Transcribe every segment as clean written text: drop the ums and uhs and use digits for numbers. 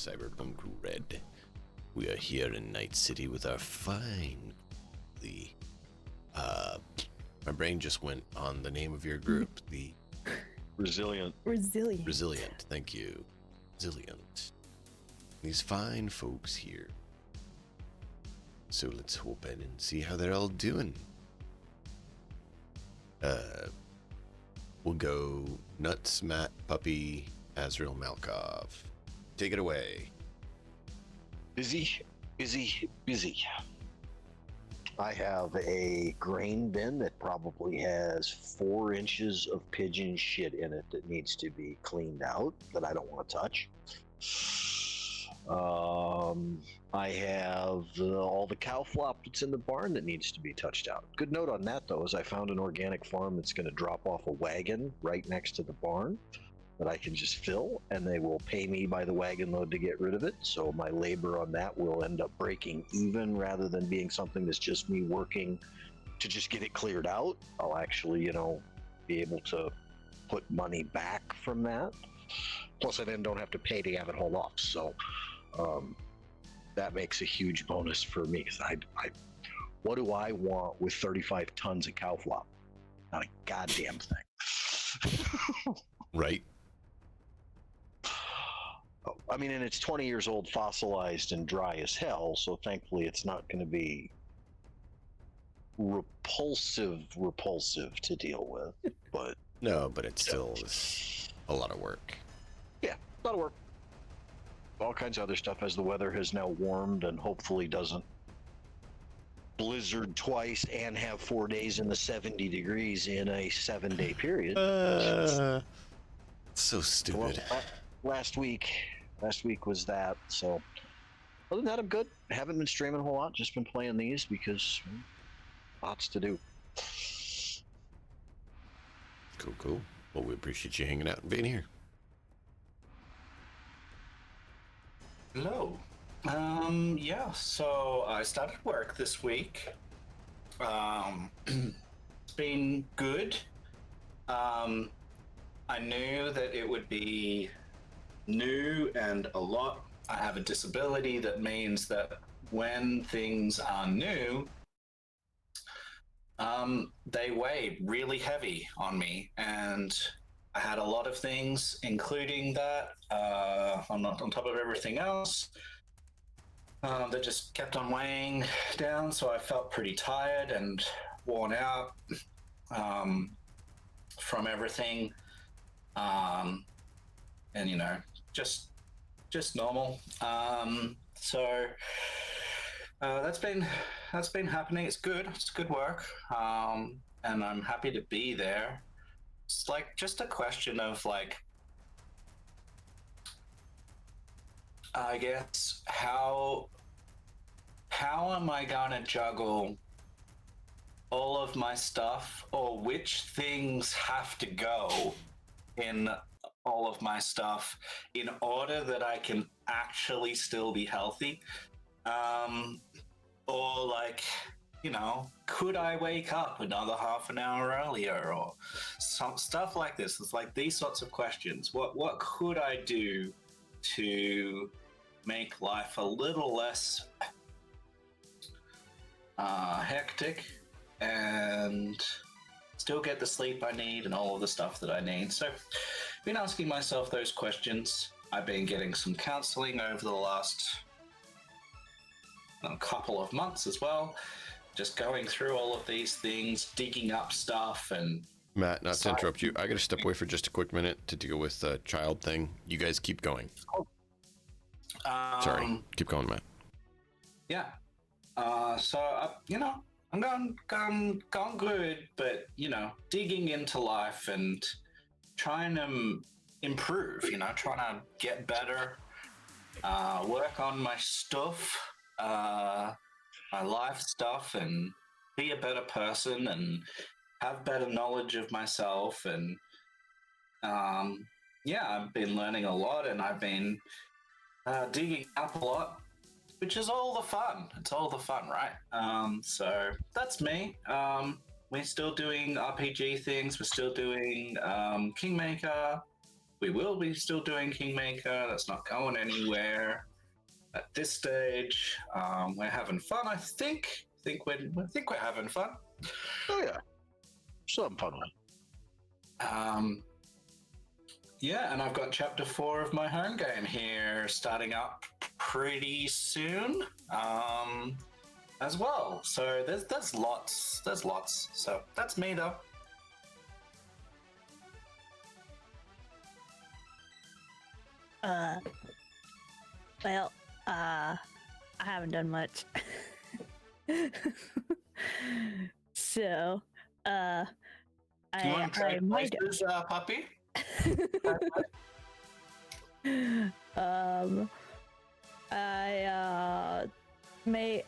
Cyberpunk Red. We are here in Night City with our fine... my brain just went on the name of your group, the... Resilient. Resilient, thank you. Resilient. These fine folks here. So let's hop in and see how they're all doing. We'll go Nuts, Matt, Puppy, Azrael, Malkov. Take it away. Busy. I have a grain bin that probably has 4 inches of pigeon shit in it that needs to be cleaned out that I don't want to touch. I have all the cow flop that's in the barn that needs to be touched out. Good note on that, though, is I found an organic farm that's going to drop off a wagon right next to the barn that I can just fill, and they will pay me by the wagon load to get rid of it. So my labor on that will end up breaking even rather than being something that's just me working to just get it cleared out. I'll actually, be able to put money back from that. Plus, I then don't have to pay to have it hauled off. So that makes a huge bonus for me, because I what do I want with 35 tons of cow flop? Not a goddamn thing. Right. I mean, and it's 20 years old, fossilized and dry as hell, so thankfully it's not going to be repulsive to deal with. But No, but it's still a lot of work. Yeah, a lot of work. All kinds of other stuff as the weather has now warmed and hopefully doesn't blizzard twice and have 4 days in the 70 degrees in a 7-day period. So stupid. Well, last week was that. So other than that, I'm good. I haven't been streaming a whole lot. Just been playing these because lots to do. Cool. Well, we appreciate you hanging out and being here. Hello. So I started work this week. It's been good. I knew that it would be new and a lot. I have a disability that means that when things are new, they weigh really heavy on me, and I had a lot of things, including that, on top of everything else, that just kept on weighing down. So I felt pretty tired and worn out from everything, and just normal. So that's been happening. It's good. It's good work, and I'm happy to be there. It's like just a question of like, I guess how am I gonna juggle all of my stuff, or which things have to go in all of my stuff in order that I can actually still be healthy, or like, could I wake up another half an hour earlier, or some stuff like this. It's like these sorts of questions. What could I do to make life a little less hectic and still get the sleep I need and all of the stuff that I need? So I've been asking myself those questions. I've been getting some counseling over the last couple of months as well, just going through all of these things, digging up stuff. And Matt, not to interrupt you, I gotta step away for just a quick minute to deal with the child thing. You guys keep going. Sorry, keep going, Matt. Yeah. So I'm going good, but digging into life and trying to improve. Trying to get better, work on my stuff, my life stuff, and be a better person and have better knowledge of myself. And I've been learning a lot, and I've been digging up a lot, which is all the fun. It's all the fun, right? So that's me. We're still doing RPG things. We're still doing Kingmaker. we will be still doing Kingmaker. That's not going anywhere at this stage. We're having fun. I think we're having fun. Oh yeah, some fun with it. Yeah, and I've got chapter 4 of my home game here starting up pretty soon, as well. So there's lots. So that's me though. Well, I haven't done much. So, You want to I trade might. places, puppy? I may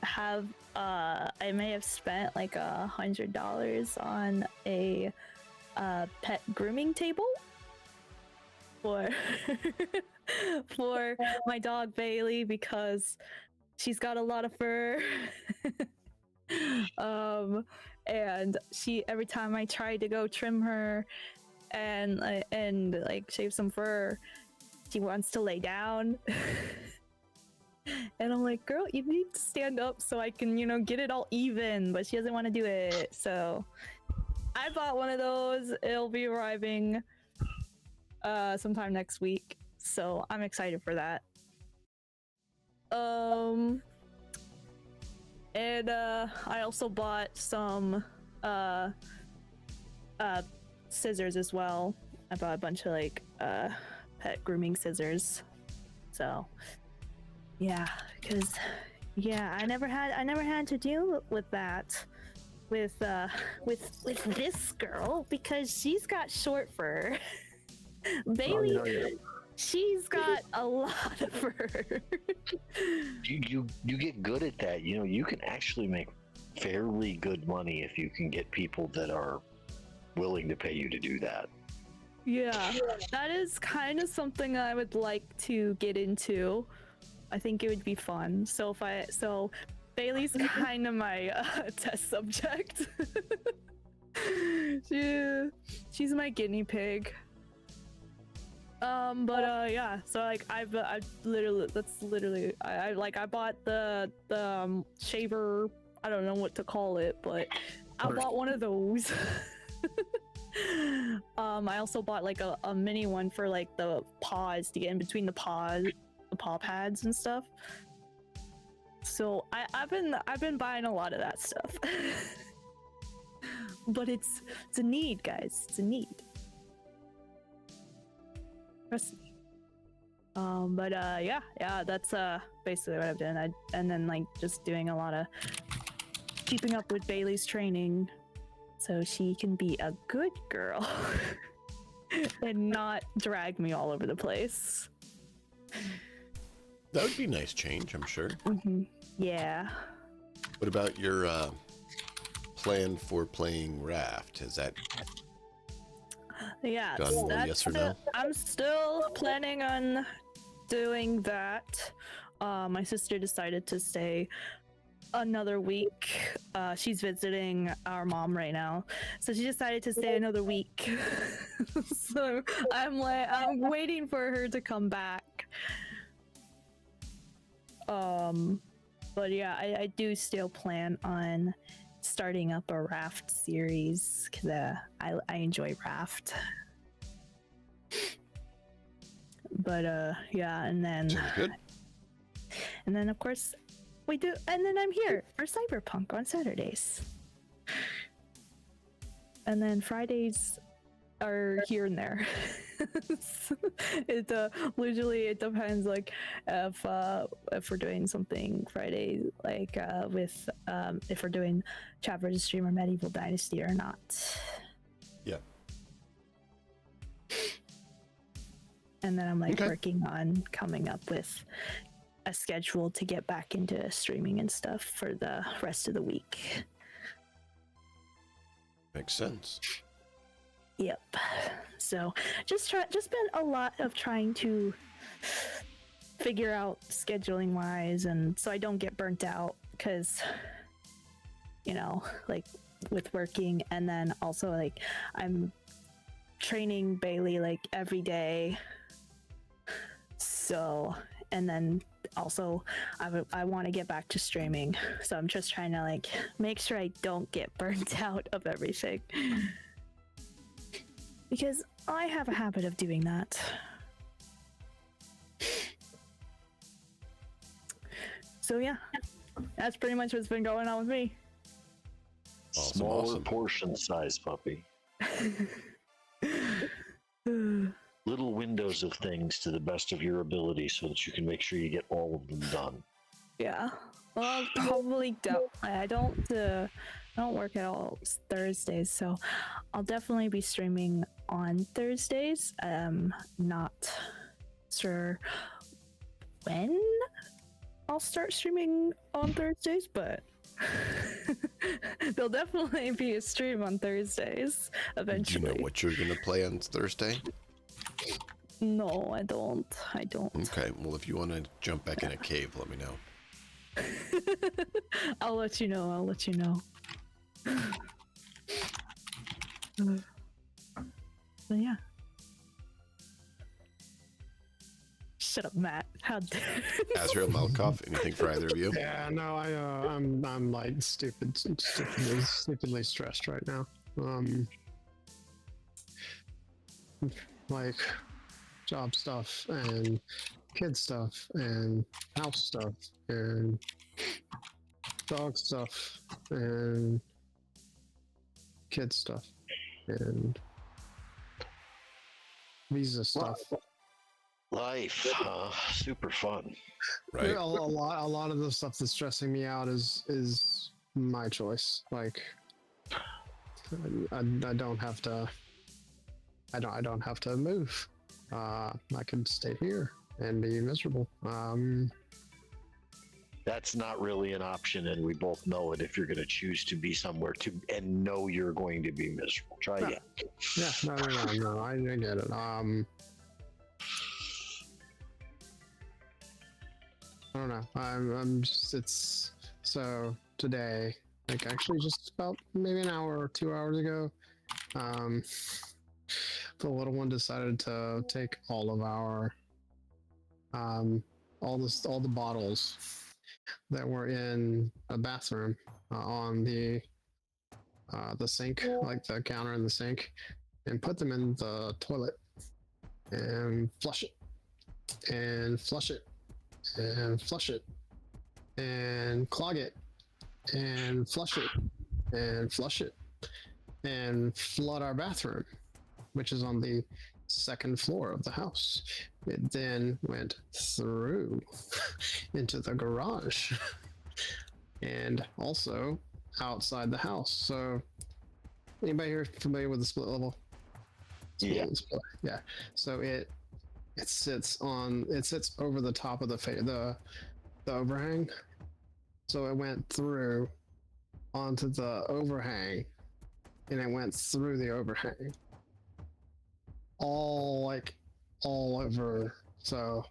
have spent like $100 on a pet grooming table for for my dog Bailey because she's got a lot of fur. And she, every time I try to go trim her and like shave some fur, she wants to lay down. And I'm like, girl, you need to stand up so I can, get it all even, but she doesn't want to do it. So I bought one of those. It'll be arriving sometime next week. So I'm excited for that. And I also bought some scissors as well. I bought a bunch of like pet grooming scissors. So yeah, because I never had to deal with that with this girl because she's got short fur. Bailey, she's got a lot of fur. You get good at that. You can actually make fairly good money if you can get people that are willing to pay you to do that. Yeah, that is kind of something I would like to get into. I think it would be fun. So Bailey's kind of my test subject. She's my guinea pig. Yeah, so like I bought the shaver, I don't know what to call it, but I bought one of those. I also bought like a mini one for like the paws to get in between the paw pads and stuff. So I've been buying a lot of that stuff. But it's a need, guys. It's a need. Trust me. Yeah, that's basically what I've done. And then like just doing a lot of keeping up with Bailey's training so she can be a good girl and not drag me all over the place. That would be a nice change, I'm sure. Mm-hmm. Yeah. What about your plan for playing Raft? Is that Yeah, done, yes or no? I'm still planning on doing that. My sister decided to stay another week. She's visiting our mom right now, so she decided to stay another week. So I'm waiting for her to come back. But yeah, I do still plan on starting up a Raft series because I enjoy Raft. But yeah, and then Sounds good. And then of course we do, and then I'm here for Cyberpunk on Saturdays. And then Fridays are here and there. It usually it depends, like if we're doing something Friday, like with if we're doing Chat vs Stream or Medieval Dynasty or not. Yeah. And then I'm like working on coming up with a schedule to get back into streaming and stuff for the rest of the week. Makes sense. Yep. So just been a lot of trying to figure out scheduling wise, and so I don't get burnt out because, like with working, and then also like I'm training Bailey like every day. So, and then also I want to get back to streaming. So I'm just trying to like make sure I don't get burnt out of everything. Because I have a habit of doing that. So yeah, that's pretty much what's been going on with me. Awesome, Smaller awesome. portion size, puppy. Little windows of things to the best of your ability so that you can make sure you get all of them done. Yeah. Well, I'll probably I don't work at all Thursdays, so I'll definitely be streaming on Thursdays. Not sure when I'll start streaming on Thursdays, but there'll definitely be a stream on Thursdays eventually. Do you know what you're gonna play on Thursday? No, I don't. Okay, well, if you want to jump back in a cave, let me know. I'll let you know. But yeah. Shut up, Matt. How dare Azrael, Malkoff, anything for either of you? Yeah, no, I'm like stupidly stressed right now. Like job stuff and kid stuff and house stuff and dog stuff and kid stuff and visa stuff. Life, super fun. Right. A lot of the stuff that's stressing me out is my choice. Like I don't have to. I don't have to move. I can stay here and be miserable. That's not really an option, and we both know it. If you're going to choose to be somewhere and know you're going to be miserable, try No. again. Yeah, no. I get it. I don't know. I'm just. It's so today. Like actually, just about maybe an hour or 2 hours ago. The little one decided to take all of our all the bottles that were in a bathroom on the sink, like the counter in the sink, and put them in the toilet and flush it and flush it and flush it and clog it and flush it and flush it and flood our bathroom, which is on the second floor of the house. It then went through into the garage and also outside the house. So, anybody here familiar with the split level? Yeah. Yeah. So it sits over the top of the overhang. So it went through onto the overhang, and it went through the overhang. All over. So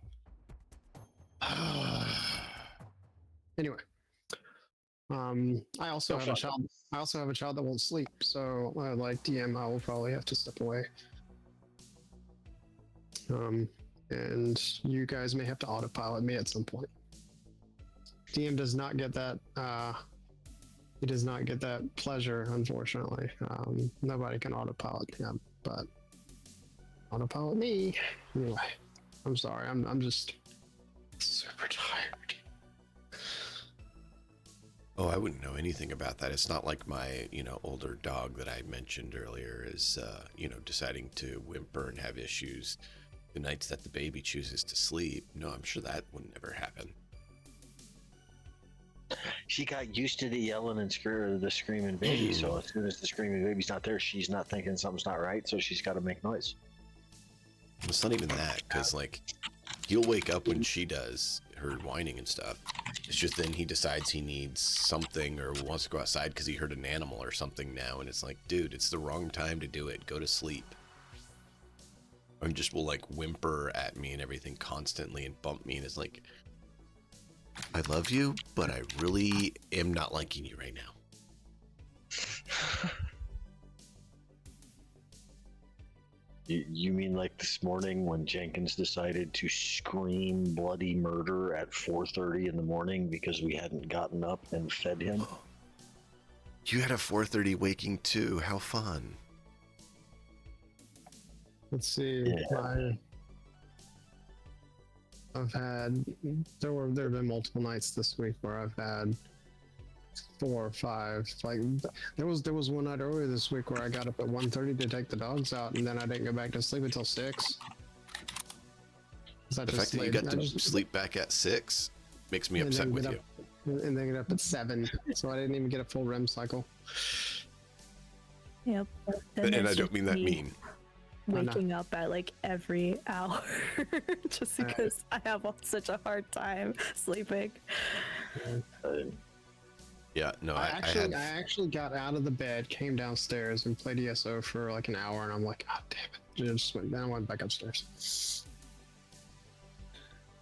anyway, I also have a child that won't sleep, so like DM, I will probably have to step away. And you guys may have to autopilot me at some point. DM does not get that he does not get that pleasure, unfortunately. Nobody can autopilot him, but autopilot me. Anyway, I'm sorry. I'm just super tired. Oh, I wouldn't know anything about that. It's not like my, older dog that I mentioned earlier is, deciding to whimper and have issues the nights that the baby chooses to sleep. No, I'm sure that would never happen. She got used to the yelling and the screaming baby, so as soon as the screaming baby's not there, she's not thinking something's not right, so she's got to make noise. It's not even that, because, he'll wake up when she does her whining and stuff. It's just then he decides he needs something or wants to go outside because he heard an animal or something now, and it's like, dude, it's the wrong time to do it. Go to sleep. Or just will, whimper at me and everything constantly and bump me, and it's like, I love you, but I really am not liking you right now. You mean like this morning when Jenkins decided to scream bloody murder at 4:30 in the morning because we hadn't gotten up and fed him? You had a 4:30 waking too. How fun. Let's see. Yeah. I've had there have been multiple nights this week where I've had 4 or 5. Like there was one night earlier this week where I got up at 1:30 to take the dogs out, and then I didn't go back to sleep until 6. The fact that you got to sleep back at 6 makes me upset with you. And then get up at 7, so I didn't even get a full REM cycle. Yep. And I don't mean that mean. Waking up at like every hour just because I have such a hard time sleeping. Yeah, no, I actually got out of the bed, came downstairs, and played ESO for like an hour, and I'm like, God damn it! Then I went back upstairs.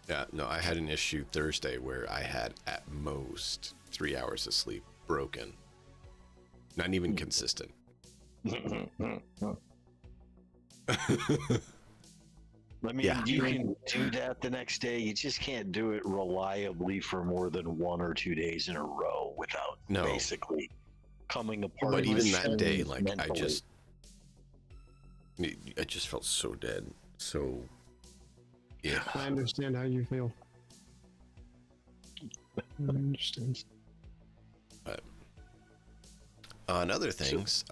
Yeah, no, I had an issue Thursday where I had at most 3 hours of sleep broken. Not even consistent. I mean, you can do that the next day. You just can't do it reliably for more than 1 or 2 days in a row without basically coming apart. But even that day, like mentally. I just felt so dead. So, yeah. I understand how you feel. I understand. But on other things,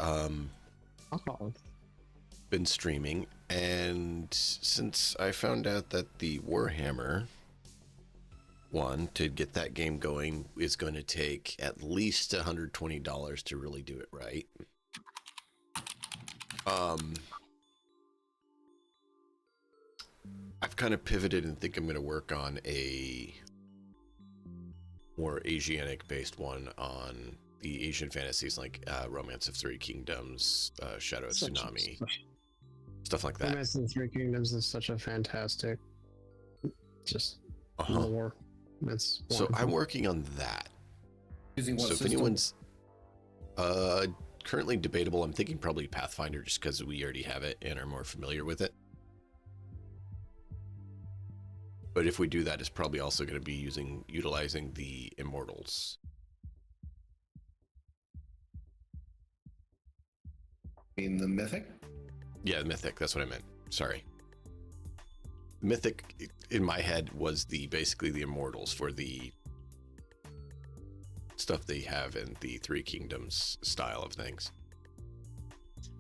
been streaming, and since I found out that the Warhammer one, to get that game going, is going to take at least $120 to really do it right. I've kind of pivoted and think I'm going to work on a more Asiatic based one on the Asian fantasies, like Romance of Three Kingdoms, Shadow of Tsunami, stuff like that. Romance of the Three Kingdoms is such a fantastic lore. It's so I'm working on that. Using what so system? If anyone's currently debatable, I'm thinking probably Pathfinder, just because we already have it and are more familiar with it. But if we do that, it's probably also going to be utilizing the Immortals. In the Mythic? Yeah, Mythic. That's what I meant. Sorry. Mythic, in my head, was basically the Immortals for the stuff they have in the Three Kingdoms style of things.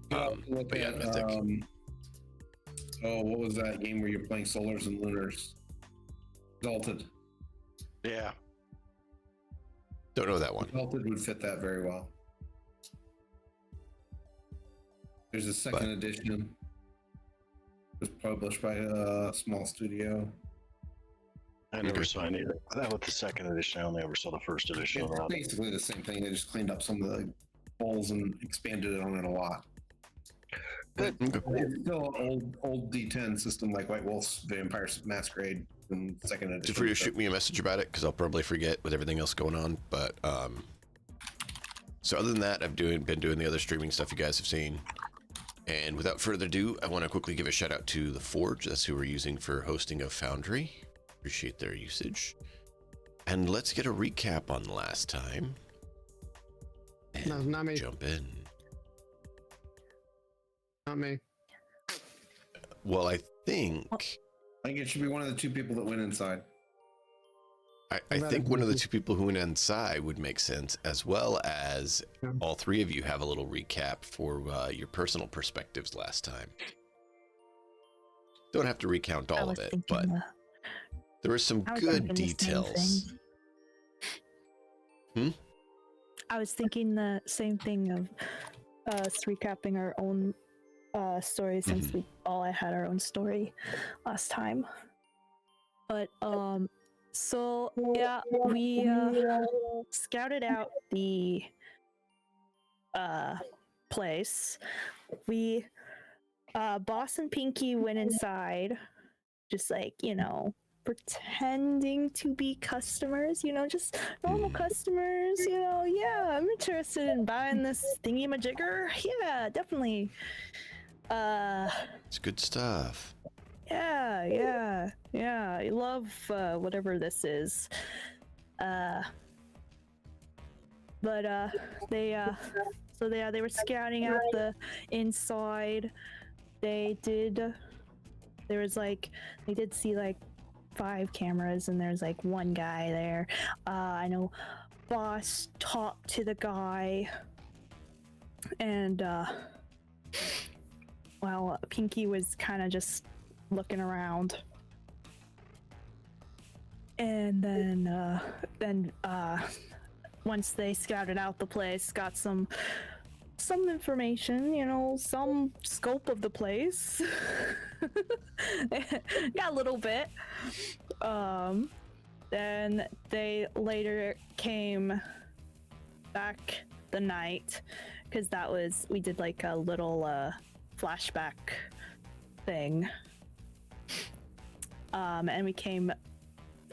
But yeah, Mythic. What was that game where you're playing solars and lunars? Exalted. Yeah. Don't know that one. Exalted would fit that very well. There's a second edition. It was published by a small studio. I never saw anything. That with the second edition, I only ever saw the first edition. It's basically the same thing. They just cleaned up some of the holes and expanded on it a lot. But it's still an old D10 system like White Wolf's Vampire Masquerade in second edition. Feel free to shoot me a message about it, because I'll probably forget with everything else going on. But so other than that, I've been doing the other streaming stuff you guys have seen. And without further ado, I want to quickly give a shout out to The Forge. That's who we're using for hosting of Foundry. Appreciate their usage. And let's get a recap on last time. And no, not me. Jump in. Not me. Well, I think it should be one of the two people that went inside. I think one of the two people who went inside would make sense, as well as all three of you have a little recap for your personal perspectives last time. Don't have to recount all of it, but there were some good details. I was thinking the same thing of us recapping our own story, since we all had our own story last time. But so yeah, we scouted out the place. We Boss and Pinky went inside, just like, pretending to be customers, just normal customers, yeah, I'm interested in buying this thingy-majigger. Yeah, definitely. It's good stuff. Yeah. I love whatever this is. But they were scouting out the inside. They did see like 5 cameras, and there's like one guy there. I know boss talked to the guy, and well, Pinky was kind of just looking around. And then once they scouted out the place, got some information, some scope of the place. Got a little bit. Then they later came back the night, because we did like a little flashback thing. And we came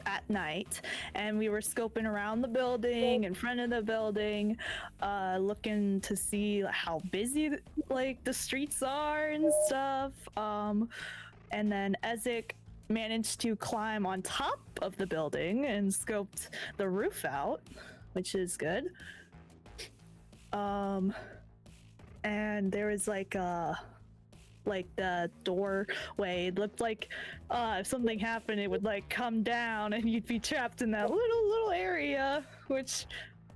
at night, and we were scoping around the building, in front of the building, looking to see how busy like the streets are and stuff. And then Ezek managed to climb on top of the building and scoped the roof out, which is good. And there was like the doorway. It looked like if something happened, it would like come down and you'd be trapped in that little area, which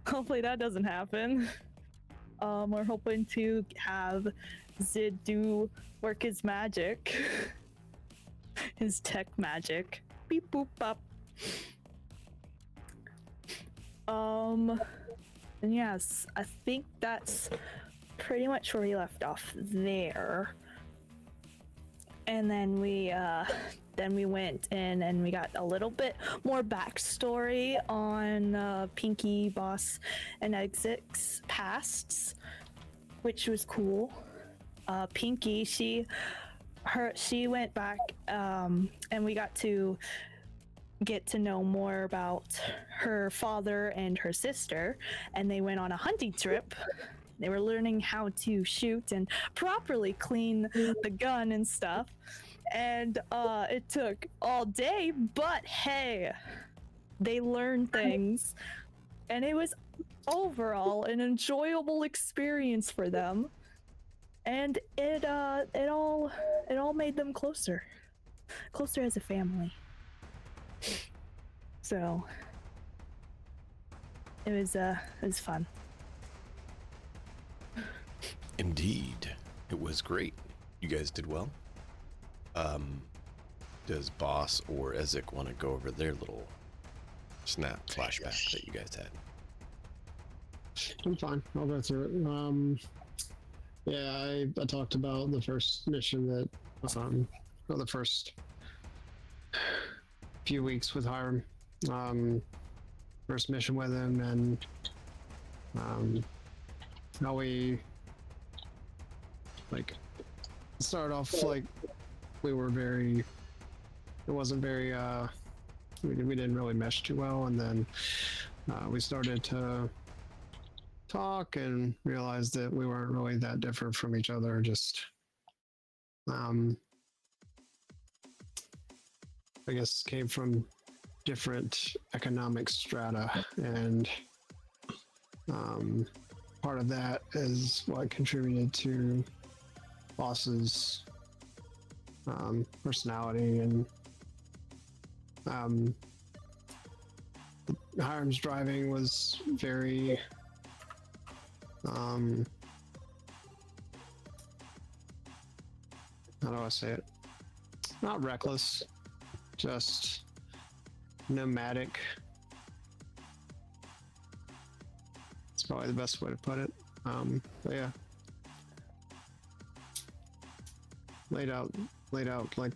hopefully that doesn't happen. We're hoping to have Zid work his magic. His tech magic. Beep boop bop. And yes, I think that's pretty much where we left off there. And then we went in and we got a little bit more backstory on Pinky, Boss, and Exit's pasts, which was cool. Pinky, she went back, and we got to get to know more about her father and her sister, and they went on a hunting trip. They were learning how to shoot and properly clean the gun and stuff. And it took all day, but hey, they learned things. And it was overall an enjoyable experience for them. And it all made them closer as a family. So it was fun. Indeed, it was great. You guys did well. Does Boss or Ezek want to go over their little snap flashback that you guys had? I'm fine. I'll go through it. Yeah, I talked about the first mission that, or the first few weeks with Hiram. First mission with him, and how we like started off like we were very. It wasn't very. We didn't really mesh too well, and then we started to talk and realized that we weren't really that different from each other. Just, I guess, came from different economic strata, and part of that is what contributed to Boss's personality, and Hiram's driving was very how do I say it? Not reckless, just nomadic. It's probably the best way to put it. But yeah, laid out like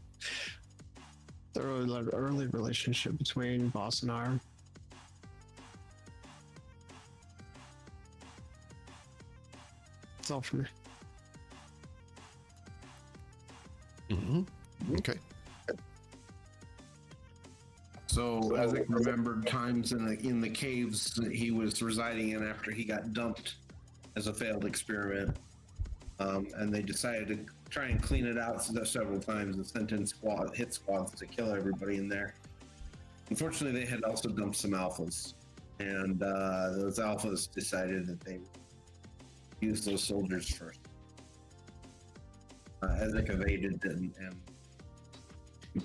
the early relationship between Boss and Hiram. That's all for me. Mm-hmm. Okay. So as I remembered times in the caves that he was residing in after he got dumped as a failed experiment, and they decided try and clean it out several times and sent in hit squads to kill everybody in there. Unfortunately, they had also dumped some alphas, and those alphas decided that they would use those soldiers first. Ezek evaded and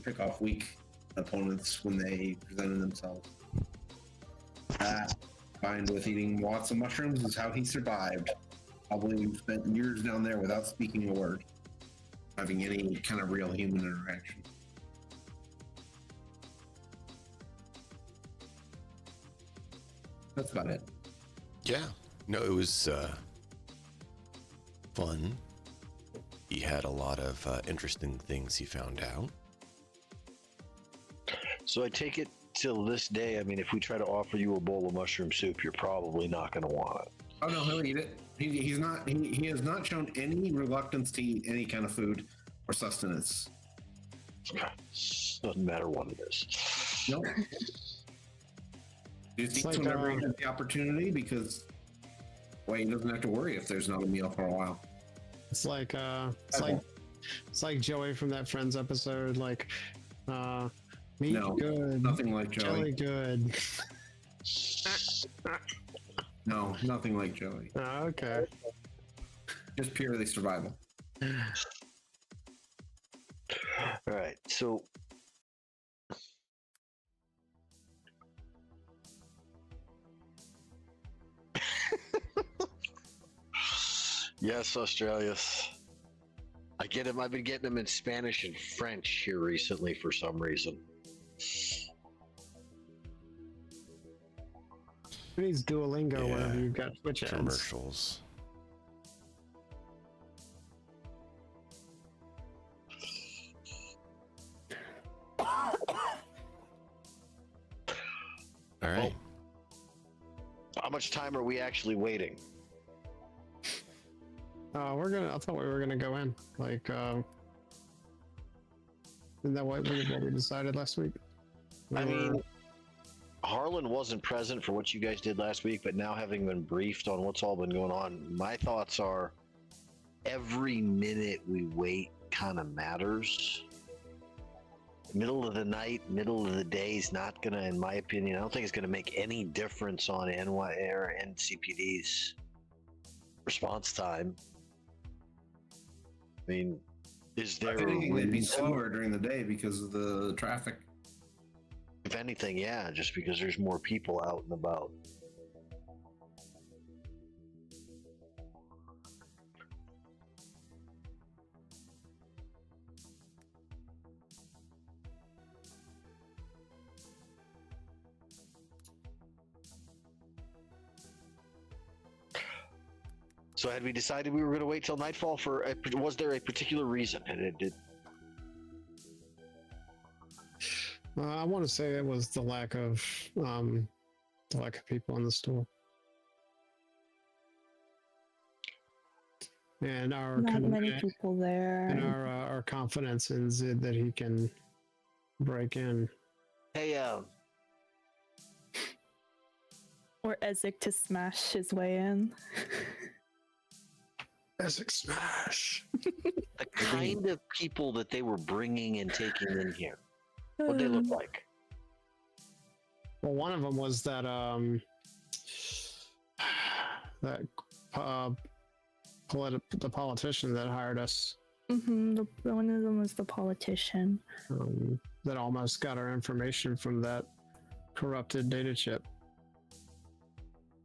pick off weak opponents when they presented themselves. That, combined with eating lots of mushrooms, is how he survived. Probably spent years down there without speaking a word, having any kind of real human interaction. That's about it. Yeah. No, it was fun. He had a lot of interesting things he found out. So I take it till this day, I mean, if we try to offer you a bowl of mushroom soup, you're probably not going to want it. Oh no, he'll eat it. He has not shown any reluctance to eat any kind of food or sustenance. Doesn't matter what it is. Nope. He just eats whenever he has the opportunity because, well, he doesn't have to worry if there's not a meal for a while. It's like Joey from that Friends episode. Like, meat No, good, nothing like Joey. jelly good. No, nothing like Joey. Oh, okay. Just purely survival. All right, so yes, Australius. I get him. I've been getting them in Spanish and French here recently for some reason. Who needs Duolingo Yeah. whenever you've got Twitch ads? Commercials. All right. How much time are we actually waiting? I thought we were gonna go in. Like, isn't that what we decided last week? I mean, Harlan wasn't present for what you guys did last week, but now having been briefed on what's all been going on, my thoughts are every minute we wait kind of matters. Middle of the night, middle of the day is not gonna, in my opinion, I don't think it's gonna make any difference on NY or NCPD's response time. I mean, is there If anything, they'd be reason- slower during the day because of the traffic. If anything, yeah, just because there's more people out and about. So had we decided we were going to wait till nightfall for? Was there a particular reason? And it did. I want to say it was the lack of people in the store, and our Not many people there. and our confidence in Zid that he can break in. Hey, Or Ezek to smash his way in. Essex smash. the kind of people that they were bringing and taking in here. What they look like? Well, one of them was that the politician that hired us. Mm-hmm. One of them was the politician. That almost got our information from that corrupted data chip.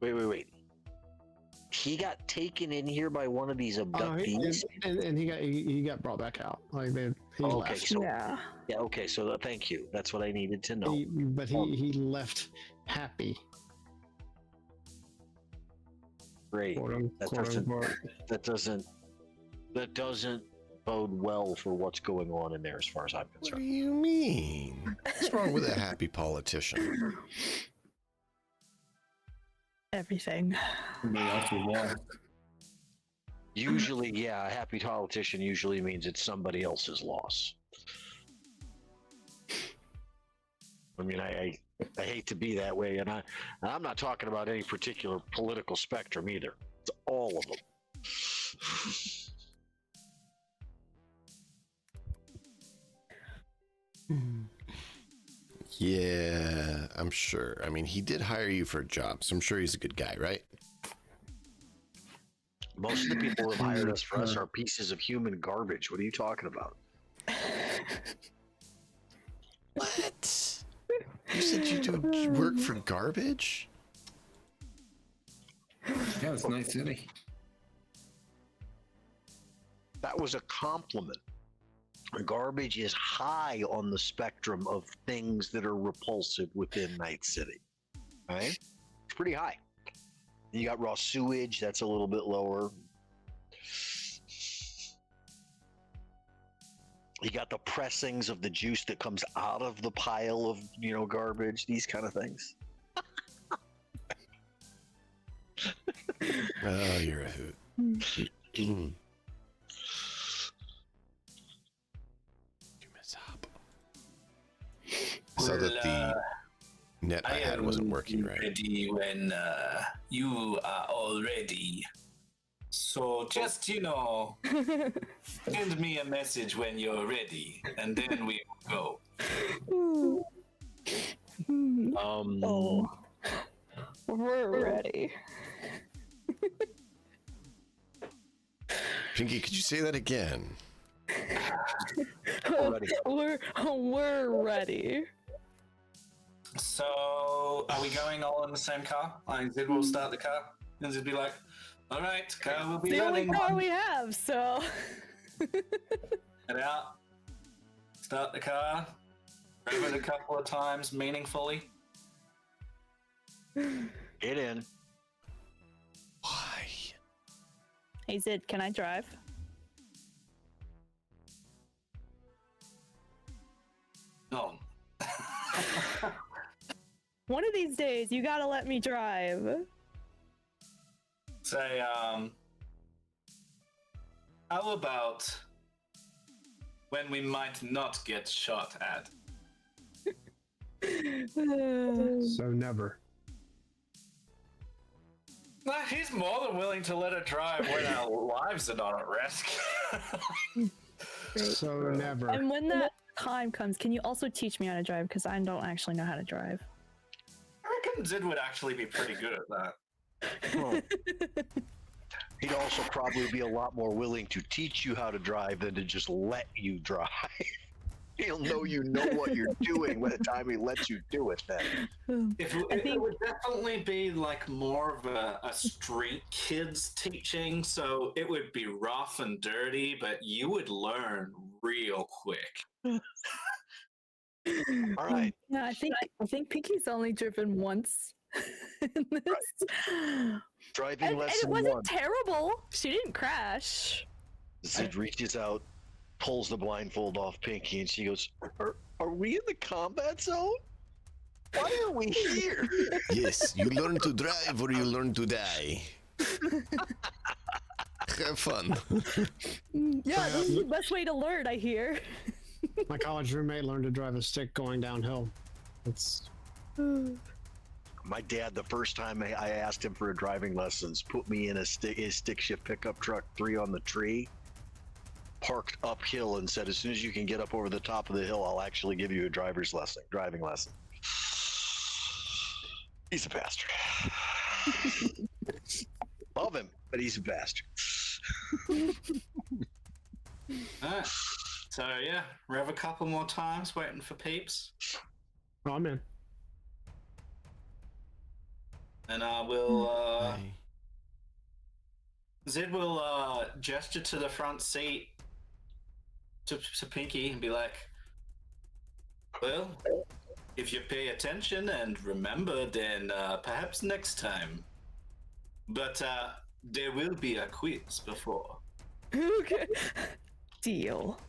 Wait. He got taken in here by one of these abductees. And he got brought back out. Like he Okay, left. so Yeah. yeah, okay. So thank you. That's what I needed to know. He left happy. Great. Quote That doesn't bode well for what's going on in there, as far as I'm What do concerned. you mean? What's wrong with a happy politician? Everything. Somebody else was lost. Usually, yeah, a happy politician usually means it's somebody else's loss. I mean, I hate to be that way, and I'm not talking about any particular political spectrum either. It's all of them. Yeah, I'm sure. I mean, he did hire you for a job, so I'm sure he's a good guy, right? Most of the people who have hired us for us are pieces of human garbage. What are you talking about? What? You said you do work for garbage? Yeah, it's a nice city. That was a compliment. Garbage is high on the spectrum of things that are repulsive within Night City. Right? It's pretty high. You got raw sewage, that's a little bit lower. You got the pressings of the juice that comes out of the pile of, garbage, these kind of things. Oh, you're a hoot. You mess up. So that the net I had wasn't working right. Ready when you are all ready. So just, send me a message when you're ready, and then we will go. We're ready. Pinky, could you say that again? We're ready. So, are we going all in the same car? Like, Zid will start the car, and Zid be like, all right, car will be The only running. car we have, so. Get out. Start the car. Rev it a couple of times meaningfully. Get in. Why? Hey Zid, can I drive? No. One of these days, you gotta let me drive. Say, how about when we might not get shot at? So never. Well, he's more than willing to let her drive when our lives are not at risk. So never. And when that time comes, can you also teach me how to drive? Because I don't actually know how to drive. I reckon Zid would actually be pretty good at that. Oh. He'd also probably be a lot more willing to teach you how to drive than to just let you drive. He'll know you know what you're doing by the time he lets you do it then. It would definitely be like more of a street kids teaching, so it would be rough and dirty, but you would learn real quick. All right. Yeah, I think Pinky's only driven once in this. Driving And lesson it wasn't one. terrible. She didn't crash. Zid reaches out, pulls the blindfold off Pinky, and she goes, are we in the combat zone? Why are we here? Yes, you learn to drive or you learn to die. Have fun. Yeah, this is the best way to learn, I hear. My college roommate learned to drive a stick going downhill. It's My dad, the first time I asked him for a driving lessons, put me in his stick shift pickup truck 3 on the tree, parked uphill, and said, as soon as you can get up over the top of the hill, I'll actually give you a driving lesson. He's a bastard. Love him, but he's a bastard. Alright. So yeah, rev a couple more times, waiting for peeps. oh, I'm in. And I will, Hey. Zid will gesture to the front seat to Pinky and be like, well, if you pay attention and remember, then perhaps next time. But there will be a quiz before. Okay. Deal.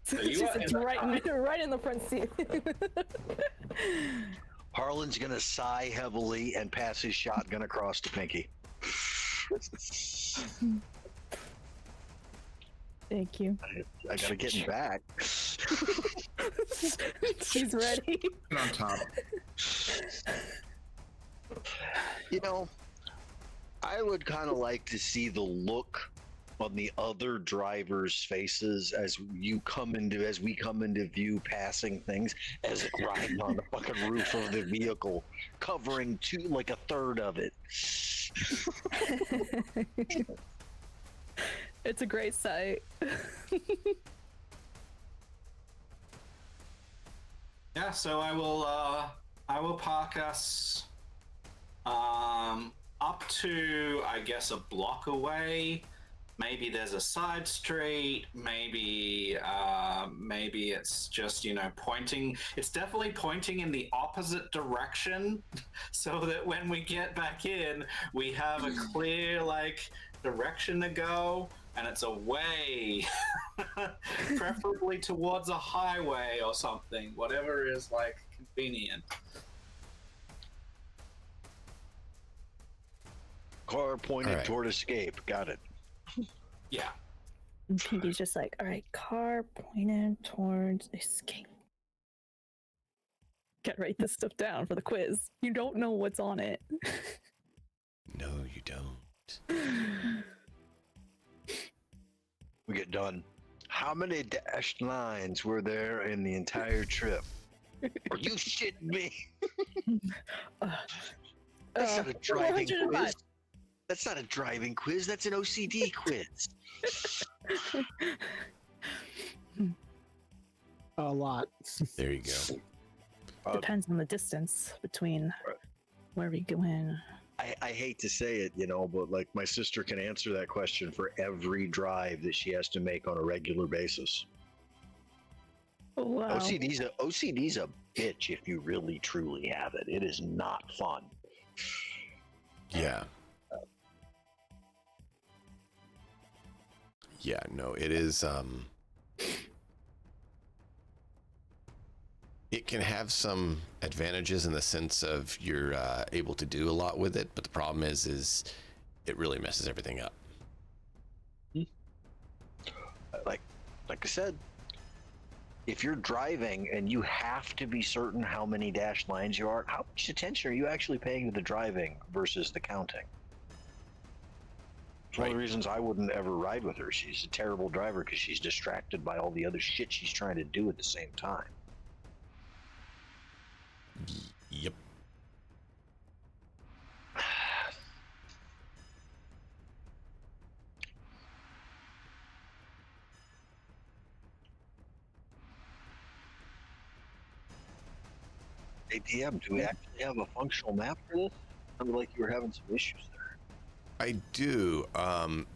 So you She are sits in the right in the front seat. Harlan's gonna sigh heavily and pass his shotgun across to Pinky. Thank you. I gotta get him back. She's ready. And on top. You know, I would kind of like to see the look on the other drivers' faces as we come into view, passing things as it rides on the fucking roof of the vehicle, covering like a third of it. It's a great sight. Yeah, so I will park us up to, I guess, a block away. Maybe there's a side street. Maybe it's just, pointing. It's definitely pointing in the opposite direction, so that when we get back in, we have a clear direction to go, and it's away, preferably towards a highway or something. Whatever is convenient. Car pointed Alright. toward escape. Got it. Yeah. And Pinky's just like, all right, car pointed towards escape. Gotta write this stuff down for the quiz. You don't know what's on it. No, you don't. We get done. How many dashed lines were there in the entire trip? Are you shitting me? That's not a driving 405. quiz. That's not a driving quiz. That's an OCD quiz. A lot. There you go. Depends on the distance between where we go in. I hate to say it, but my sister can answer that question for every drive that she has to make on a regular basis. Oh, wow. OCD's a bitch if you really truly have it. It is not fun. Yeah. Yeah, no, it is, it can have some advantages in the sense of you're able to do a lot with it, but the problem is it really messes everything up. Like I said, if you're driving and you have to be certain how many dashed lines you are, how much attention are you actually paying to the driving versus the counting? It's one of the reasons I wouldn't ever ride with her. She's a terrible driver because she's distracted by all the other shit she's trying to do at the same time. Yep. Hey, DM, do we actually have a functional map for this? Sounded like you were having some issues there. I do.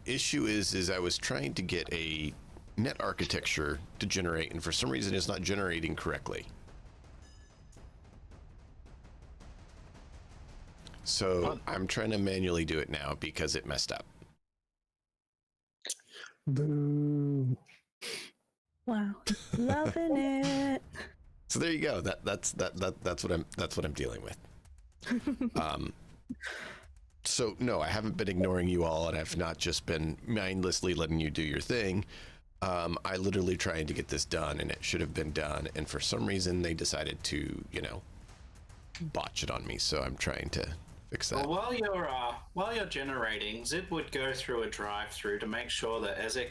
Issue is I was trying to get a net architecture to generate, and for some reason it's not generating correctly. So I'm trying to manually do it now because it messed up. Boo. Wow. Loving it. So there you go. That's what I'm dealing with. So no, I haven't been ignoring you all, and I've not just been mindlessly letting you do your thing. I literally trying to get this done, and it should have been done, and for some reason they decided to, botch it on me. So I'm trying to fix that. Well, while you're generating, Zip would go through a drive-through to make sure that Ezek,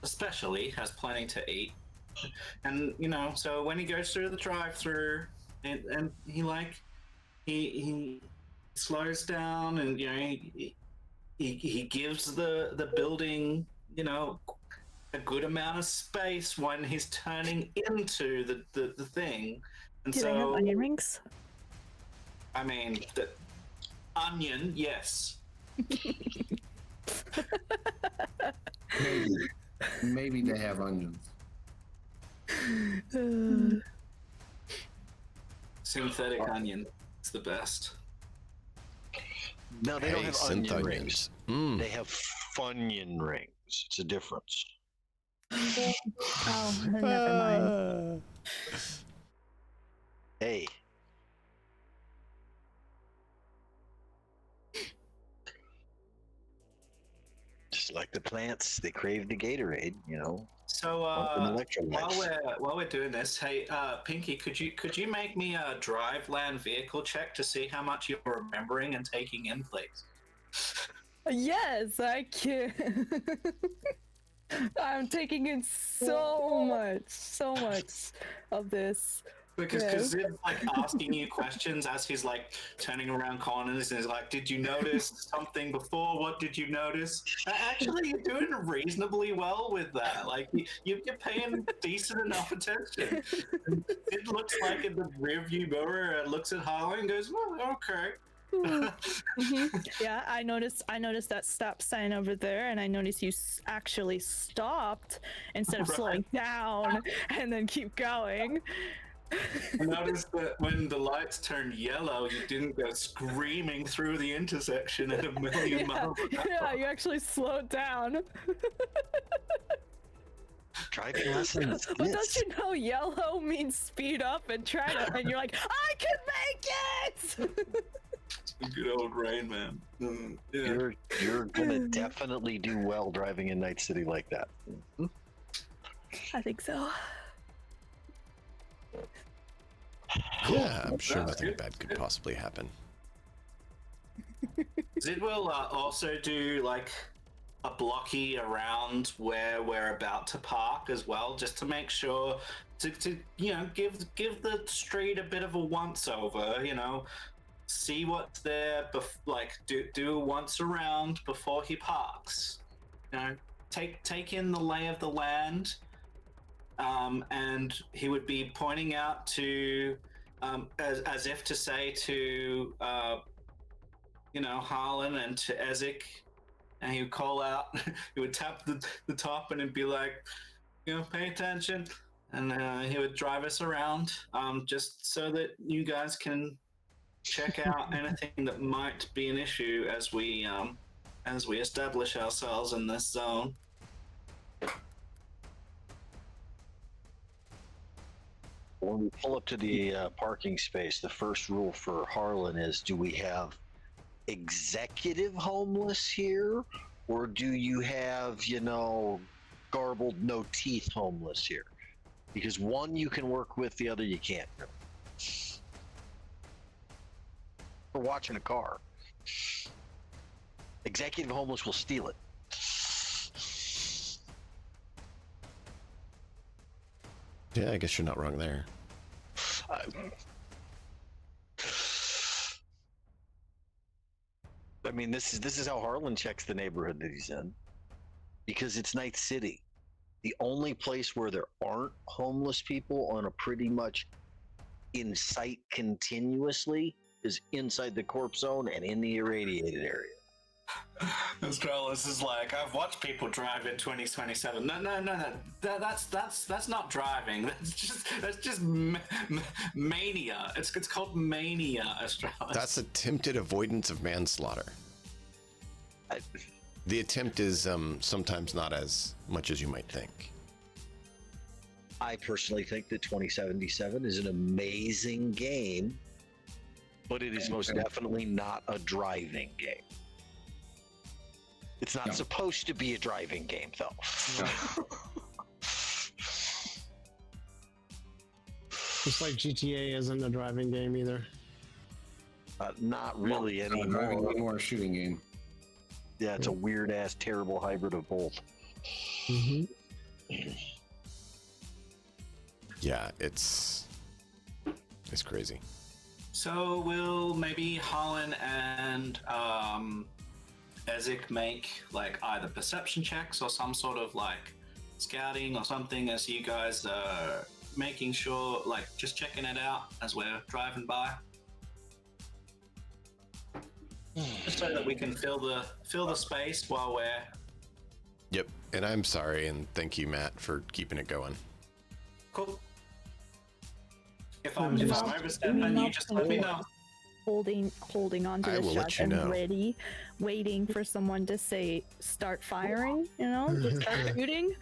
especially, has plenty to eat. And so when he goes through the drive-through, and he slows down, and he gives the building a good amount of space when he's turning into the thing. And Do so they have onion rings? I mean, the onion, yes. Maybe they have onions. Synthetic onion. It's the best. No, they don't have synth onion rings. Mm. They have Funyun rings. It's a difference. Oh, never mind. Hey. Just like the plants, they crave the Gatorade, So while we're doing this, hey Pinky, could you make me a drive land vehicle check to see how much you're remembering and taking in, please? Yes, I can. I'm taking in so much of this. Because Yes. Zid's like asking you questions as he's like turning around corners and he's like, "Did you notice something before? What did you notice?" Actually, you're doing reasonably well with that. Like you're paying decent enough attention. And it looks like in the rearview mirror and looks at Harlan and goes, "Oh, okay." Yeah, I noticed that stop sign over there, and I noticed you actually stopped instead of slowing down and then keep going. I noticed that when the lights turned yellow, you didn't go screaming through the intersection at a million miles an hour. Yeah, you actually slowed down. Driving lessons. But don't you know yellow means speed up and try to, and you're like, I can make it! Good old Rain Man. Yeah. You're gonna definitely do well driving in Night City like that. I think so. Yeah, I'm sure nothing bad could possibly happen. Zid will also do like a blocky around where we're about to park as well, just to make sure to give the street a bit of a once over. See what's there. Do a once around before he parks. Take in the lay of the land. And he would be pointing out to, as if to say to, Harlan and to Ezek, and he would call out, he would tap the top and it'd be like, pay attention. And he would drive us around, just so that you guys can check out anything that might be an issue as we establish ourselves in this zone. When we pull up to the parking space, the first rule for Harlan is, do we have executive homeless here? Or do you have, garbled, no teeth homeless here? Because one you can work with, the other you can't. For watching a car. Executive homeless will steal it. Yeah, I guess you're not wrong there. I mean, this is how Harlan checks the neighborhood that he's in, because it's Night City. The only place where there aren't homeless people on a pretty much in sight continuously is inside the corp zone and in the irradiated area. Astralis is like, I've watched people drive in 2027. No. That's not driving. That's just mania. It's called mania, Astralis. That's attempted avoidance of manslaughter. The attempt is sometimes not as much as you might think. I personally think that 2077 is an amazing game, but it is most definitely not a driving game. It's not supposed to be a driving game, though. Just like GTA isn't a driving game either. Not really Driving anymore. game or a shooting game. Yeah, it's a weird-ass, terrible hybrid of both. Mm-hmm. Yeah, it's crazy. So will maybe Harlan and Ezek make like either perception checks or some sort of like scouting or something as you guys are making sure, like just checking it out as we're driving by, just so that we can fill the space while we're. Yep, and I'm sorry, and thank you, Matt, for keeping it going. Cool. If I'm overstepping, you just let me know. Holding on to I the will let you shotgun, know. ready, waiting for someone to say start firing. Just start shooting.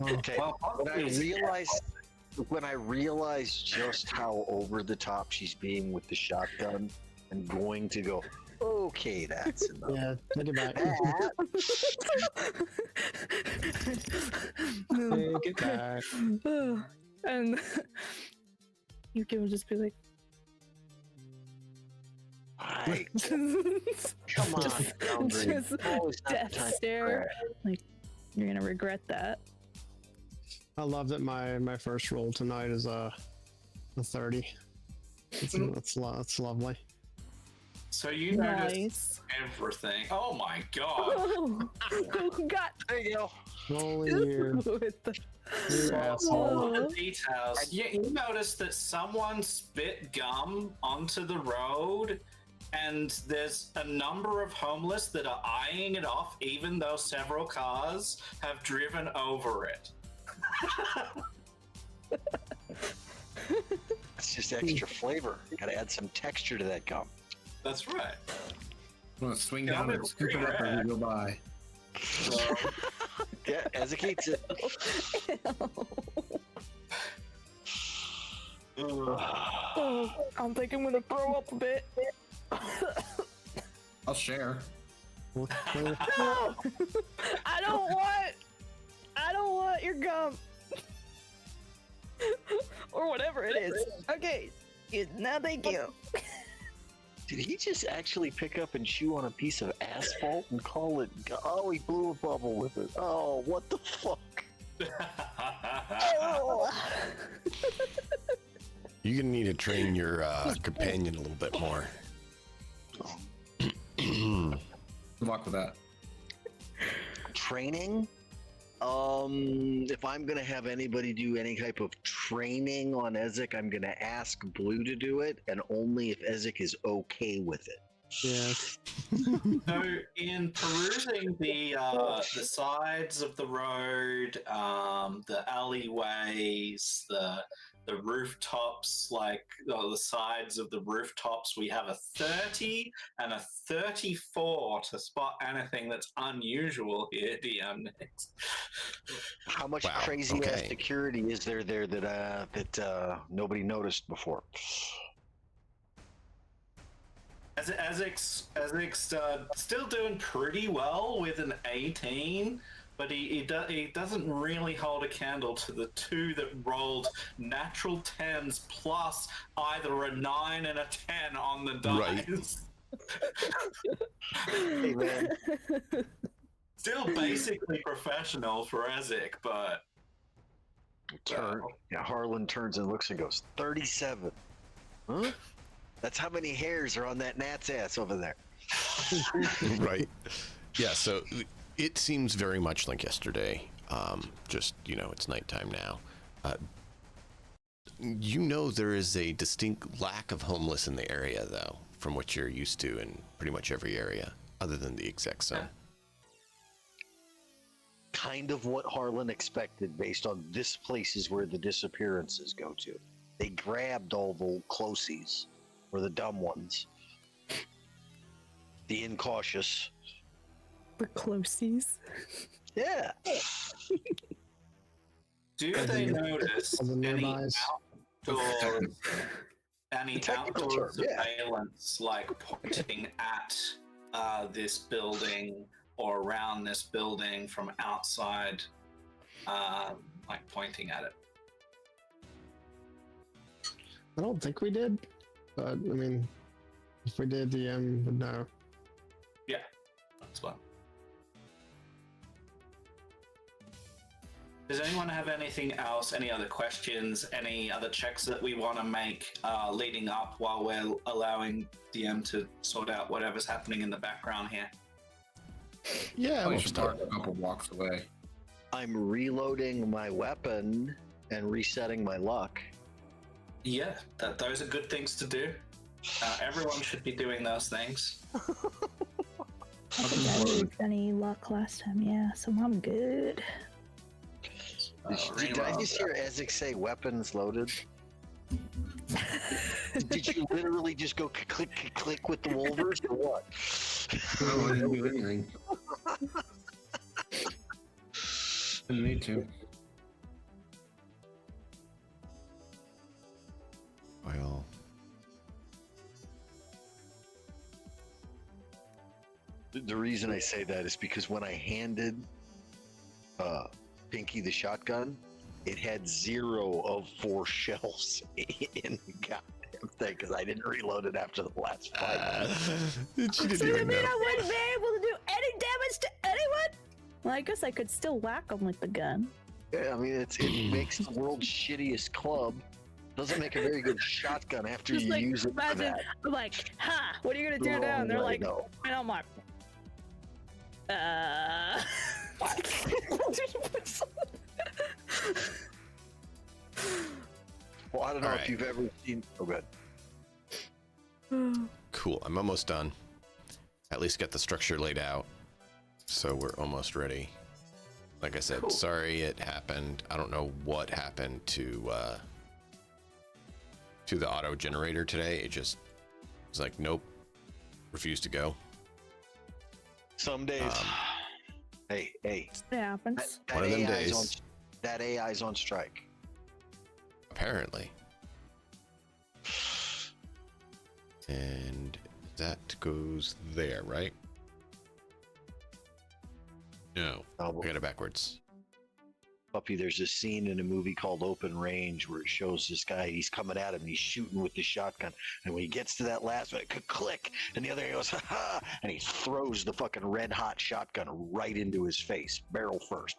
Okay. Well, when I realized just how over the top she's being with the shotgun, I'm going to go, okay, that's enough. Yeah, take it back. Take it back. And you can just be like, right. Come on, Foundry. just Always not the death time to stare. crack. Like, you're gonna regret that. I love that my first roll tonight is a 30. That's lovely. So you noticed Nice. everything. Oh my god. Oh, God. There you go. Only you. With the- You All asshole. the details. You noticed that someone spit gum onto the road, and there's a number of homeless that are eyeing it off, even though several cars have driven over it. It's just extra flavor. Gotta add some texture to that gum. That's right. I'm gonna swing Yeah, down I'm and scoop it up as we go by. So, Yeah, as it eats it. Oh, I'm thinking I'm gonna throw up a bit. I'll share. Well, No! I don't want your gum. Or whatever it is. Okay. No, thank you. Did he just actually pick up and chew on a piece of asphalt and call it? Oh, he blew a bubble with it. Oh, what the fuck? You're gonna need to train your companion a little bit more. Good luck with that. Training? If I'm gonna have anybody do any type of training on Ezek, I'm gonna ask Blue to do it, and only if Ezek is okay with it. yes. So, in perusing the sides of the road, the alleyways, the rooftops, like the sides of the rooftops, we have a 30 and a 34 to spot anything that's unusual here, DM Nix. How much Wow, crazy ass okay. security is there that nobody noticed before? Ezek's still doing pretty well with an 18, but he doesn't really hold a candle to the two that rolled natural 10s plus either a 9 and a 10 on the dice. Right. Hey man, Still basically professional for Ezek, but Harlan turns and looks and goes, 37. Huh? That's how many hairs are on that gnat's ass over there. Right. Yeah, so it seems very much like yesterday. Just, it's nighttime now. There is a distinct lack of homeless in the area, though, from what you're used to in pretty much every area, other than the exec zone. Kind of what Harlan expected based on this place is where the disappearances go to. They grabbed all the closies, or the dumb ones. The incautious. The closies. Yeah. do they notice Of the any nearbys. any Technical outdoor term, yeah. surveillance, like pointing at this building or around this building from outside, like pointing at it? I don't think we did, but I mean, if we did, DM would know. Yeah, that's fine. Does anyone have anything else? Any other questions? Any other checks that we want to make leading up while we're allowing DM to sort out whatever's happening in the background here? Yeah, We we'll should start. park a couple blocks away. I'm reloading my weapon and resetting my luck. Yeah, those are good things to do. Everyone should be doing those things. I think I didn't use any luck last time, yeah, so I'm good. Did I just hear Ezek say weapons loaded? Did you literally just go click, click, click with the wolvers or what? No, I didn't do anything. Didn't need to. Well, The reason I say that is because when I handed Pinky the shotgun, it had 0 of 4 shells in the goddamn thing because I didn't reload it after the last fight. She didn't So you even mean know. I wouldn't be able to do any damage to anyone? Well, I guess I could still whack them with the gun. Yeah, I mean, it makes the world's shittiest club. Doesn't make a very good shotgun after Just you like, use it for imagine, that. I'm like, ha, what are you gonna do The now? wrong And they're way, like, though. and I'm like, Well, I don't know All if right. you've ever seen. Oh, good. Cool. I'm almost done. At least got the structure laid out. So we're almost ready. Like I said, Cool. sorry it happened. I don't know what happened to the auto generator today. It just was like, nope, refused to go. Some days. Hey, it happens. One of them AI's on, days. that AI's on strike. Apparently. And that goes there, right? No, Oh, I got it backwards. Puppy, there's this scene in a movie called Open Range where it shows this guy, he's coming at him, he's shooting with the shotgun, and when he gets to that last one, it click, and the other guy goes, ha ha, and he throws the fucking red hot shotgun right into his face, barrel first.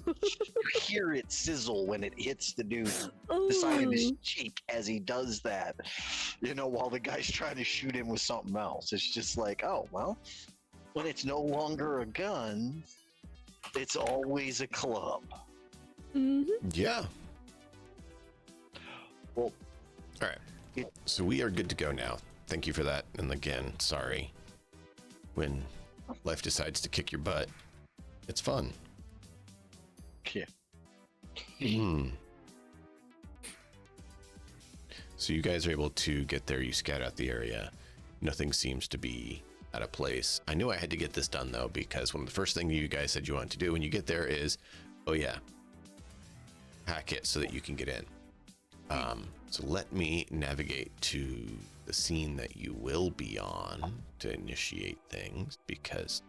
You hear it sizzle when it hits the dude, the side of his Ooh. cheek as he does that, you know, while the guy's trying to shoot him with something else. It's just like, oh, well, when it's no longer a gun, it's always a club. Mhm. Yeah. Well, All right. So we are good to go now. Thank you for that. And again, sorry. When life decides to kick your butt, it's fun. yeah. Hmm. So you guys are able to get there. You scout out the area. Nothing seems to be out of place. I knew I had to get this done though, because one of the first things you guys said you wanted to do when you get there is, oh yeah, hack it so that you can get in. So let me navigate to the scene that you will be on to initiate things, because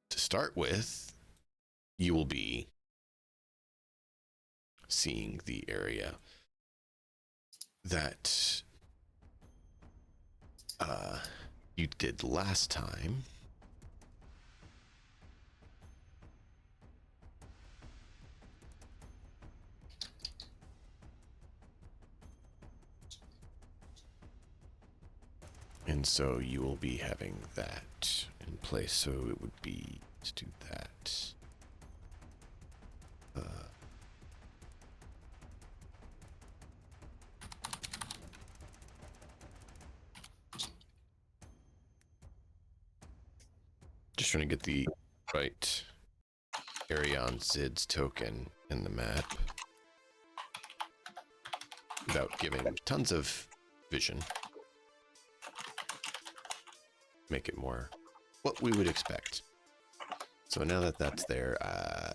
to start with, you will be seeing the area that you did last time. And so you will be having that in place. So it would be to do that. Just trying to get the right area on Zid's token in the map without giving tons of vision. Make it more what we would expect. So now that that's there,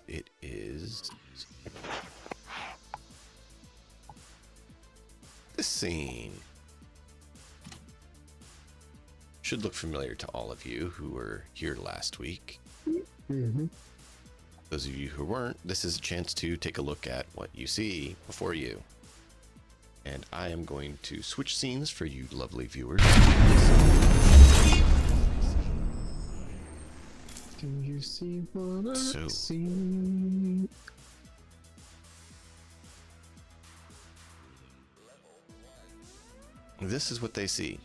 it is this scene. Should look familiar to all of you who were here last week. Mm-hmm. Those of you who weren't, this is a chance to take a look at what you see before you. And I am going to switch scenes for you lovely viewers. Do you see what I So- see? This is what they see.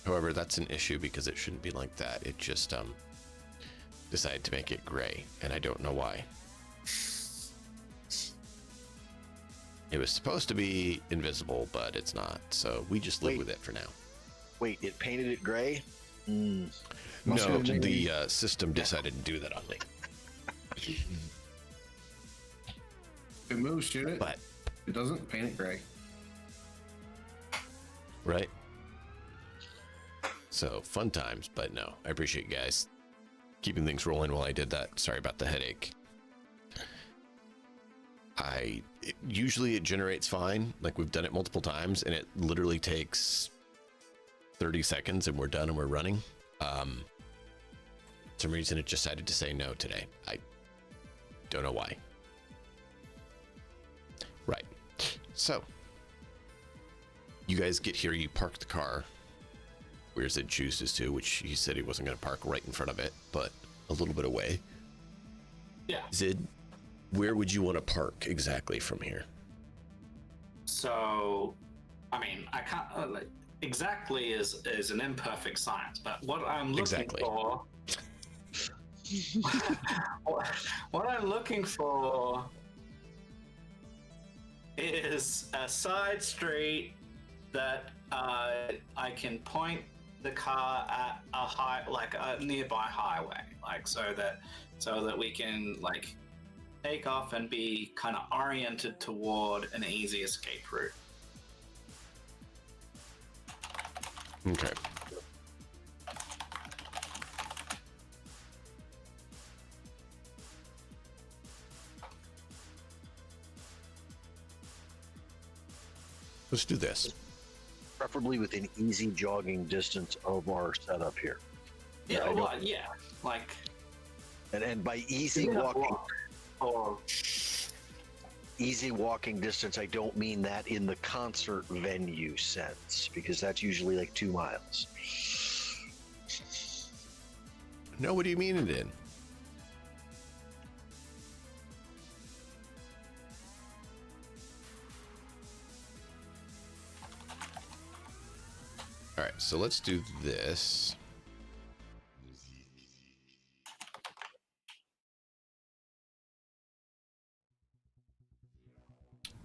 However, that's an issue because it shouldn't be like that. It just decided to make it gray, and I don't know why. It was supposed to be invisible, but it's not. So we just live Wait. with it for now. Wait, it painted it gray? No, the system decided to do that on me. If it moves, shoot it. But If it doesn't, paint it gray. right. So fun times, but no, I appreciate you guys keeping things rolling while I did that. Sorry about the headache. Usually it generates fine. Like we've done it multiple times and it literally takes 30 seconds and we're done and we're running. For some reason it decided to say no today. I don't know why. Right. So, you guys get here, you park the car where Zid chooses to, which he said he wasn't going to park right in front of it, but a little bit away. Yeah. Zid, where would you want to park exactly from here? So, I mean, I can't. Exactly is an imperfect science, but what I'm looking for. What I'm looking for is a side street that I can point the car at a nearby highway, so that we can take off and be kind of oriented toward an easy escape route. Okay. Let's do this. Preferably within easy jogging distance of our setup here. Yeah, And by easy walking, easy walking distance, I don't mean that in the concert venue sense, because that's usually 2 miles. No, what do you mean it in? All right, so let's do this.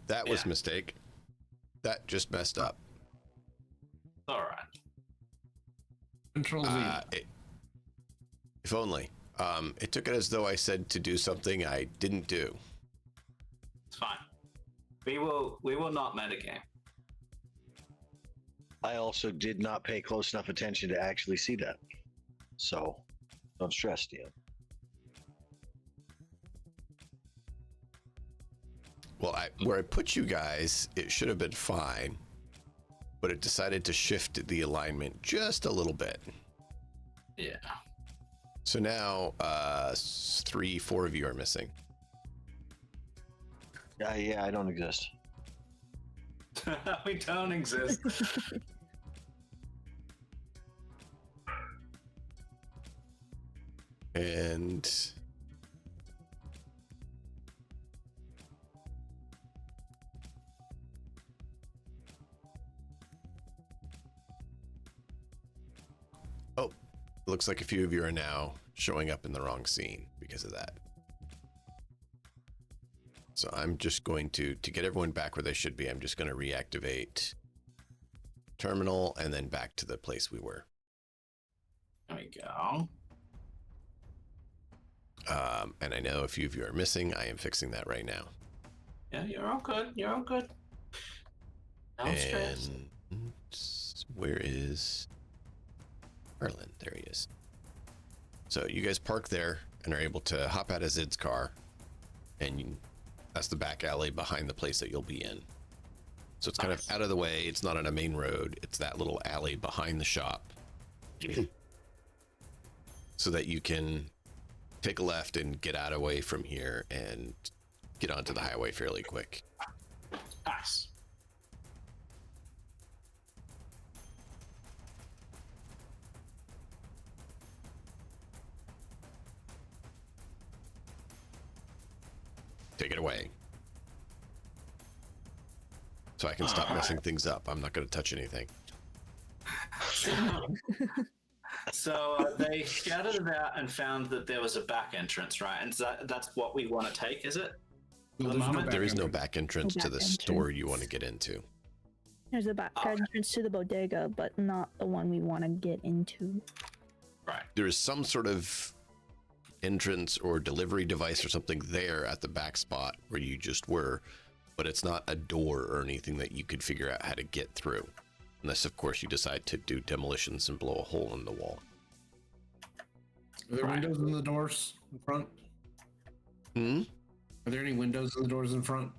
That was a mistake. That just messed up. All right. Control Z. If only. It took it as though I said to do something I didn't do. It's fine. We will not metagame. I also did not pay close enough attention to actually see that. So, don't stress, Ian. Well, where I put you guys, it should have been fine, but it decided to shift the alignment just a little bit. Yeah. So now, 3, 4 of you are missing. Yeah, I don't exist. We don't exist. And oh, looks like a few of you are now showing up in the wrong scene because of that. So I'm just going to get everyone back where they should be, I'm just going to reactivate terminal and then back to the place we were. There we go. And I know a few of you are missing. I am fixing that right now. Yeah, you're all good. You're all good. Don't stress. And where is Erlen? There he is. So you guys park there and are able to hop out of Zid's car, and that's the back alley behind the place that you'll be in. So it's kind of out of the way. It's not on a main road. It's that little alley behind the shop, so that you can take a left and get out away from here and get onto the highway fairly quick. Nice. Take it away. So I can stop messing things up. I'm not going to touch anything. So they scattered about and found that there was a back entrance, right? And that's what we want to take, is it? Well, the there's no moment? back There is no entrance. back entrance No to back the entrance. store you want to get into. There's a back entrance to the bodega, but not the one we want to get into. Right. There is some sort of entrance or delivery device or something there at the back spot where you just were, but it's not a door or anything that you could figure out how to get through. Unless, of course, you decide to do demolitions and blow a hole in the wall. Are there windows in the doors in front? Are there any windows in the doors in front?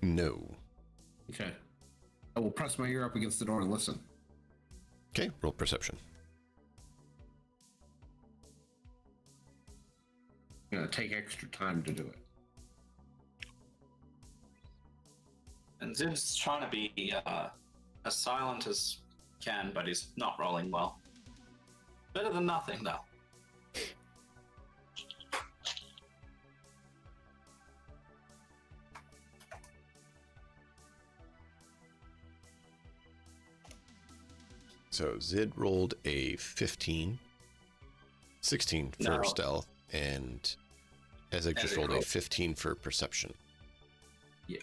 No. Okay. I will press my ear up against the door and listen. Okay, roll perception. I'm gonna take extra time to do it. Zid's trying to be as silent as he can, but he's not rolling well. Better than nothing, though. So Zid rolled a 15, 16 for No. stealth, and Ezek just Ezek rolled a rolled. 15 for perception. Yeah.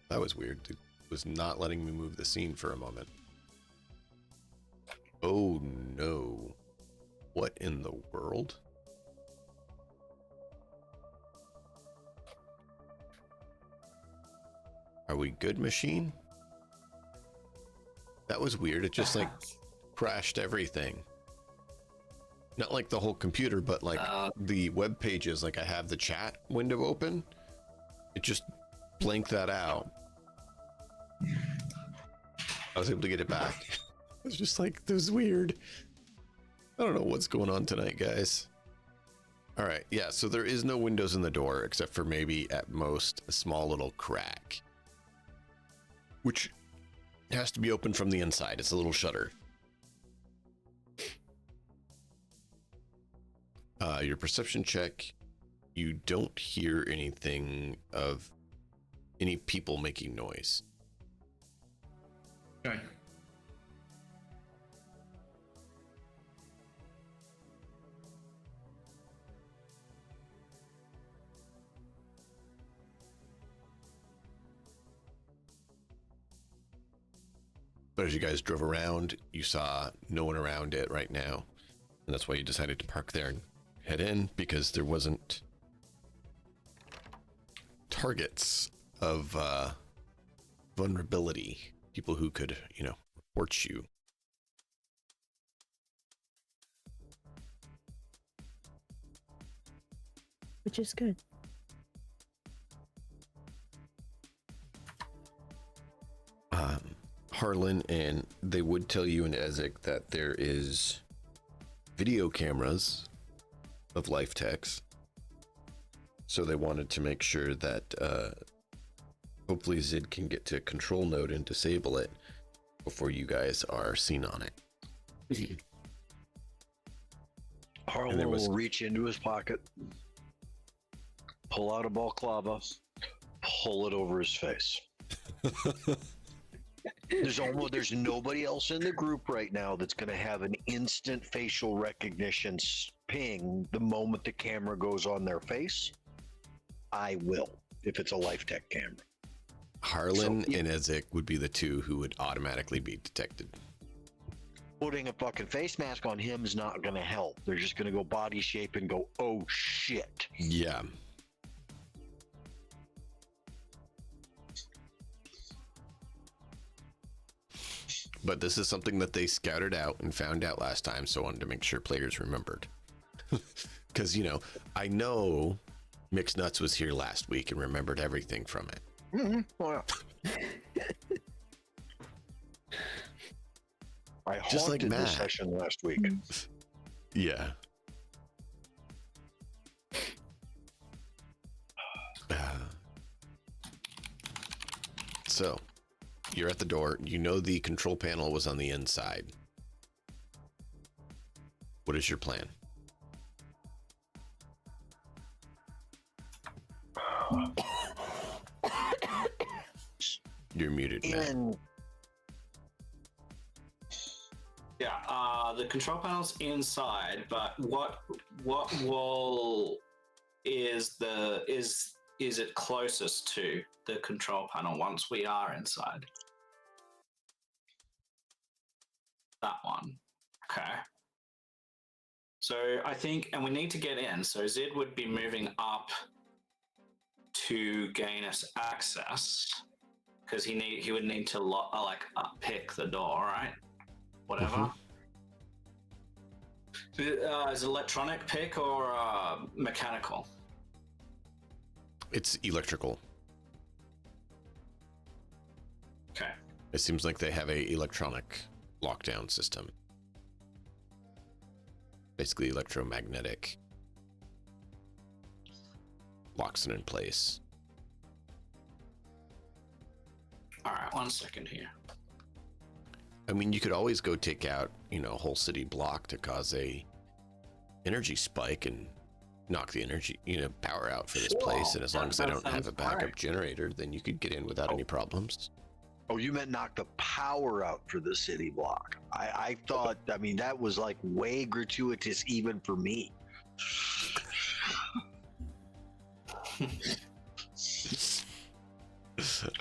That was weird. It was not letting me move the scene for a moment. Oh no. What in the world? Are we good, machine? That was weird. It just like crashed everything. Not like the whole computer, but like the web pages. Like I have the chat window open. It just blanked that out. I was able to get it back. It was just like, this is weird. I don't know what's going on tonight, guys. All right. Yeah. So there is no windows in the door except for maybe at most a small little crack, which has to be opened from the inside. It's a little shutter. Your perception check, you don't hear anything of any people making noise. Okay. But as you guys drove around, you saw no one around it right now. And that's why you decided to park there and head in, because there wasn't targets of vulnerability, people who could, you know, report you. Which is good. Harlan, and they would tell you in Ezek that there is video cameras of life techs. So they wanted to make sure that hopefully Zid can get to a control node and disable it before you guys are seen on it. Harlan there was- will reach into his pocket, pull out a balaclava, pull it over his face. There's nobody else in the group right now that's going to have an instant facial recognition ping the moment the camera goes on their face. I will, if it's a Life Tech camera. Harlan and Ezek would be the two who would automatically be detected. Putting a fucking face mask on him is not going to help. They're just going to go body shape and go, oh shit. Yeah. But this is something that they scouted out and found out last time, so I wanted to make sure players remembered. Because, you know, I know Mixed Nuts was here last week and remembered everything from it. Mm-hmm. Oh, yeah. I Just like haunted the Matt. session last week. Yeah. So, you're at the door. You know the control panel was on the inside. What is your plan? You're muted, Matt. And Yeah, the control panel's inside, but what wall is it closest to the control panel once we are inside? That one. Okay. So I think, and we need to get in. So Zid would be moving up to gain us access because he would need to pick the door, right? Whatever. Is it electronic pick or mechanical? It's electrical. Okay. It seems like they have a electronic lockdown system. Basically electromagnetic locks it in place. All right, 1 second here. I mean, you could always go take out, a whole city block to cause a energy spike and knock the energy, power out for this place. And as long as they don't have a backup generator, then you could get in without any problems. Oh, you meant knock the power out for the city block. I thought, I mean, that was like way gratuitous even for me.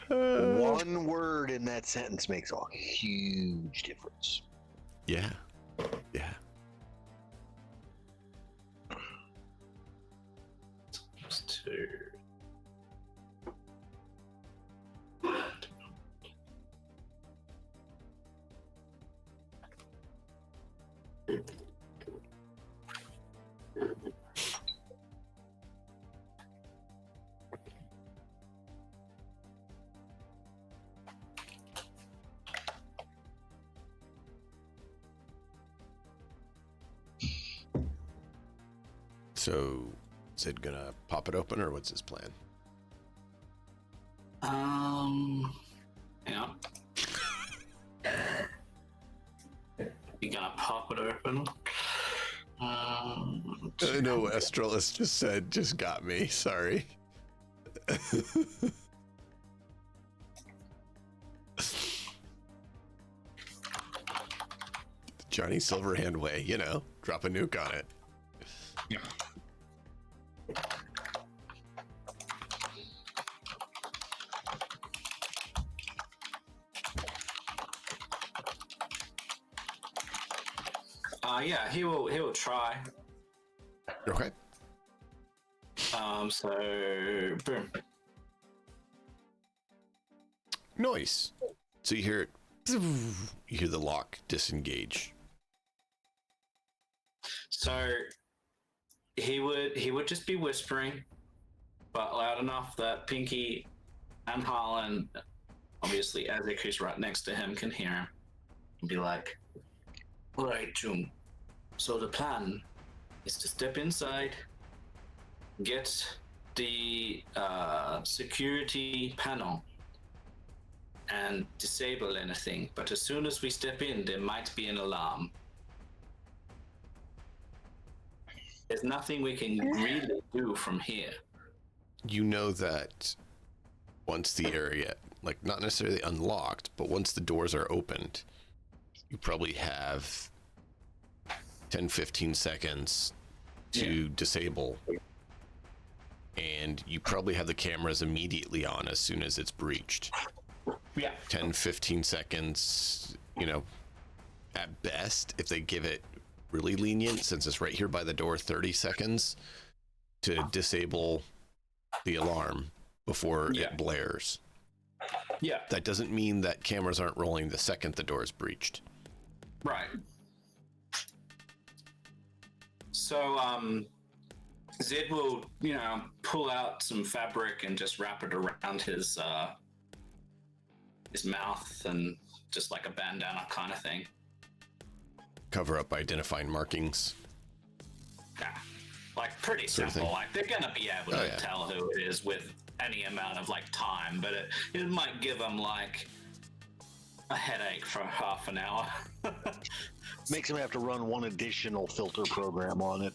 One word in that sentence makes a huge difference. Yeah. Yeah. Two. So, is it gonna pop it open, or what's his plan? Yeah. You gonna pop it open? I know Estralis just said, just got me. Sorry. Johnny Silverhand way, drop a nuke on it. Yeah. Yeah, he will try. Okay. So boom. Noise. So you hear it. You hear the lock disengage. So he would just be whispering, but loud enough that Pinky and Harlan, obviously Azek, who's right next to him, can hear him. And be like, "All right, Choom. So the plan is to step inside, get the security panel, and disable anything. But as soon as we step in, there might be an alarm. There's nothing we can really do from here." You know that once the area, like not necessarily unlocked, but once the doors are opened, you probably have 10-15 seconds to disable, and you probably have the cameras immediately on as soon as it's breached. Yeah. 10-15 seconds, at best, if they give it really lenient, since it's right here by the door, 30 seconds to disable the alarm before it blares. Yeah. That doesn't mean that cameras aren't rolling the second the door is breached. Right. So, Zed will, pull out some fabric and just wrap it around his mouth and just like a bandana kind of thing. Cover up identifying markings. Yeah. Like pretty simple. Like they're gonna be able to tell who it is with any amount of time, but it might give them like a headache for half an hour. Makes them have to run one additional filter program on it.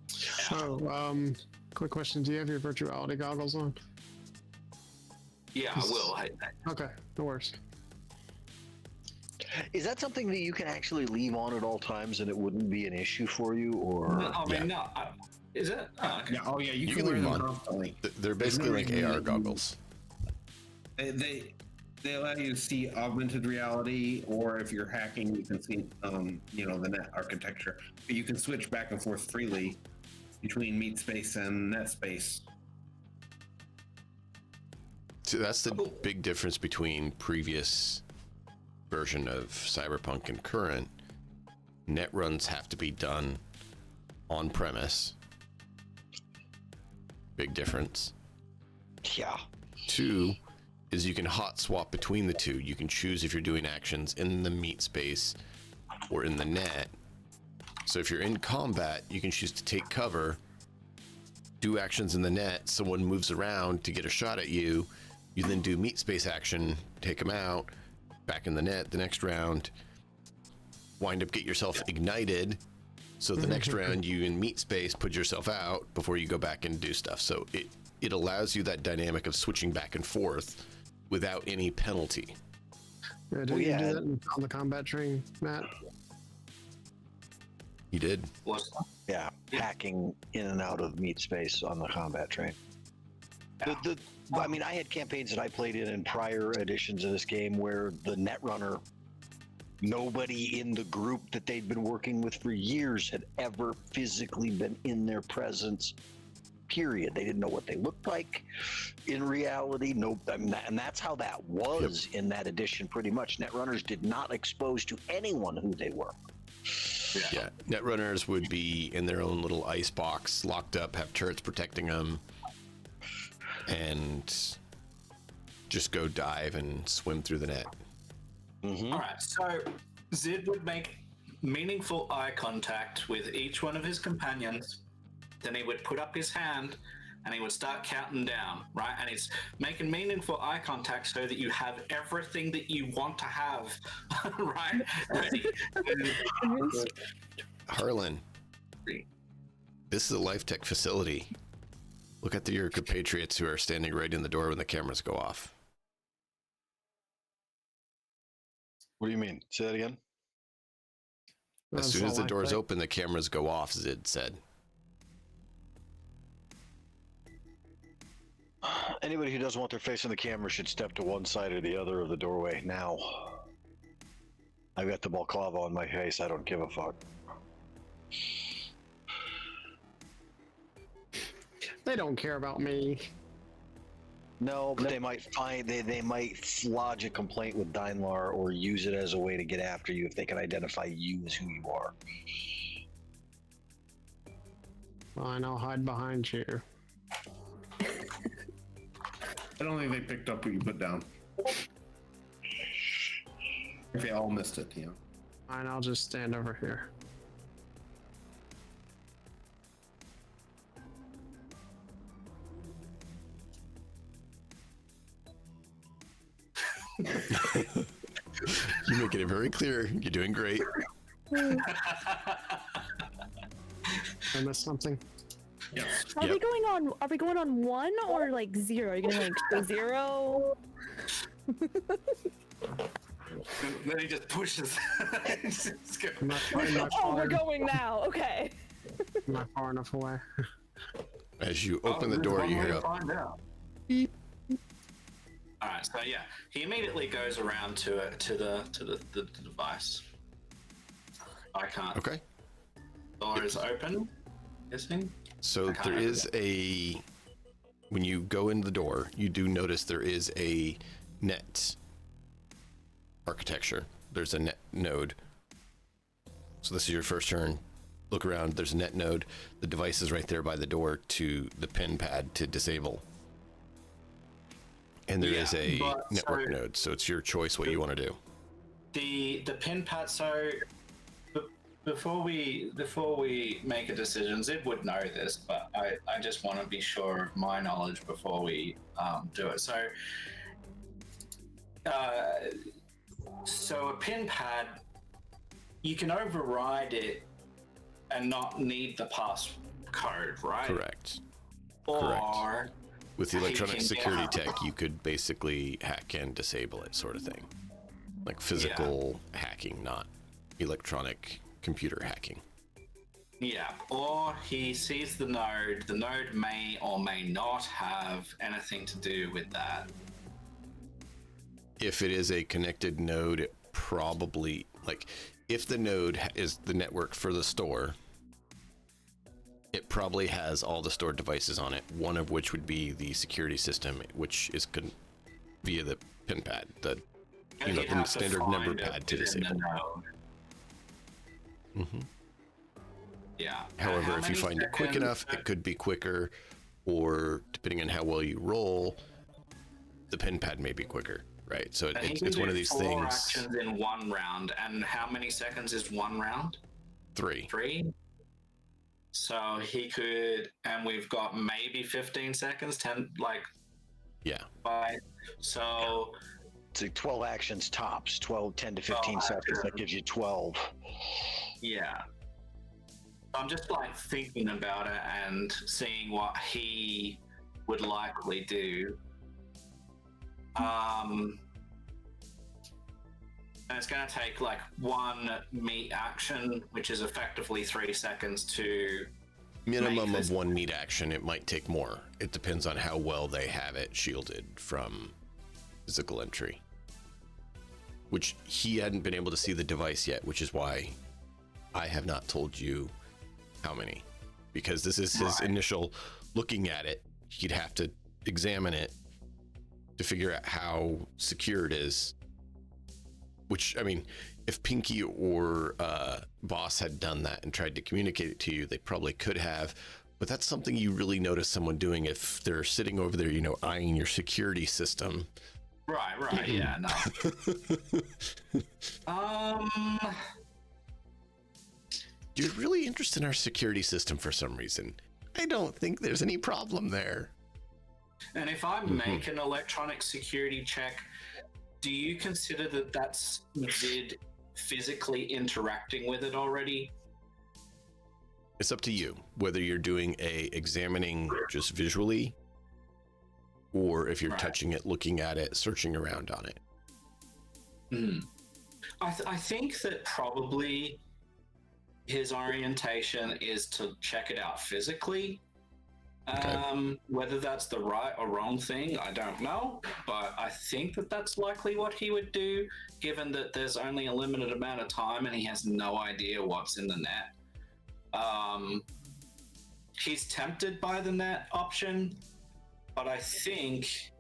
So, quick question: do you have your virtuality goggles on? Yeah, I will. Okay, no worries. Is that something that you can actually leave on at all times and it wouldn't be an issue for you, or? No, I mean, no. Is it? Oh, okay. Yeah. Oh, yeah. You You can can wear leave them them on. constantly. They're basically like There's no AR reason- goggles. They allow you to see augmented reality, or if you're hacking, you can see the net architecture. But you can switch back and forth freely between meat space and net space. So that's the big difference between previous version of Cyberpunk and current. Net runs have to be done on premise. Big difference. Yeah. 2 is you can hot swap between the two. You can choose if you're doing actions in the meat space or in the net. So if you're in combat, you can choose to take cover do actions in the net, someone moves around to get a shot at you. You then do meat space action, take them out, back in the net the next round, wind up, get yourself ignited. So the next round you in meat space, put yourself out before you go back and do stuff. So it allows you that dynamic of switching back and forth without any penalty. Yeah, did you do that on the combat train, Matt? You did. Yeah, hacking in and out of meat space on the combat train. I mean, I had campaigns that I played in prior editions of this game where the netrunner, nobody in the group that they'd been working with for years had ever physically been in their presence. Period. They didn't know what they looked like in reality. And that's how that was in that edition. Pretty much, netrunners did not expose to anyone who they were. Yeah, netrunners would be in their own little ice box, locked up, have turrets protecting them, and just go dive and swim through the net. All right, so Zid would make meaningful eye contact with each one of his companions. Then he would put up his hand and he would start counting down, right? And he's making meaningful eye contact so that you have everything that you want to have, right? Ready. Harlan, this is a Life Tech facility. Look at your compatriots who are standing right in the door when the cameras go off. What do you mean? Say that again? As soon as the doors open, the cameras go off, Zid said. Anybody who doesn't want their face on the camera should step to one side or the other of the doorway now. I've got the balaclava on my face. I don't give a fuck. They don't care about me. No, but they might they might lodge a complaint with Daimlar or use it as a way to get after you if they can identify you as who you are. Fine, I'll hide behind you. I don't think they picked up what you put down. They all missed it, you know. Fine, I'll just stand over here. You're making it very clear. You're doing great. I missed something. Yes. Are we going on 1 or like 0? Are you gonna like go 0? Then he just pushes. Oh, we're going now. Okay. Am I far enough away? As you open the door, you hear a beep. All right, so yeah, he immediately goes around to the device. I can't. Okay. Door is open. Guessing. So there is when you go in the door, you do notice there is a net architecture. There's a net node. So this is your first turn. Look around, there's a net node. The device is right there by the door to the pin pad to disable. And there is a network node, so it's your choice what you want to do. The pin pad, so before we make a decision, Zid would know this, but I just want to be sure of my knowledge before we do it. So a pin pad, you can override it and not need the passcode, right? Correct. Or with the electronic security tech, you could basically hack and disable it, sort of thing. Like physical hacking, not electronic computer hacking. Yeah, or he sees the node. The node may or may not have anything to do with that. If it is a connected node, it probably, like, if the node is the network for the store, it probably has all the stored devices on it, one of which would be the security system, which is via the pin pad, the standard number pad to disable. Mm-hmm. Yeah. However, if you find it quick enough, it could be quicker, or depending on how well you roll, the pin pad may be quicker, right? So it's one of these things. Actions in 1 round, and how many seconds is 1 round? 3. 3. So he could, and we've got maybe 15 seconds, 10, like, Yeah. by. So It's like 12 actions tops, 10 to 15 seconds. That gives you 12. yeah. I'm just like thinking about it and seeing what he would likely do. And it's going to take like one meat action, which is effectively 3 seconds to Minimum of one meat action. It might take more. It depends on how well they have it shielded from physical entry. Which he hadn't been able to see the device yet, which is why I have not told you how many. Because this is his initial looking at it. He'd have to examine it to figure out how secure it is. Which, I mean, if Pinky or Boss had done that and tried to communicate it to you, they probably could have. But that's something you really notice someone doing if they're sitting over there, you know, eyeing your security system. Right, yeah, no. You're really interested in our security system for some reason. I don't think there's any problem there. And if I make an electronic security check, do you consider that that's Zid physically interacting with it already? It's up to you whether you're doing examining just visually, or if you're touching it, looking at it, searching around on it. I think that probably his orientation is to check it out physically. Whether that's the right or wrong thing, I don't know, but I think that that's likely what he would do, given that there's only a limited amount of time and he has no idea what's in the net. He's tempted by the net option, but I think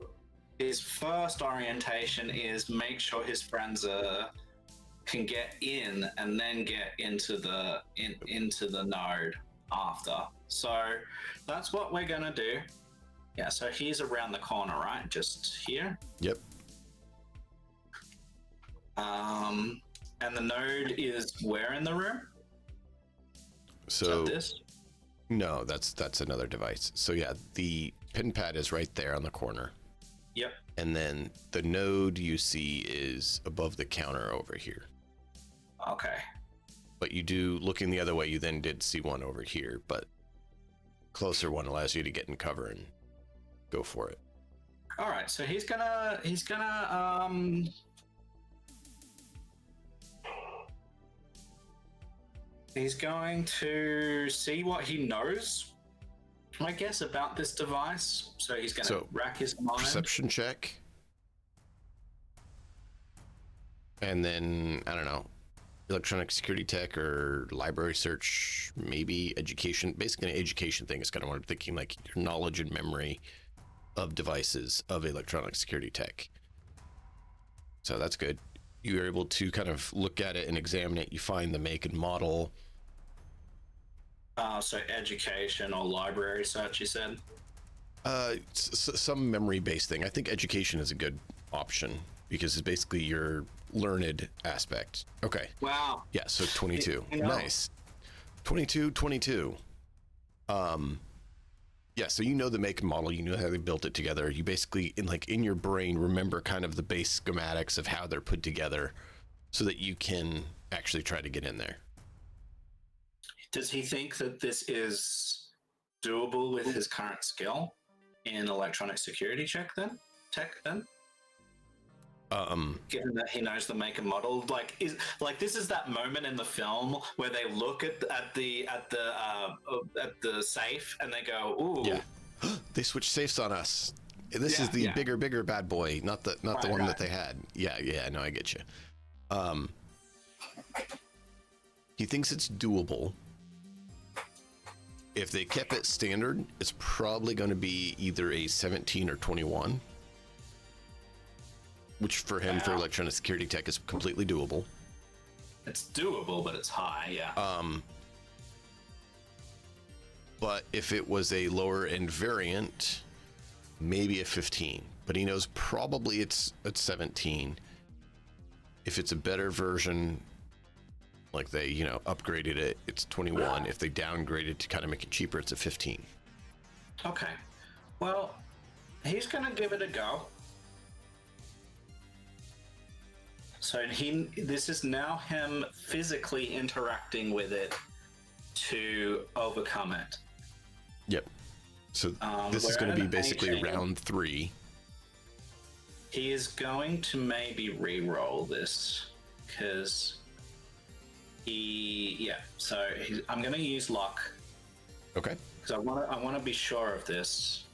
his first orientation is make sure his friends can get in and then get into the node after. So that's what we're gonna do. Yeah, so he's around the corner, right? Just here. Yep. And the node is where in the room? So Is that this? No, that's another device. So yeah, the pin pad is right there on the corner. Yep. And then the node you see is above the counter over here. Okay. But you do, looking the other way, you then did see one over here, but closer one allows you to get in cover and go for it. All right, so he's gonna he's going to see what he knows, I guess, about this device. So he's gonna rack his mind. Perception check. And then, I don't know, electronic security tech or library search, maybe education. Basically an education thing is kind of what I'm thinking, like your knowledge and memory of devices of electronic security tech. So that's good. You're able to kind of look at it and examine it. You find the make and model. So education or library search, you said? Some memory-based thing. I think education is a good option because it's basically your learned aspect. Okay. Wow. Yeah, so 22. You know. Nice. 22. Yeah, so you know the make and model, you know how they built it together. You basically, in your brain, remember kind of the base schematics of how they're put together so that you can actually try to get in there. Does he think that this is doable with his current skill in electronic security tech then? Given that he knows the make and model, this is that moment in the film where they look at the safe and they go, "Ooh, yeah, they switched safes on us. This is the bigger bad boy, not the one that they had." Yeah, no, I get you. He thinks it's doable. If they kept it standard, it's probably going to be either a 17 or 21. Which for him, for electronic security tech, is completely doable. It's doable, but it's high, yeah. But if it was a lower end variant, maybe a 15. But he knows probably it's at 17. If it's a better version, Like they, upgraded it, it's 21. If they downgrade it to kind of make it cheaper, it's a 15. Okay. Well, he's gonna give it a go. So this is now him physically interacting with it to overcome it. Yep. So this is going to be basically 18. round 3. He is going to maybe re-roll this because I'm going to use luck Okay. because I want to be sure of this.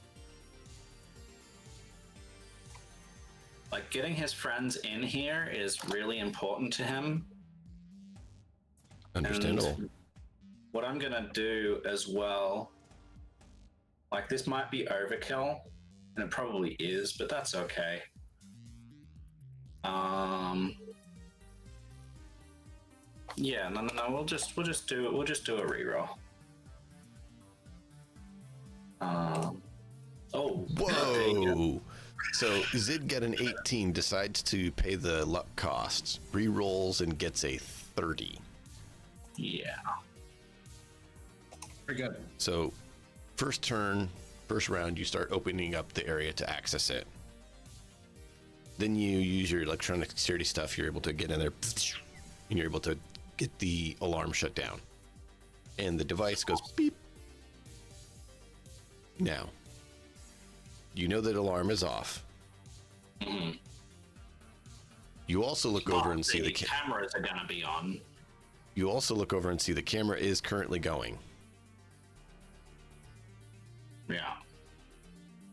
Like getting his friends in here is really important to him. Understandable. And what I'm going to do as well, like this might be overkill, and it probably is, but that's okay. Yeah, no. We'll just do a reroll. There you go. Whoa! So Zid get an 18, decides to pay the luck costs, re-rolls, and gets a 30. Yeah. Very good. So first round, you start opening up the area to access it. Then you use your electronic security stuff. You're able to get in there, and you're able to get the alarm shut down. And the device goes beep. Now, you know that alarm is off. Mm-hmm. You also look over and see the cameras are going to be on. You also look over and see the camera is currently going. Yeah.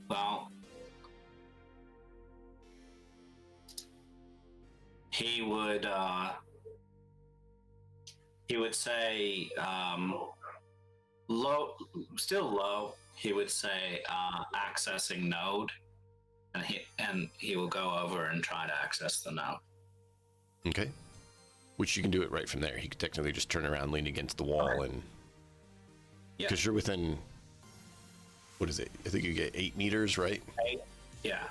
Well, he would say still low. He would say accessing node, and he will go over and try to access the node. Okay. Which you can do it right from there. He could technically just turn around, lean against the wall, and because you're within, what is it? I think you get 8 meters, right? 8. Yeah.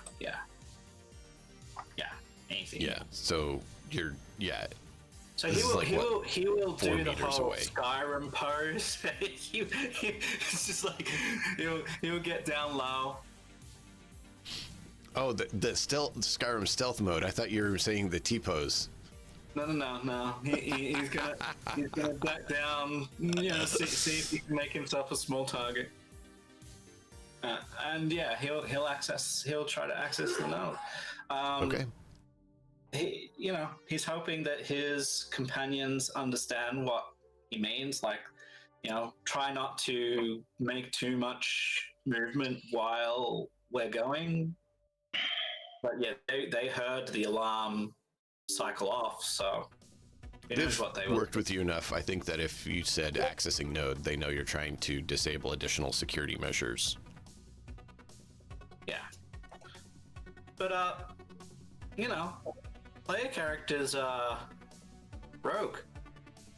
Anything. Yeah. So you're So This he will 4 do the meters whole away. Skyrim pose. It's just like he'll get down low. Oh, the stealth Skyrim stealth mode. I thought you were saying the T pose. No. He's gonna back down. See if he can make himself a small target. And yeah, he'll try to access the node. Okay. He's hoping that his companions understand what he means. Like, try not to make too much movement while we're going. But yeah, they heard the alarm cycle off, so he knows what they worked with you enough. I think that if you said accessing node, they know you're trying to disable additional security measures. Yeah. But player characters are rogue.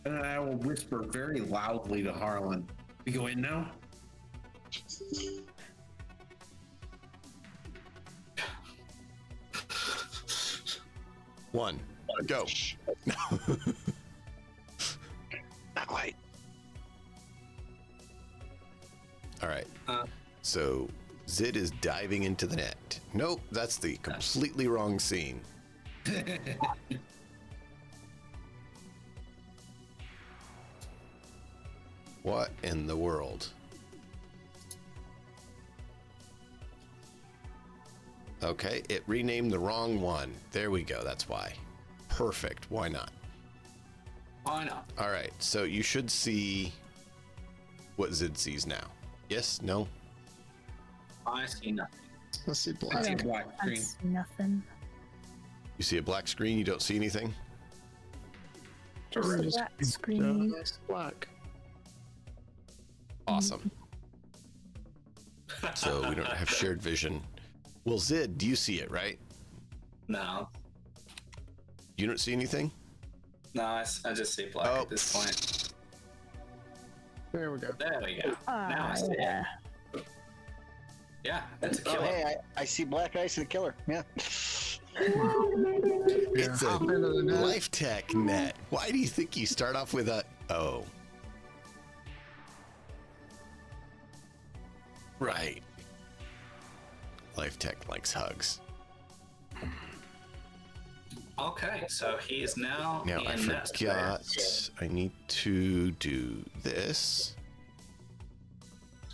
And I will whisper very loudly to Harlan. We go in now? One, go. Not quite. All right. So Zid is diving into the net. Nope, that's the completely wrong scene. What in the world? Okay, it renamed the wrong one. There we go, that's why. Perfect, why not? Why not? All right, so you should see what Zid sees now. Yes, no? I see nothing. Let's see I black. see a black screen. That's nothing. You see a black screen, you don't see anything? Just a black screen. Just black. Awesome. So we don't have shared vision. Well, Zid, do you see it, right? No, You don't see anything? I just see black at this point. There we go. There we go. Now I see yeah. it. Yeah, that's a Oh, killer. hey, I see black. I see the killer. Yeah. It's a hop into the net. Life Tech net. Why do you think you start off with a... Oh. Right. Life Tech likes hugs. Okay, so he is now Now in I that forgot. space. I need to do this.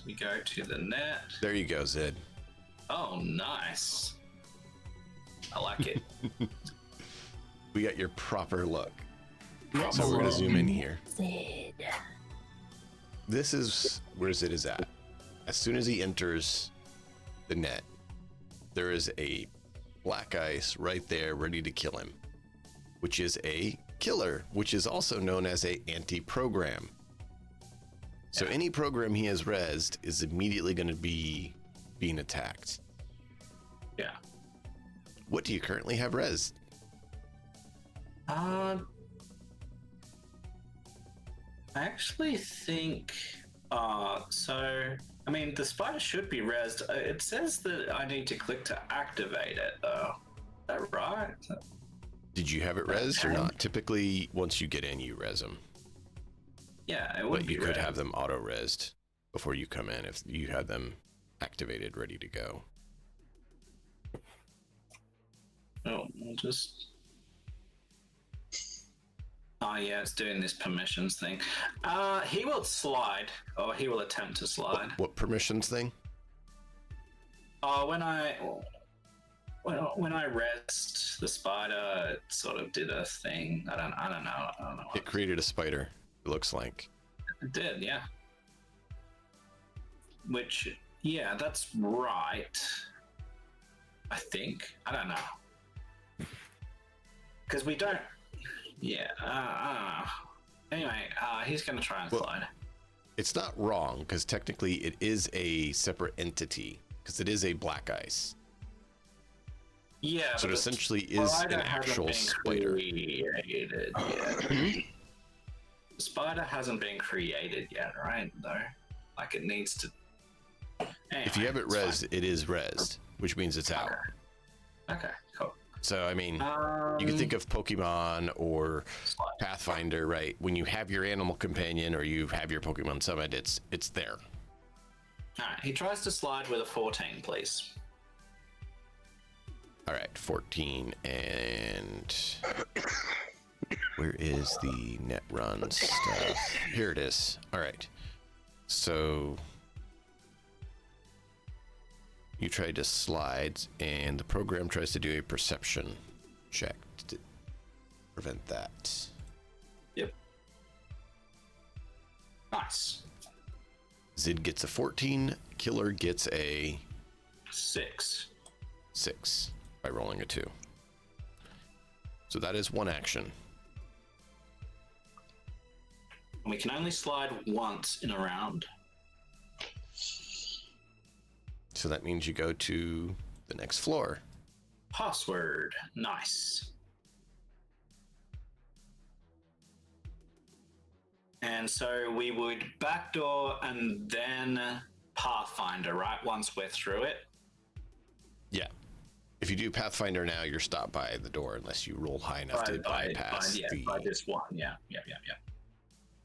We go to the net. There you go, Zed. Oh, nice. I like it. We got your proper look. So we're gonna zoom in here. Sid. This is where Zid is at. As soon as he enters the net, there is a black ice right there ready to kill him, which is a killer, which is also known as a anti-program. So any program he has rezzed is immediately going to be being attacked. Yeah. What do you currently have rezzed? I actually think. So I mean, the spider should be rezzed. It says that I need to click to activate it, though. Is that right? Did you have it rezzed or not? Typically, once you get in, you res them. Yeah, it would But be you could rezzed. have them auto-rezzed before you come in if you had them activated, ready to go. Oh, we'll just. Oh yeah, it's doing this permissions thing. He will slide, or he will attempt to slide. What permissions thing? When I rest the spider, it sort of did a thing. I don't know. It created a spider, it looks like. It did, yeah. Which, yeah, that's right. I think. I don't know. Because we don't. Yeah, I don't know. Anyway, he's going to try and slide. It's not wrong, because technically it is a separate entity, because it is a black ice. Yeah, So it but essentially the is spider an hasn't actual been spider. created yet. The spider hasn't been created yet, right? Though, like it needs to. Anyway, If you have it it's fine. rezzed, it is rezzed, which means it's out. Okay, cool. So, I mean, you can think of Pokemon or Slide. Pathfinder, right? When you have your animal companion or you have your Pokemon summon, it's there. All right, he tries to slide with a 14, please. All right, 14, and where is the net run stuff? Here it is. All right, so you tried to slide, and the program tries to do a perception check to prevent that. Yep. Nice. Zid gets a 14, Killer gets a 6. 6 by rolling a 2. So that is one action. We can only slide once in a round. So that means you go to the next floor. Password. Nice. And so we would backdoor and then Pathfinder, right? Once we're through it. Yeah. If you do Pathfinder now, you're stopped by the door unless you roll high enough to bypass by this one. Yeah.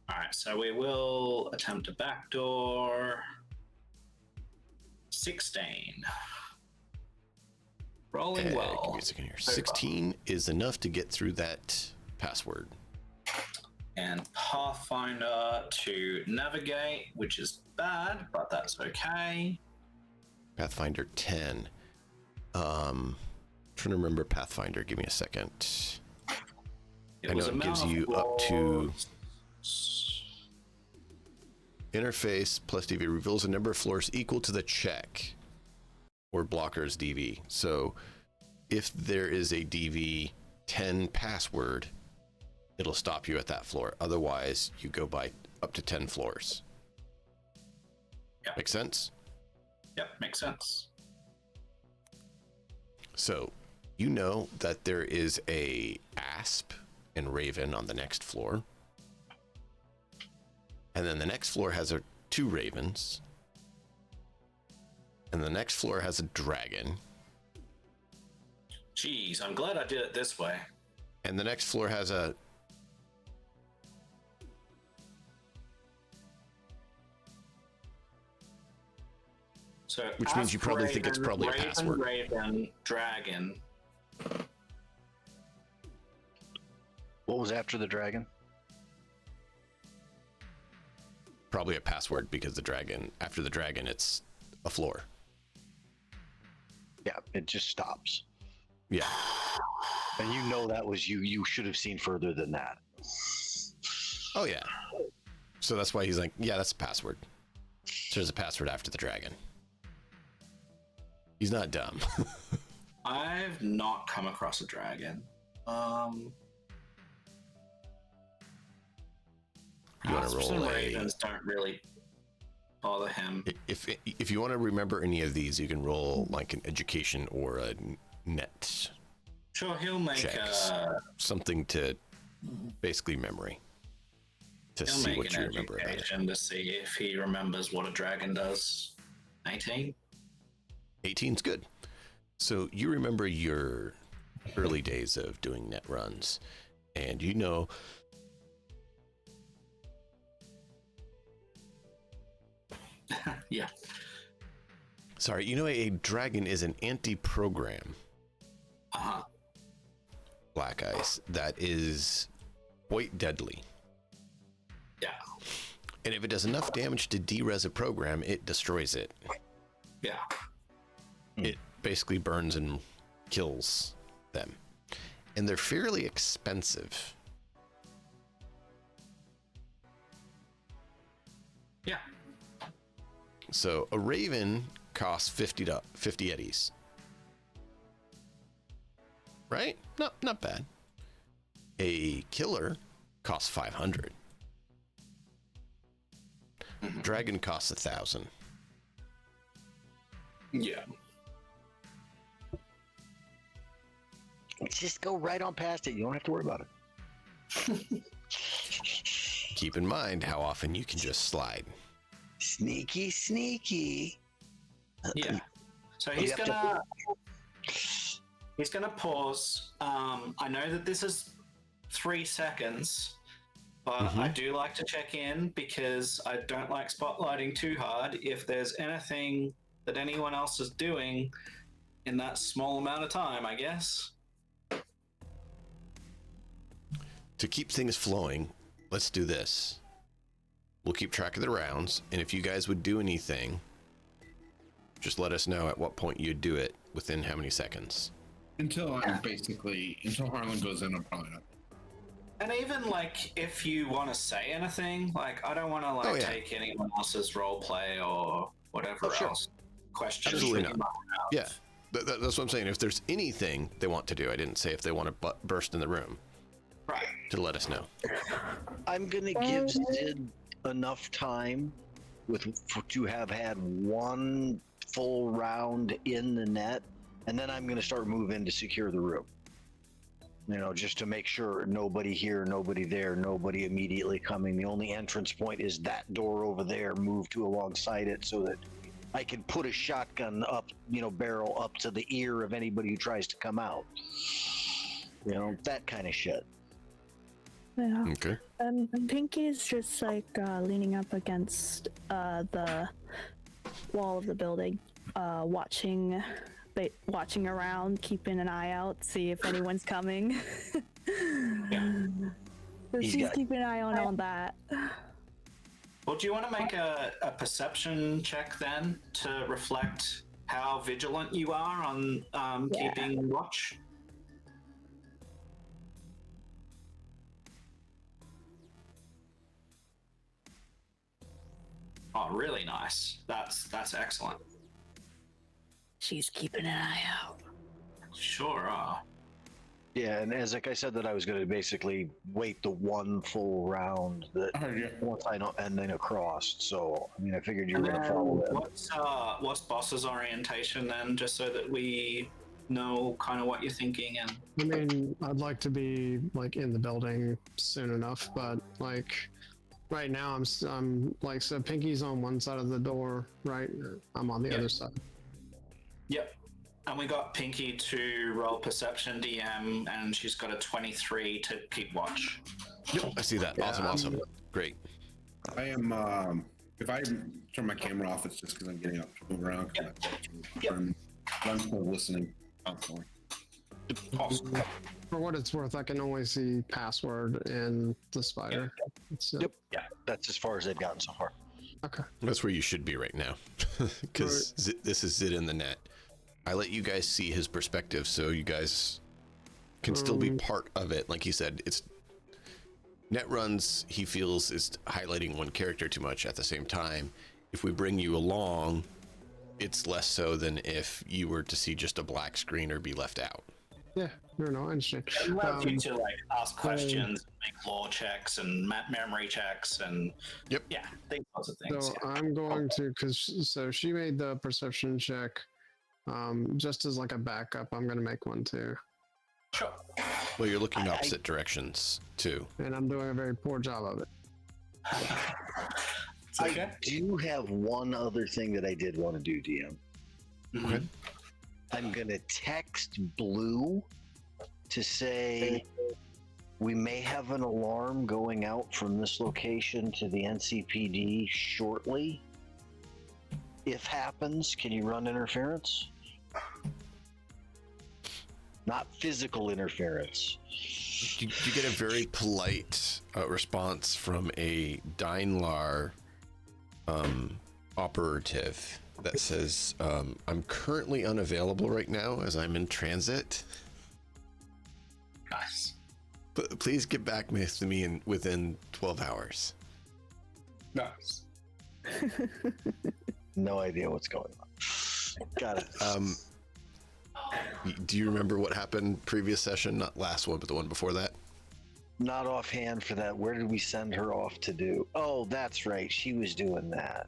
All right, so we will attempt a backdoor. 16. Rolling Give well. me a second here. So far. 16 is enough to get through that password. And Pathfinder to navigate, which is bad, but that's okay. Pathfinder 10. Trying to remember Pathfinder. Give me a second. I know it gives you up to interface plus DV reveals a number of floors equal to the check or blocker's DV. So if there is a DV 10 password, it'll stop you at that floor. Otherwise, you go by up to 10 floors. Yep. Make sense? Yep, makes sense. So you know that there is a asp and raven on the next floor. And then the next floor has 2 ravens. And the next floor has a dragon. Jeez, I'm glad I did it this way. And the next floor has a... So Which means you probably think it's probably a Raven, password. Raven, Dragon. What was after the dragon? Probably a password because the dragon, after the dragon, it's a floor. Yeah, it just stops. Yeah. And you know that was you. You should have seen further than that. Oh, yeah. So that's why he's like, yeah, that's a password. So there's a password after the dragon. He's not dumb. I've not come across a dragon. You want to Asps roll and a... Ravens don't really bother him. If you want to remember any of these, you can roll like an education or a net Sure, he'll make checks. Something to basically memory. To he'll see make what an you remember about it. education to see if he remembers what a dragon does. 18? 18's good. So you remember your early days of doing net runs, and you know Yeah. sorry, you know a dragon is an anti-program Uh-huh. black ice that is quite deadly. Yeah. And if it does enough damage to de-res a program, it destroys it. Yeah. It basically burns and kills them. And they're fairly expensive. Yeah. So a raven costs 50 eddies. Right? Not bad. A killer costs 500. Dragon costs 1,000. Yeah. Just go right on past it. You don't have to worry about it. Keep in mind how often you can just slide. Sneaky, sneaky. Yeah. So You he's have to- gonna pause. I know that this is 3 seconds, but I do like to check in because I don't like spotlighting too hard. If there's anything that anyone else is doing in that small amount of time, I guess. To keep things flowing, let's do this. We'll keep track of the rounds, and if you guys would do anything, just let us know at what point you'd do it within how many seconds. Until Harlan goes in, I'm probably not. And even like if you want to say anything, like I don't want to like Oh, yeah. take anyone else's role play or whatever Oh, sure. else questions. Absolutely that you not. might have. Yeah, that's what I'm saying. If there's anything they want to do, I didn't say if they want to burst in the room, Right. to let us know. I'm gonna give Zid enough time to have had one full round in the net, and then I'm gonna start moving to secure the room. You know, just to make sure nobody here, nobody there, nobody immediately coming. The only entrance point is that door over there. Move to alongside it so that I can put a shotgun up, barrel up to the ear of anybody who tries to come out. That kind of shit. Yeah. Okay. Pinky's just like leaning up against the wall of the building, watching around, keeping an eye out, see if anyone's coming. So she's keeping an eye on that. Well, do you want to make a perception check then to reflect how vigilant you are on keeping watch? Oh, really nice. That's excellent. She's keeping an eye out. Sure are. Yeah, and as I said, that I was going to basically wait the one full round that once I know, and then across. So I figured you were going to follow it. What's boss's orientation then, just so that we know kind of what you're thinking? And I mean, I'd like to be like in the building soon enough, but like right now I'm like, so Pinky's on one side of the door, right? I'm on the other side. yep. And we got Pinky to roll perception DM, and she's got a 23 to keep watch. Yep, I see that. Yeah, Awesome. Great. I am. If I turn my camera off, it's just because I'm getting up to move around. I'm still listening constantly. Awesome. For what it's worth, I can only see password in the spider. Yep. Yeah, that's as far as they've gotten so far. Okay. That's where you should be right now, because this is it in the net. I let you guys see his perspective, so you guys can still be part of it. Like he said, it's net runs. He feels is highlighting one character too much. At the same time, if we bring you along, it's less so than if you were to see just a black screen or be left out. Yeah. No, I understand. It allows you to like ask questions, make lore checks, and memory checks, and Yep. yeah, these sorts of things. So Yeah. I'm going to, so she made the perception check. Just as like a backup, I'm going to make one too. Sure. Well, you're looking opposite directions too. And I'm doing a very poor job of it. It's okay. I do have one other thing that I did want to do, DM. Okay. I'm going to text Blue to say we may have an alarm going out from this location to the NCPD shortly. If happens, can you run interference? Not physical interference. You get a very polite response from a Dynlar operative that says, I'm currently unavailable right now as I'm in transit. Nice. But please get back with me within 12 hours. Nice. No idea what's going on. Got it. Do you remember what happened previous session? Not last one, but the one before that? Not offhand for that. Where did we send her off to do? Oh, that's right. She was doing that.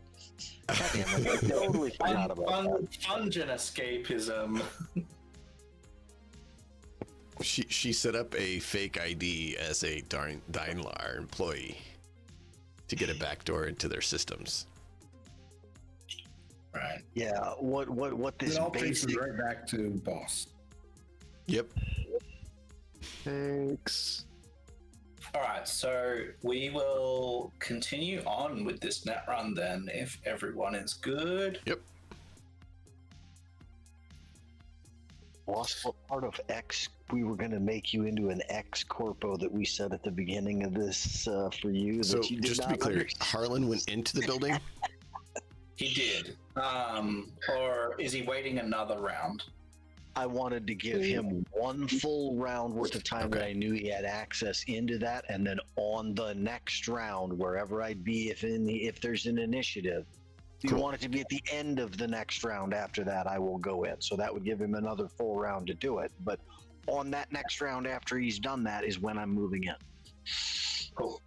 God damn it, I totally forgot about that. Fungin escapism. She set up a fake ID as a Dynlar employee to get a backdoor into their systems. Right. Yeah, what this It all traces basic right back to boss. Yep. Thanks. All right, so we will continue on with this net run then, if everyone is good. Yep. boss, what part of X we were going to make you into an X corpo that we said at the beginning of this for you? So that you did just to be not clear, understand? Harlan went into the building. He did. Or is he waiting another round? I wanted to give him one full round worth of time that Okay. I knew he had access into that, and then on the next round, wherever I'd be, if there's an initiative, if you Cool. want it to be at the end of the next round after that, I will go in. So that would give him another full round to do it. But on that next round after he's done that is when I'm moving in. Cool.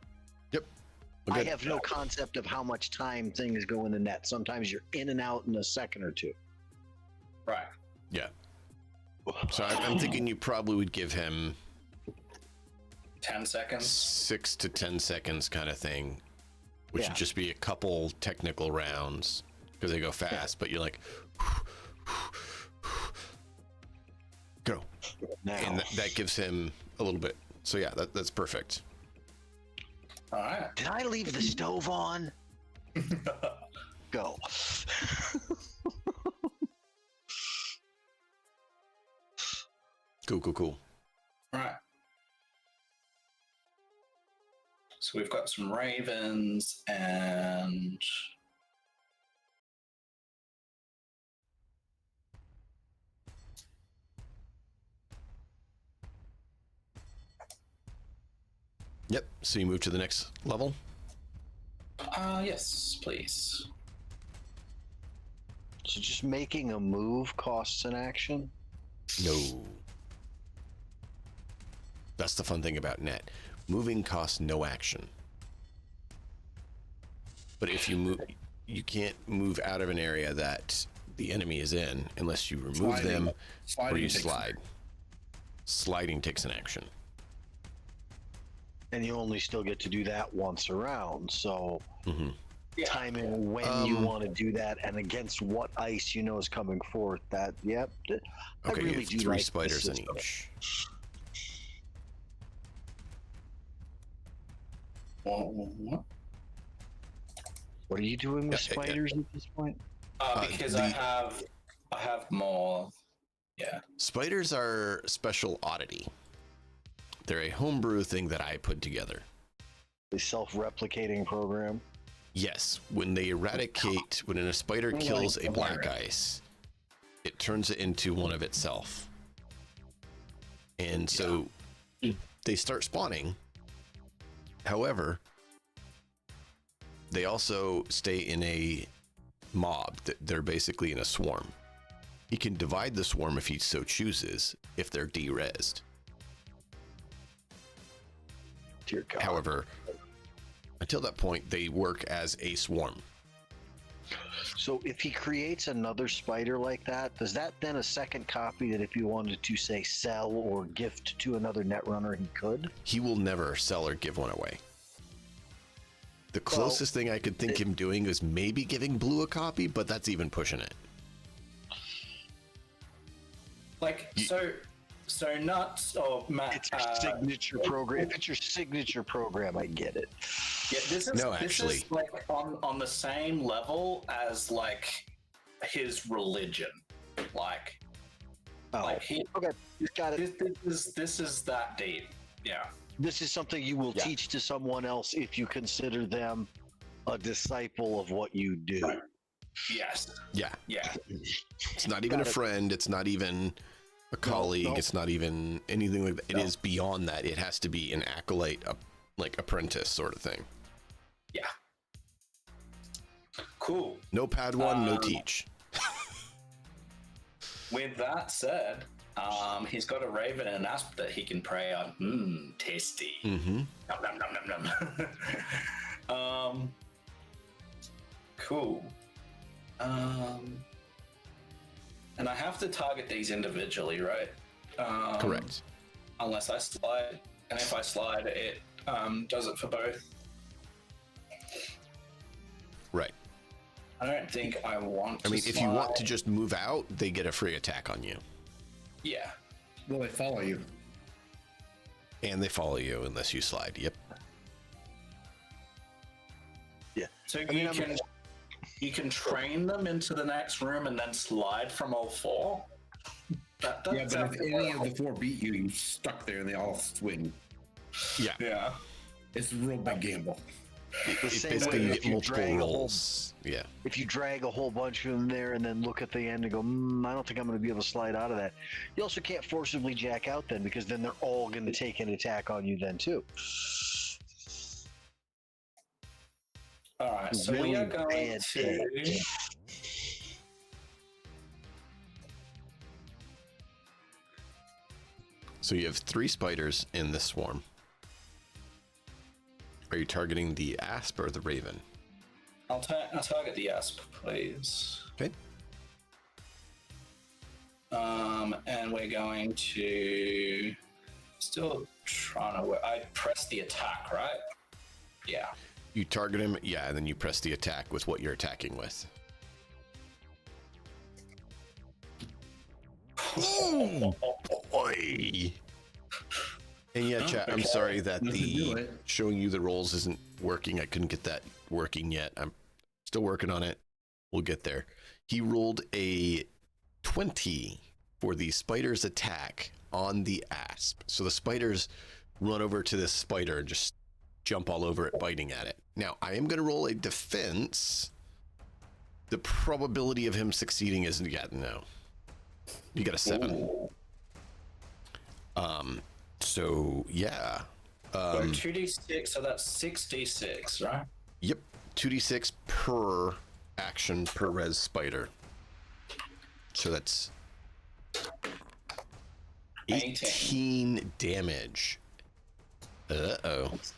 We're I good. have no concept of how much time things go in the net. Sometimes you're in and out in a second or two. Right. Yeah. So I'm thinking you probably would give him 10 seconds. 6 to 10 seconds kind of thing, which Yeah. would just be a couple technical rounds because they go fast, but you're like, go. Now, And that gives him a little bit. So yeah, that's perfect. All right. did I leave the stove on? Go. Cool. Right. So we've got some ravens and Yep. So you move to the next level. yes, please. So just making a move costs an action? No. That's the fun thing about net. Moving costs no action. But if you move, you can't move out of an area that the enemy is in unless you remove them or you takes- slide. Sliding takes an action. And you only still get to do that once around, so Hmm. Yeah. timing when you want to do that and against what ice you know is coming forth. That, yep. I Okay, you really have do 3 like spiders in system. each. What? What are you doing with Yeah, spiders at this point? Because the- I have more. Yeah. Spiders are special oddity. They're a homebrew thing that I put together. A self-replicating program. Yes, when they eradicate, when a spider Like kills a a black virus. ice, it turns it into one of itself. And so they start spawning. However, they also stay in a mob. They're basically in a swarm. He can divide the swarm if he so chooses, if they're de-rezzed. Dear God. However, until that point, they work as a swarm. So if he creates another spider like that, does that then a second copy that if you wanted to say sell or gift to another netrunner, he could? He will never sell or give one away. The closest thing I could think him doing is maybe giving Blue a copy, but that's even pushing it. Like, You- so Nuts or Matt. It's your signature program. If it's your signature program, I get it. Yeah, this is No, this actually. is like on the same level as like his religion. Like, Oh, like he, okay. Got it. this is that deep. Yeah. This is something you will Yeah. teach to someone else if you consider them a disciple of what you do. Right. Yes. Yeah, Yeah. it's not even Got a it. friend. It's not even a colleague. no. It's not even anything like that. It No. is beyond that. It has to be an acolyte, like apprentice sort of thing. Yeah. Cool. No Padawan, no teach. With that said, he's got a raven and an asp that he can prey on. Tasty. Mm-hmm. Nom, nom, nom, nom, nom. Cool. And I have to target these individually, right? Correct. Unless I slide, and if I slide, it does it for both. Right. I don't think I want. I mean, to if you want to slide. just move out, they get a free attack on you, Yeah. Will they follow you? and they follow you unless you slide. Yep. So mean, you can train them into the next room and then slide from all four. That Yeah, but if any of the 4 beat you, you're stuck there and they all swing. Yeah. Yeah. It's a real big gamble. The It same basically way you if get you multiple drag a whole, rolls. Yeah. if you drag a whole bunch of them there and then look at the end and go, I don't think I'm going to be able to slide out of that. You also can't forcibly jack out then because then they're all going to take an attack on you then too. All right. So Really we are going bad to. So you have 3 spiders in this swarm. Are you targeting the asp or the raven? I'll target the asp, please. Okay. And we're going to still trying to work. I press the attack, right? Yeah. You target him, yeah, and then you press the attack with what you're attacking with. Ooh, boy. And yeah, chat, I'm sorry that Doesn't do the it. showing you the rolls isn't working. I couldn't get that working yet. I'm still working on it. We'll get there. He rolled a 20 for the spider's attack on the asp. So the spiders run over to this spider and just jump all over it, biting at it. Now, I am going to roll a defense. The probability of him succeeding isn't yet, no. You got a 7. Ooh. So yeah. So 2d6, so that's 6d6, right? Yep. 2d6 per action per res spider. So that's 18 damage. Uh-oh. It's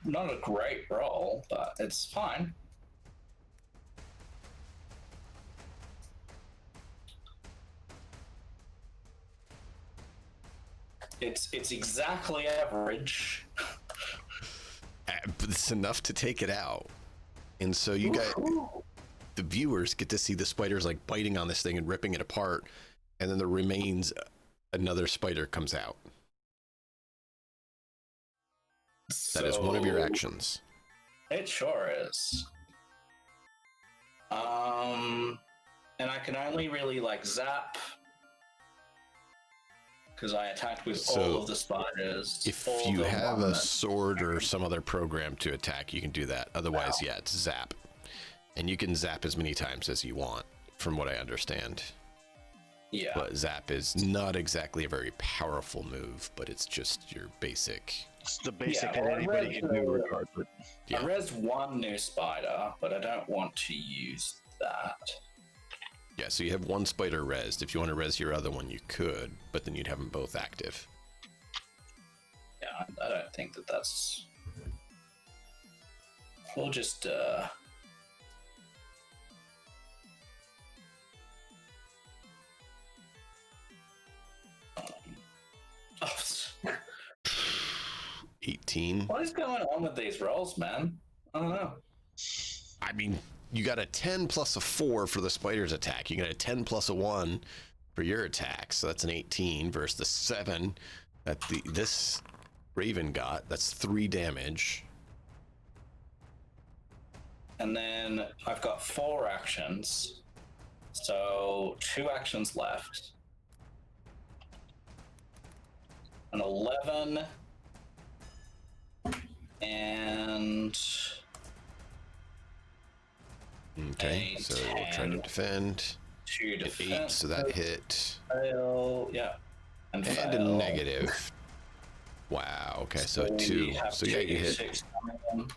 not a great roll, but it's fine. It's exactly average. But it's enough to take it out. And so you got the viewers get to see the spiders like biting on this thing and ripping it apart, and then the remains another spider comes out. That is one of your actions. It sure is. And I can only really like zap because I attacked with all of the spiders. If you have a sword or some other program to attack, you can do that. Otherwise, yeah, it's zap. And you can zap as many times as you want, from what I understand. Yeah. But zap is not exactly a very powerful move, but it's just your basic. It's the basic Yeah, that well, anybody can do regardless. Yeah. I rezzed one new spider, but I don't want to use that. Yeah, so you have one spider rezzed. If you want to res your other one, you could, but then you'd have them both active. Yeah, I don't think that that's... We'll just, Oh, 18. what is going on with these rolls, man? I don't know. I mean, you got a 10 plus a 4 for the spider's attack. You got a 10 plus a 1 for your attack. So that's an 18 versus the 7 that this Raven got. That's 3 damage. And then I've got 4 actions. So 2 actions left. An 11. And... Okay, so we'll try to defend. 2 8, defense. so that hit. Fail, yeah. And And a fail. negative. Wow, okay, so we 2. have So yeah, you hit. 6 coming.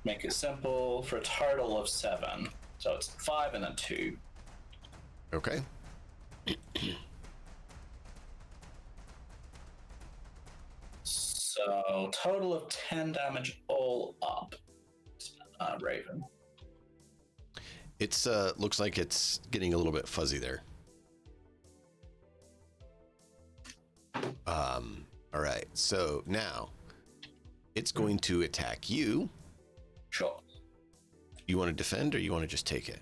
Make it simple for a total of 7. So it's 5 and a 2. Okay. So total of 10 damage all up. Raven. It's looks like it's getting a little bit fuzzy there. All right, so now it's going to attack you. Sure. You want to defend or you want to just take it?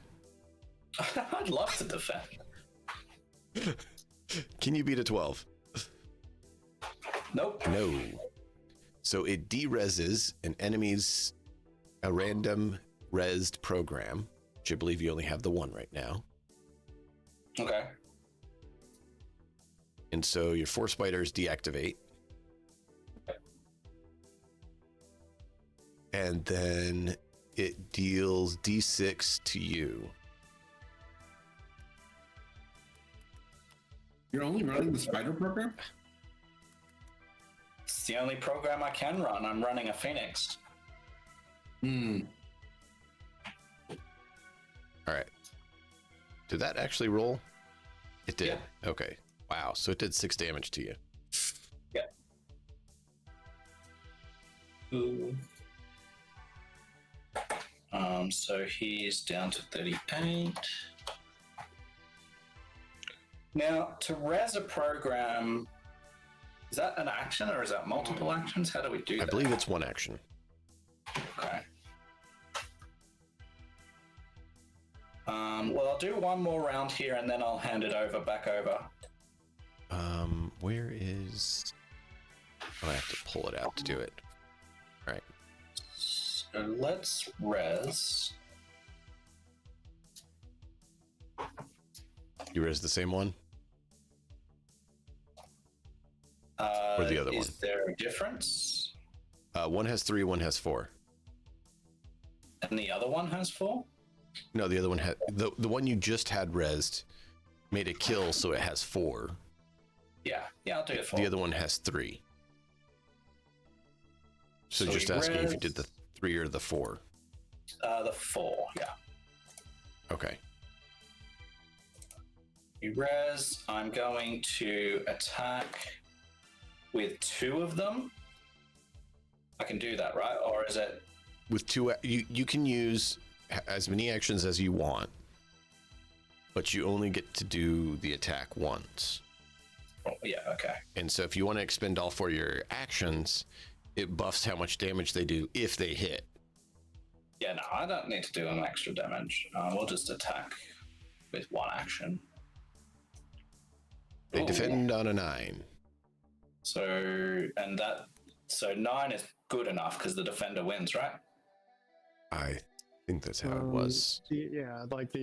I'd love to defend. Can you beat a 12? Nope. No. So it de-reses an enemy's a random resed program, which I believe you only have the one right now. Okay. And so your 4 spiders deactivate. And then it deals D6 to you. You're only running the spider program? It's the only program I can run. I'm running a Phoenix. Hmm. All right. Did that actually roll? It did. Yeah. Okay. Wow. So it did 6 damage to you. Yeah. Ooh. So he's down to 38. Now, to res a program, is that an action or is that multiple actions? How do we do that? I believe it's 1 action. Okay. Well, I'll do one more round here and then I'll hand it back over. Where is... Oh, I have to pull it out to do it. All right. So let's res. You res the same one? Or the other one? Is there a difference? One has 3, one has 4. And the other one has 4? No, the other one had... The one you just had resed made a kill, so it has 4. Yeah, I'll do it 4. The other one has 3. So just you asking if you res- did the 3 or the 4. The 4, yeah. Okay. You res, I'm going to attack with 2 of them. I can do that, right? Or is it... With 2... You can use as many actions as you want, but you only get to do the attack once. Oh, yeah, okay. And so if you want to expend all 4 of your actions, it buffs how much damage they do if they hit. Yeah, no, I don't need to do an extra damage. We'll just attack with one action. They Ooh. defend on a 9. So 9 is good enough because the defender wins, right? I think that's how it was. Yeah, like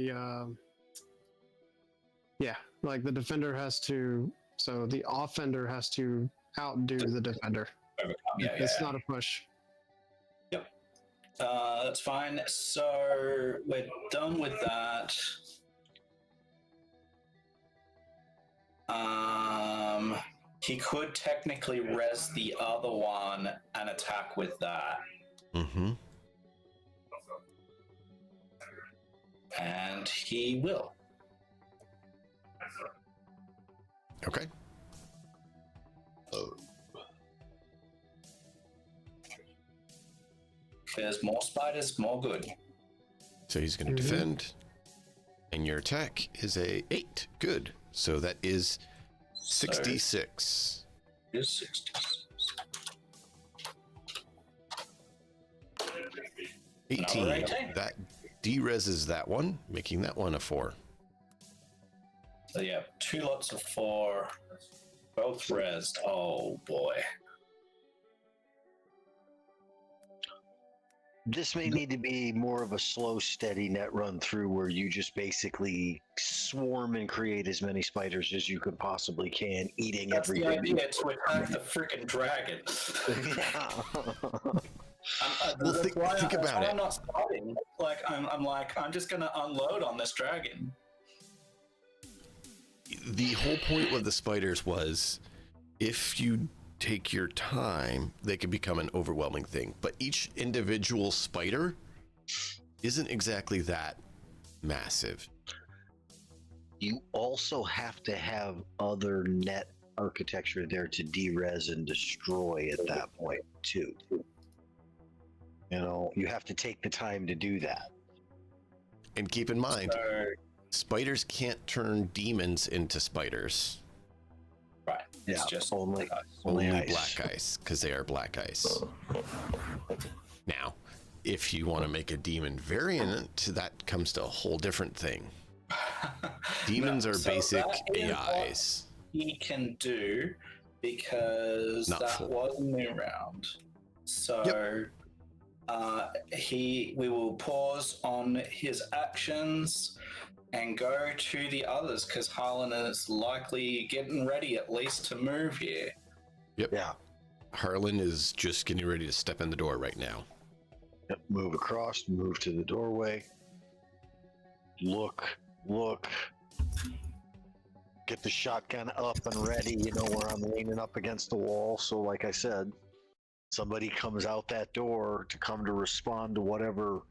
like the defender has to. So the offender has to outdo the defender. Overcome. Yeah, It's not a push. Yep. That's fine. So we're done with that. He could technically res the other one and attack with that. Mm-hmm. And he will. Okay. There's more spiders, more good. So he's going to defend. And your attack is a 8. Good. So that is 66. Is 66. 18. 18. That de-reses that one, making that one a 4. So yeah, 2 lots of 4, both resed. Oh boy. This may need to be more of a slow, steady net run through where you just basically swarm and create as many spiders as you could possibly can, eating That's the everything. idea, to attack the freaking dragon. Well, think about it. I'm not starting. Like I'm just gonna unload on this dragon. The whole point with the spiders was, if you take your time, they can become an overwhelming thing. But each individual spider isn't exactly that massive. You also have to have other net architecture there to de-res and destroy at that point too. You know, you have to take the time to do that. And keep in mind, spiders can't turn demons into spiders. Right. It's Yeah, just only Only ice. black ice, because they are black ice. Now, if you want to make a demon variant, that comes to a whole different thing. Demons are So basic that is what AIs. he can do because Not that full. was a new round. So we will pause on his actions and go to the others because Harlan is likely getting ready at least to move here. Yeah. Harlan is just getting ready to step in the door right now. Yep, move across, move to the doorway. Look. Get the shotgun up and ready, you know, where I'm leaning up against the wall. So like I said, somebody comes out that door to come to respond to whatever,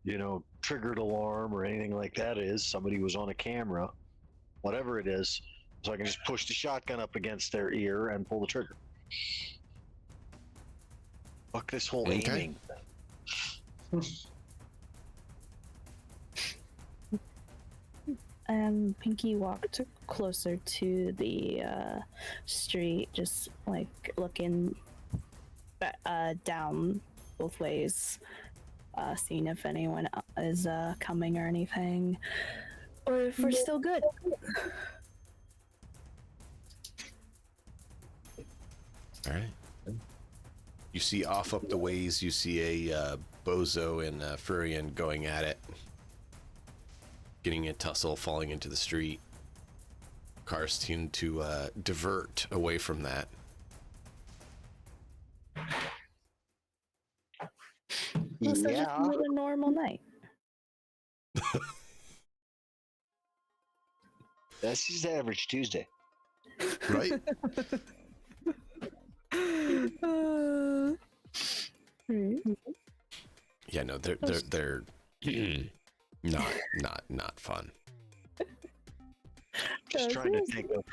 you know, triggered alarm or anything like that is. Somebody was on a camera, whatever it is. So I can just push the shotgun up against their ear and pull the trigger. Fuck this whole Okay. aiming. Pinky walked closer to the street, just like looking down both ways, seeing if anyone is coming or anything, or if we're still good. All right. You see off up the ways, you see a Bozo and Furion going at it. Getting a tussle, falling into the street. Cars seem to divert away from that. Just Yeah. another normal night. That's just average Tuesday. Right? Yeah, no, they're not fun. Just trying to think of.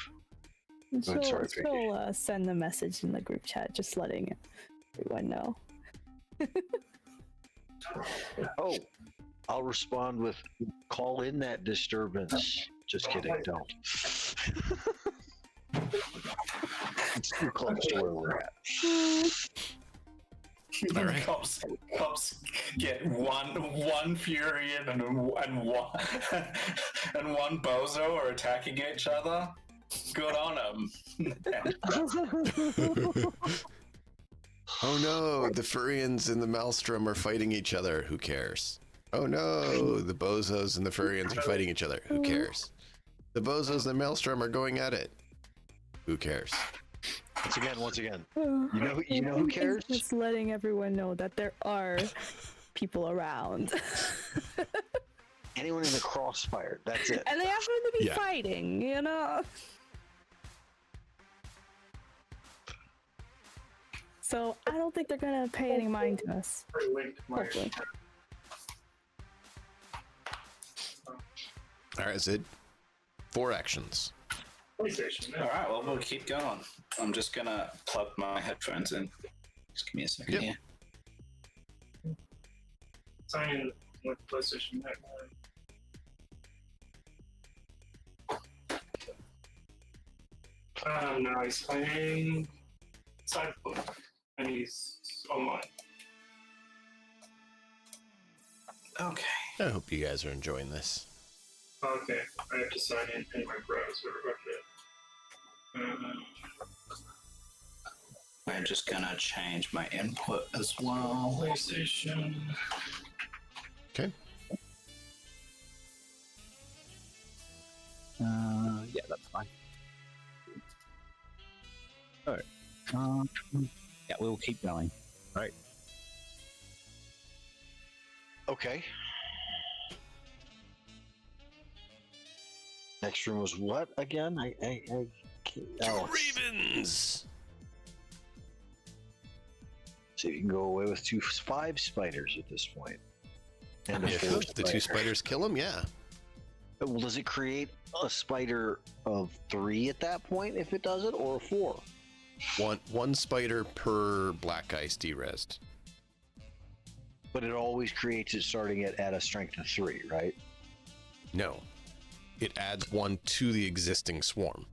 She'll, sorry, Pinky. she'll send the message in the group chat, just letting everyone know. Oh, I'll respond with call in that disturbance. Just kidding, don't. It's too close to where we're at. All right. Cops get one Furion and one and one Bozo are attacking each other. Good on them. Oh no, the Furions and the Maelstrom are fighting each other. Who cares? Oh no, the Bozos and the Furions are fighting each other. Who cares? The Bozos and the Maelstrom are going at it. Who cares? Once again. You know who cares? Just letting everyone know that there are people around. Anyone in the crossfire. That's it. And they happen to be Yeah. fighting, you know? So I don't think they're gonna pay any mind to us. Hopefully. All right, Zid. 4 actions. All right, well, we'll keep going. I'm just gonna plug my headphones in. Just give me a second Yep. here. Sign in with PlayStation Network. No, he's playing Cyberpunk, and he's online. Okay. I hope you guys are enjoying this. Okay, I have to sign in my browser. Okay. I'm just gonna change my input as well. PlayStation. Okay. Yeah, that's fine. So, yeah, we'll keep going. Right. Okay. Next room was what again? I can't. Oh, Ravens! so you can go away with 5 spiders at this point. And a If 4th the 2 spider. spiders kill him, yeah. Well, does it create a spider of 3 at that point if it does it, or 4? One spider per black ice derezzed. But it always creates it starting at a strength of 3, right? No. It adds 1 to the existing swarm.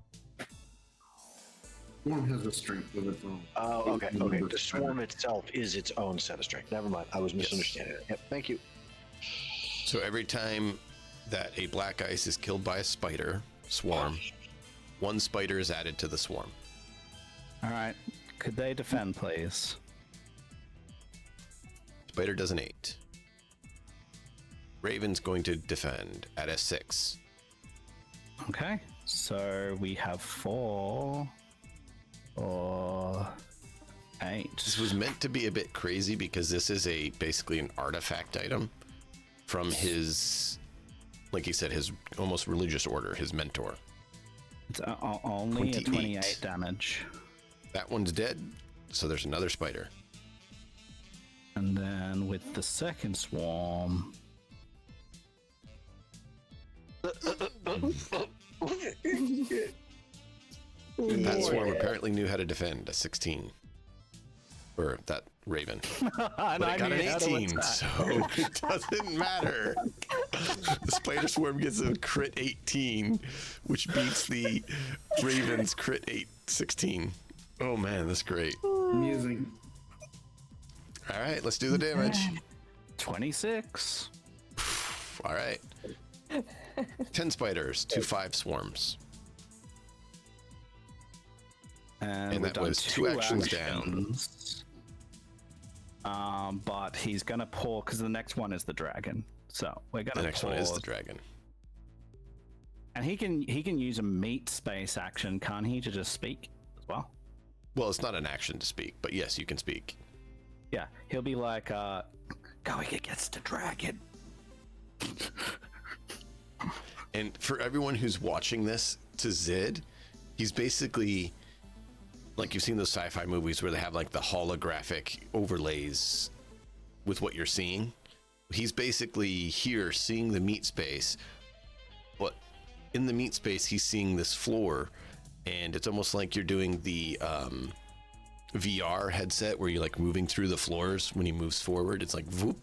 One has a strength of its own. Oh, okay. The swarm itself is its own set of strength. Never mind. I was misunderstanding it. Yep. Thank you. So every time that a black ice is killed by a spider swarm, 1 spider is added to the swarm. All right. Could they defend, please? Spider does an 8. Raven's going to defend at a 6. Okay. So we have 4 or 8. This was meant to be a bit crazy because this is basically an artifact item from his, like he said, his almost religious order, his mentor. It's only a 28. 28 damage. That one's dead, so there's another spider. And then with the second swarm, That swarm apparently knew how to defend a 16. Or that raven. But it got an 18, so it doesn't matter. The spider swarm gets a crit 18, which beats the raven's crit 16. Oh man, that's great. Amusing. All right, let's do the damage. 26. All right. 10 spiders, 2 5 swarms. And And we've that done was 2 actions down. But he's gonna pour because the next one is the dragon. So we're gonna. The next one is pause. the dragon. And he can use a meat space action, can't he, to just speak as well? Well, it's not an action to speak, but yes, you can speak. Yeah, he'll be like, going against the dragon. And for everyone who's watching this, to Zid, he's basically like, you've seen those sci-fi movies where they have like the holographic overlays with what you're seeing. He's basically here seeing the meat space, but in the meat space, he's seeing this floor, and it's almost like you're doing the VR headset where you're like moving through the floors. When he moves forward, it's like whoop,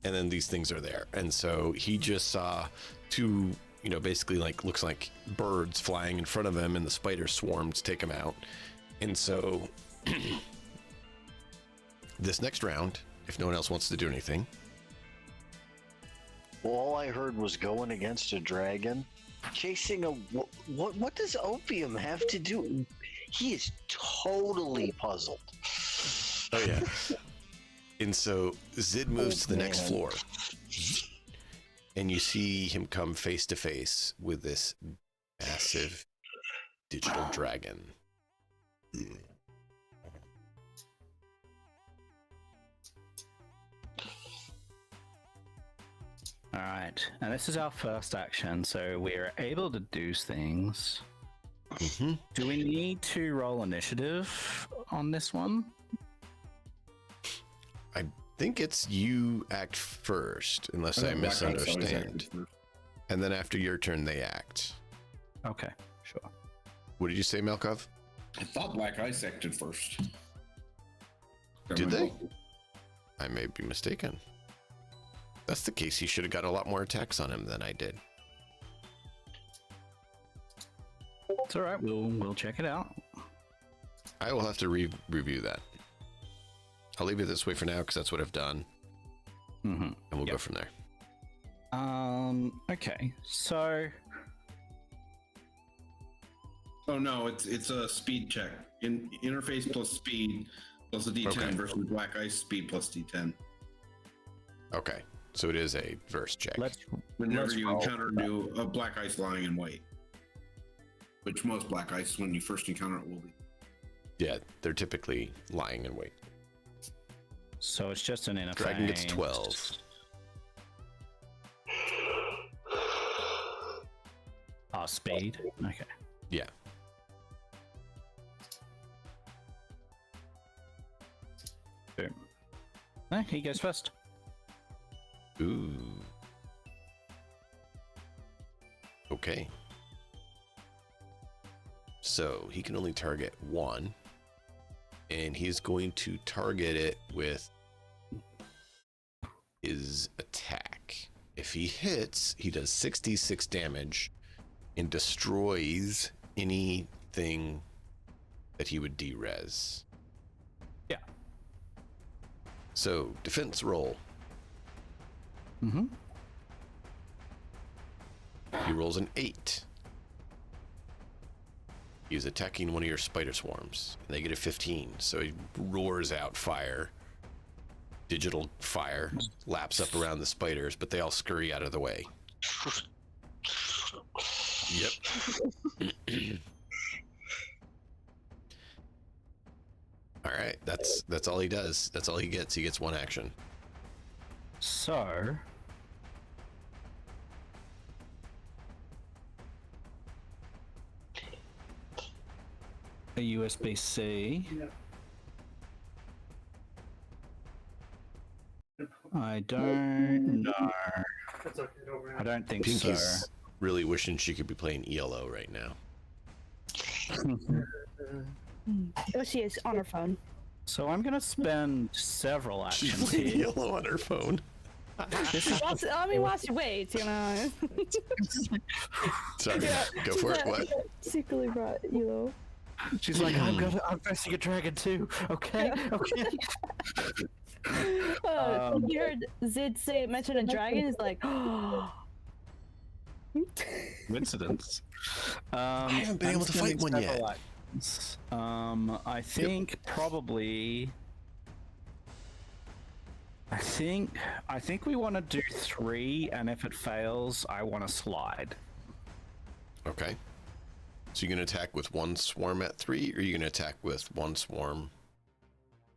and then these things are there. And so he just saw 2, basically like looks like birds flying in front of him, and the spider swarmed to take him out. And so this next round, if no one else wants to do anything, Well, all I heard was going against a dragon, chasing a. What does opium have to do? He is totally puzzled. oh yeah. And so Zid moves to the next man. floor, and you see him come face to face with this massive digital dragon. All right, and this is our first action, so we're able to do things. Mm-hmm. Do we need to roll initiative on this one? I think it's you act first, unless I thought Black Ice always misunderstand. acted first. And then after your turn, they act. Okay, sure. What did you say, Melkov? I thought Black Ice acted first. Did they? I may be mistaken. That's the case. He should have got a lot more attacks on him than I did. It's all right. We'll check it out. I will have to review that. I'll leave it this way for now because that's what I've done, Mm-hmm. and we'll go from there. Okay. So Oh no, it's a speed check. Interface plus speed plus a D10 Okay. versus Black Ice speed plus D10. Okay, so it is a verse check. Whenever Let's you roll. encounter a Black Ice lying in wait, which most Black Ice, when you first encounter it, will be. Yeah, they're typically lying in wait. So it's just an interface. Dragon gets 12. Oh, speed. Okay. Yeah. Boom. He goes first. Ooh. Okay. So he can only target one, and he's going to target it with his attack. If he hits, he does 66 damage and destroys anything that he would de-res. Yeah. So defense roll. Mm-hmm. He rolls an 8. He's attacking one of your spider swarms. They get a 15, so he roars out fire. Digital fire laps up around the spiders, but they all scurry out of the way. Yep. All right, that's all he does. That's all he gets. He gets one action. So a USB-C. I don't know. That's okay, don't worry. I don't think Pinky's really wishing she could be playing ELO right now. Oh, she is on her phone. So I'm gonna spend several She's actions playing here. ELO on her phone. I mean, watch your weight, you know. Sorry, go for it. What? Secretly brought, you know. She's like, I'm facing a dragon too. Okay, okay. You heard Zid mention a dragon. Is like, Coincidence. I haven't been I'm able to fight spending one yet. several actions. I think probably. I think we want to do 3, and if it fails, I want to slide. Okay. So you're gonna attack with one swarm at 3, or you're gonna attack with one swarm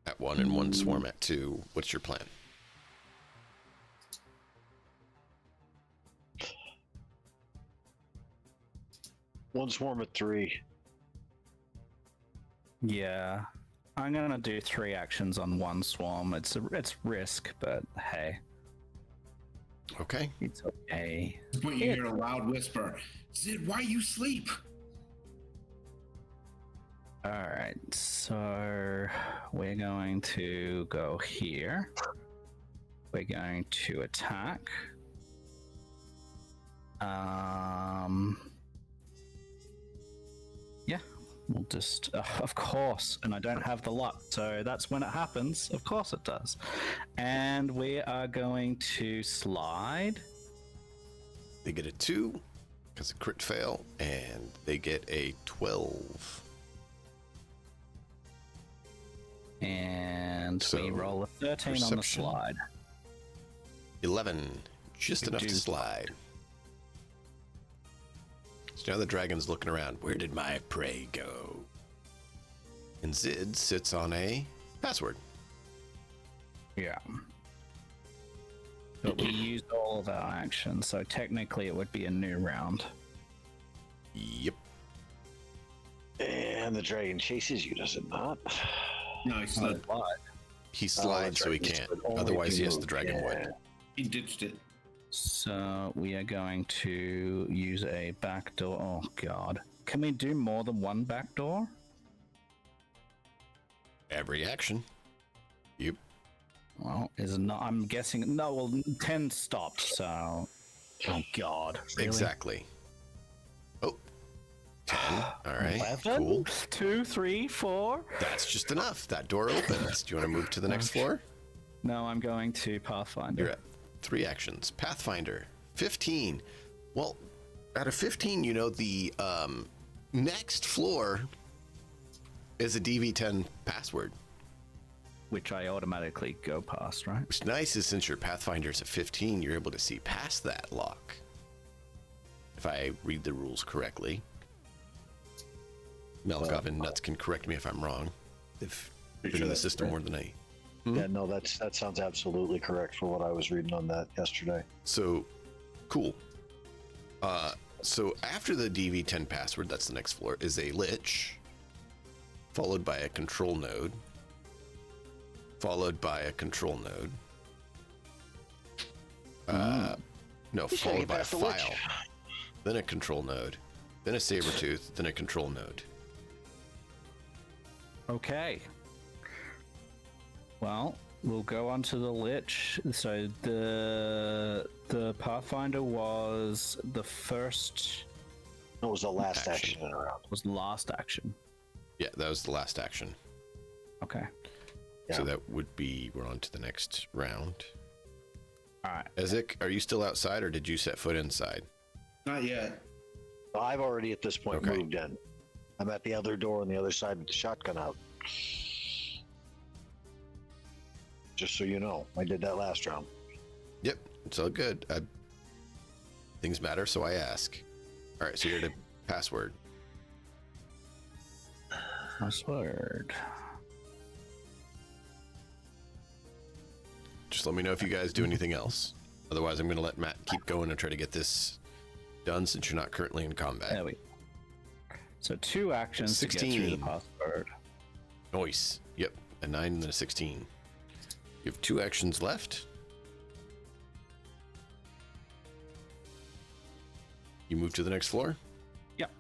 at 1 and one swarm at 2? What's your plan? One swarm at 3. Yeah, I'm gonna do 3 actions on one swarm. It's risk, but hey, Okay. it's okay. At this point, you hear a loud whisper, "Sid, why you sleep?" All right, so we're going to go here. We're going to attack. Yeah, we'll just, of course, and I don't have the luck, so that's when it happens. Of course it does. And we are going to slide. They get a 2 because of crit fail, and they get a 12. And So, we roll a 13 on the perception. slide. 11, just We enough do to slide. So now the dragon's looking around. Where did my prey go? And Zid sits on a password. Yeah. But we used all of our actions, so technically it would be a new round. Yep. And the dragon chases you, does it not? No, he slid. He slides, so he dragon can't. slid only Otherwise, if you yes, the move. dragon would. Yeah. He ditched it. So we are going to use a backdoor. Oh god. Can we do more than one backdoor? Every action. Yep. Well, is not. I'm guessing. No, well, 10 stopped, so. Oh god. Really? Exactly. Oh. 10. All right. 11? Cool. 2, 3, 4. That's just enough. That door opens. Do you want to move to the next floor? No, I'm going to Pathfinder. You're at 3 actions. Pathfinder. 15. Well, out of 15, you know, the next floor is a DV10 password. Which I automatically go past, right? What's nice is since your Pathfinder's at 15, you're able to see past that lock. If I read the rules correctly. Malakov and Nuts can correct me if I'm wrong. They've been in the system more than I. Yeah, no, that sounds absolutely correct for what I was reading on that yesterday. So, cool. So after the DV10 password, that's the next floor, is a lich, followed by a control node, followed by a control node. No, Just gotta followed get by a past the lich. file, then a control node, then a saber tooth, then a control node. Okay. Well, we'll go on to the Lich. So the Pathfinder was the first, It was the last Action. action in a round. was last action. Yeah, that was the last action. Okay. So Yeah. that would be, we're on to the next round. All right. Ezek, are you still outside or did you set foot inside? Not yet. I've already at this point Okay. moved in. I'm at the other door on the other side with the shotgun out. Just so you know, I did that last round. Yep, it's all good. Things matter, so I ask. All right, so you're at a password. Password. Just let me know if you guys do anything else. Otherwise, I'm going to let Matt keep going and try to get this done since you're not currently in combat. There we go. So 2 actions to get through the 16. password. Nice. Yep, a 9 and then a 16. You have 2 actions left. You move to the next floor? Yep.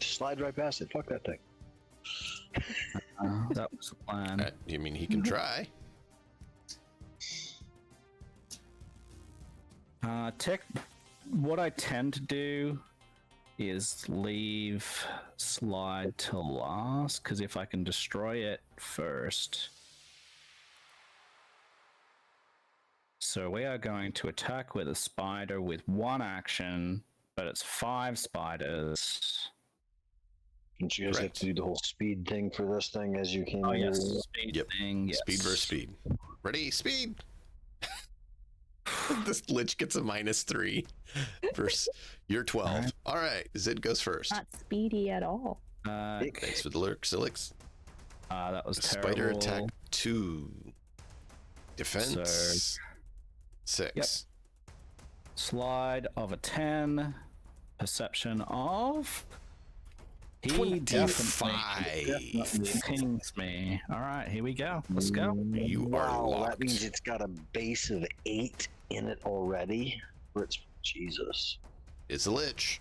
Slide right past it. Fuck that thing. That was the plan. I mean, he can try. What I tend to do is leave slide to last, because if I can destroy it first. So we are going to attack with a spider with 1 action, but it's 5 spiders. Don't you guys have Correct. to do the whole speed thing for this thing as you came Oh in? yes, speed Yep. thing. Yes. Speed versus speed. Ready? Speed! This lich gets a -3 versus your 12. All right, Zid goes first. Not speedy at all. Thanks for the lurk, Silix. That was Spider terrible. attack 2. Defense 6. Yep. Slide of a 10. Perception of. He 25. definitely pings me. All right, here we go. Let's go. You are Wow, locked. that means it's got a base of 8 in it already. Jesus. It's a lich.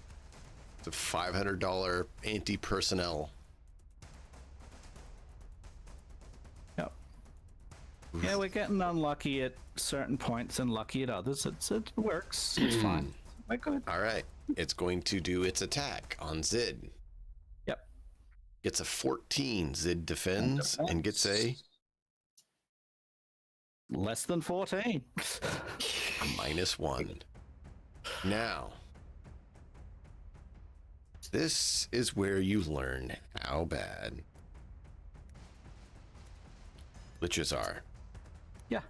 It's a $500 anti-personnel. Yep. Yeah, we're getting unlucky at certain points and lucky at others. It works. It's fine. We're good. All right. It's going to do its attack on Zid. Yep. Gets a 14. Zid defends and gets a Less than 14. -1. Now, this is where you learn how bad liches are. Yeah.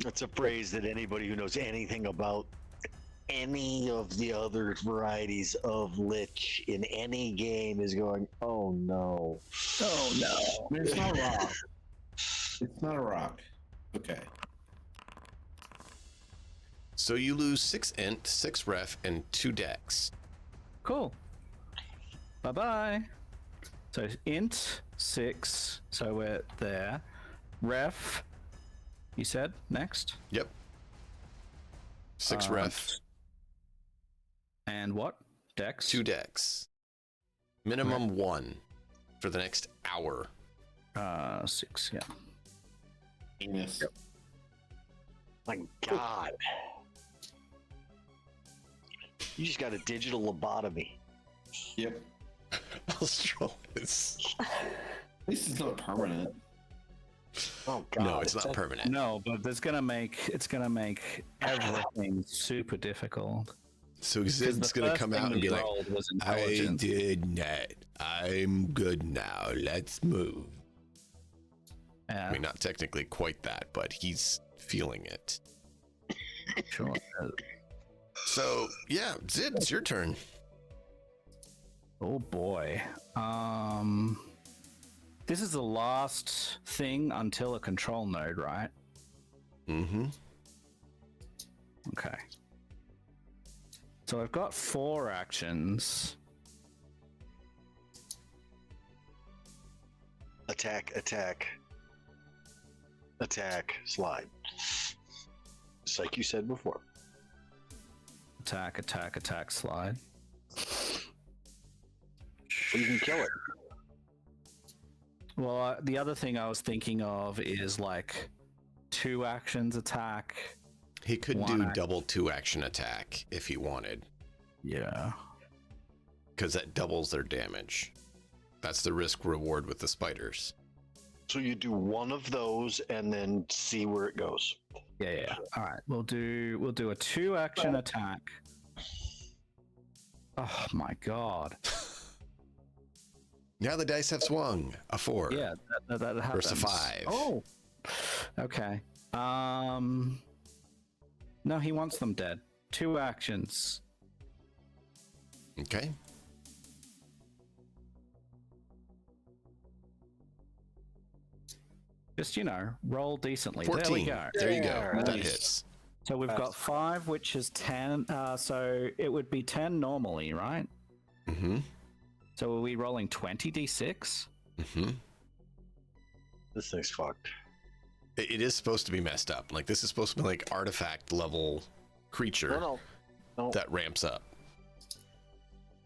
That's a phrase that anybody who knows anything about any of the other varieties of lich in any game is going, oh no. Oh no. It's not a rock. It's not a rock. Okay. So you lose 6 int, 6 ref, and 2 dex. Cool. Bye bye. So int 6. So we're there. Ref. You said next. Yep. 6 ref, And what? Dex. 2 dex. Minimum 1 for the next hour. 6. Yeah. Anus. My God. You just got a digital lobotomy. Yep. Australis. At least it's not permanent. Oh God. No, it's not permanent. No, but it's gonna make everything super difficult. So Because Zid's the gonna first come thing out and we be like, rolled was I intelligence. did not. I'm good now. Let's move. Yeah, I mean, not technically quite that, but he's feeling it. sure. So, yeah, Zid, it's your turn. Oh boy. This is the last thing until a control node, right? Mm-hmm. Okay. So I've got 4 actions. Attack, attack. Attack, slide. Just like you said before. Attack, attack, attack, slide. You can kill it. Well, the other thing I was thinking of is like 2 actions attack. He could One do act- double 2 action attack if he wanted, Yeah. because that doubles their damage. That's the risk reward with the spiders. So you do one of those and then see where it goes. Yeah. All right. We'll do a 2 action attack. Oh my god. Now the dice have swung. A 4. Yeah, that happens. Versus a 5. Oh. Okay. No, he wants them dead. 2 actions. Okay. Just, roll decently. 14. There we go. There you go. Yeah, That nice. hits. So we've got 5, which is 10. So it would be 10 normally, right? Mm-hmm. So are we rolling 20d6? Mm-hmm. This thing's fucked. It is supposed to be messed up. Like, this is supposed to be like artifact level creature No. that ramps up.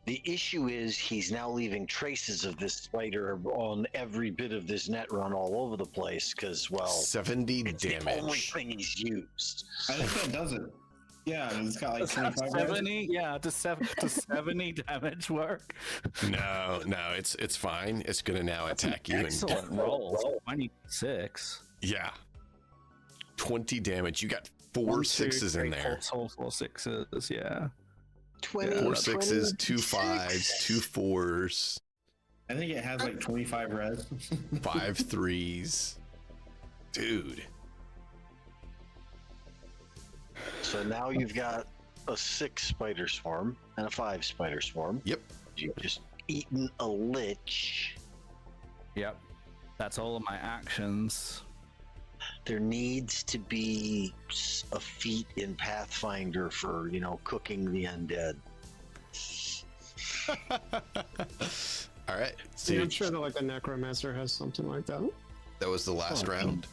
The issue is he's now leaving traces of this spider on every bit of this net run all over the place because, well, 70 it's the only damage. thing he's used. I think that does it. Yeah, and it's got like 25 70? Yeah, does 70 damage work? No, it's fine. It's gonna now attack you. Excellent roll. 26. Yeah. 20 damage. You got 4 6s in there. 4 6s, yeah. 20, 4 6s, 2 26. 5s, 2 4s, I think it has like 25 res. 5 3s. Dude. So now you've got a 6 spider swarm and a 5 spider swarm. Yep. You've just eaten a lich. Yep. That's all of my actions. There needs to be a feat in Pathfinder for, cooking the undead. All right. See, So I'm sure that like the necromancer has something like that. that was the last round.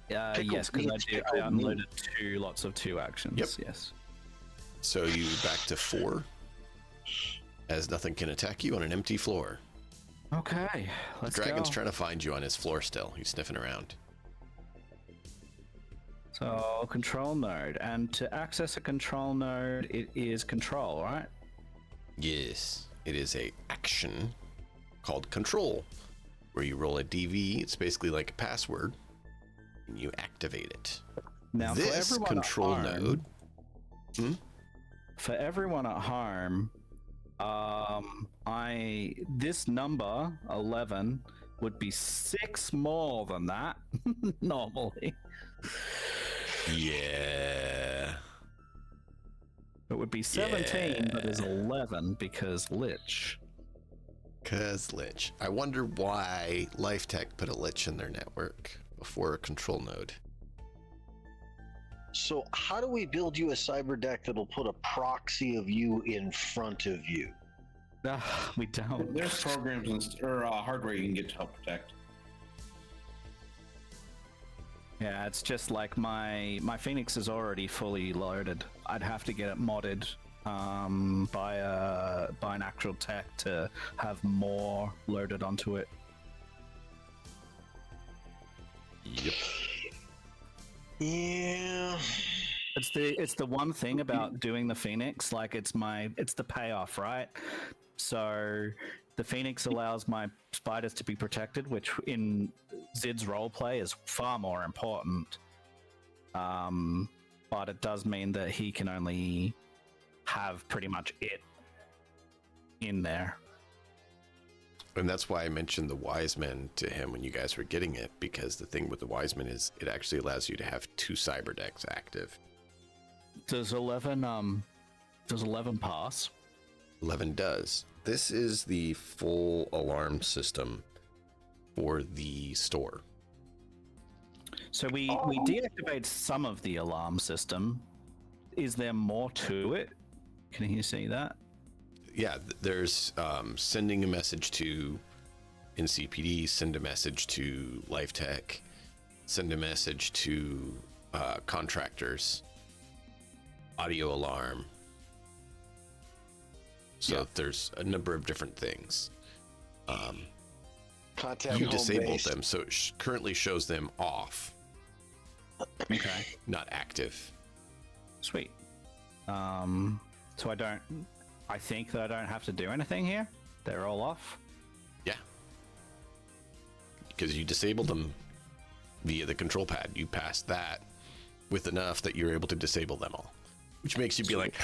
Pickled Yes, because meats, I pickled unloaded 2 lots of 2 actions. Yep. Yes. So you back to 4, as nothing can attack you on an empty floor. Okay, let's the dragon's go. trying to find you on his floor still. He's sniffing around. So, control node. And to access a control node, it is control, right? Yes, it is a action called control, where you roll a DV. It's basically like a password, and you activate it. Now, This for everyone control at home, node. For everyone at home, this number 11 would be 6 more than that normally. Yeah. It would be 17, but is Yeah. 11 because Lich. Cause Lich. I wonder why LifeTech put a Lich in their network before a control node. So how do we build you a cyber deck that'll put a proxy of you in front of you? We don't. There's programs or hardware you can get to help protect. Yeah, it's just like my Phoenix is already fully loaded. I'd have to get it modded by an actual tech to have more loaded onto it. Yep. Yeah. It's the one thing about doing the Phoenix, like it's the payoff, right? So the Phoenix allows my spiders to be protected, which in Zid's roleplay is far more important. But it does mean that he can only have pretty much it in there. And that's why I mentioned the Wise Men to him when you guys were getting it, because the thing with the Wise Men is it actually allows you to have 2 cyber decks active. Does 11 pass? 11 does. This is the full alarm system for the store. So we deactivate some of the alarm system. Is there more to it? Can you see that? Yeah, there's sending a message to NCPD, send a message to LifeTech, send a message to contractors, audio alarm. So Yeah. there's a number of different things. Contact You home disabled base. them, so it currently shows them off, Okay. not active. Sweet. So I think that I don't have to do anything here. They're all off. Yeah. Because you disabled them via the control pad. You passed that with enough that you're able to disable them all. Which makes you be like,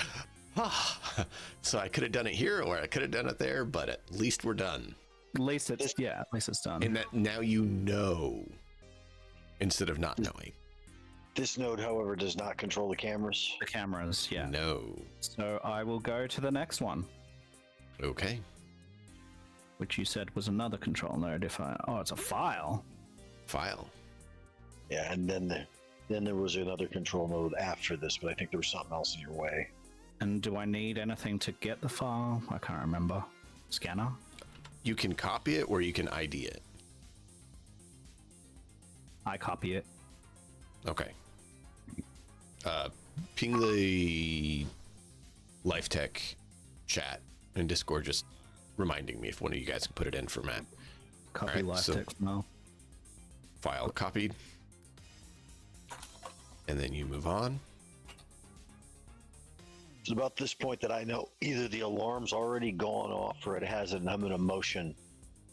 so I could have done it here or I could have done it there, but at least we're done. At least it's done. And that now you know instead of not knowing. This node, however, does not control the cameras. The cameras, yeah. No. So I will go to the next one, Okay. which you said was another control node. It's a file. File. Yeah, and then there was another control node after this, but I think there was something else in your way. And do I need anything to get the file? I can't remember. Scanner? You can copy it or you can ID it. I copy it. Okay. Ping the LifeTech chat and Discord, just reminding me if one of you guys can put it in for Matt. Copy Alright, live so- text now. File copied. And then you move on. It's about this point that I know either the alarm's already gone off or it hasn't. I'm in a motion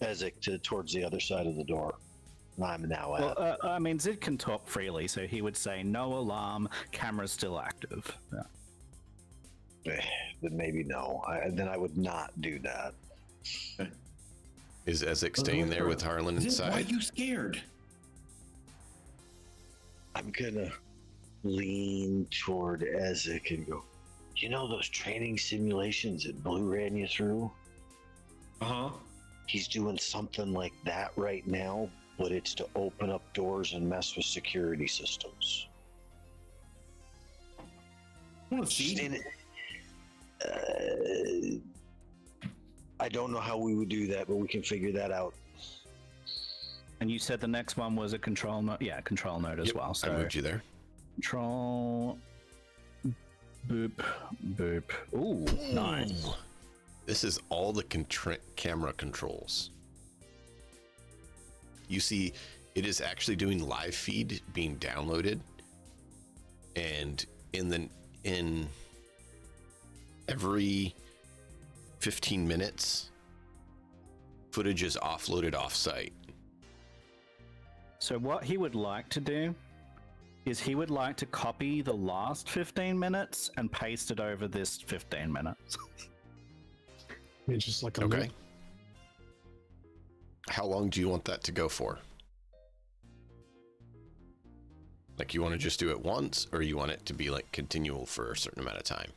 Ezek towards the other side of the door. And I'm now at. Well, I mean, Zid can talk freely, so he would say no alarm, camera's still active. Yeah. Then maybe no. Then I would not do that. Is Ezek staying there with Harlan Why are inside? you scared? I'm gonna lean toward Ezek and go, you know those training simulations that Blue ran you through? Uh-huh. He's doing something like that right now, but it's to open up doors and mess with security systems. I want to see. And, I don't know how we would do that, but we can figure that out. And you said the next one was a control node? Yeah, control node as Yep, well. I So moved you there. control... Boop. Boop. Ooh, nice. This is all the camera controls. you see it is actually doing live feed being downloaded, and in every 15 minutes, footage is offloaded off-site. So what he would like to do is he would like to copy the last 15 minutes and paste it over this 15 minutes. It's just like a Okay. loop. How long do you want that to go for? Like, you want to just do it once, or you want it to be like continual for a certain amount of time?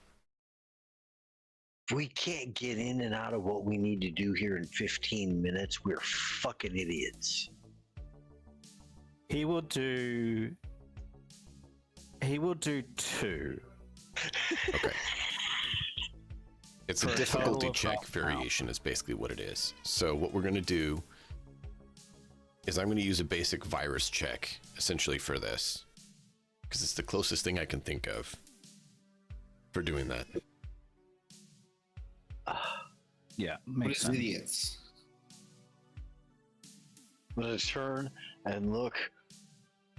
If we can't get in and out of what we need to do here in 15 minutes, we're fucking idiots. He will do 2. Okay. It's For a a difficulty total of check half an hour. variation is basically what it is. So what we're going to do is I'm going to use a basic virus check essentially for this, because it's the closest thing I can think of for doing that. Yeah, What makes is sense. idiots? I'm gonna turn and look.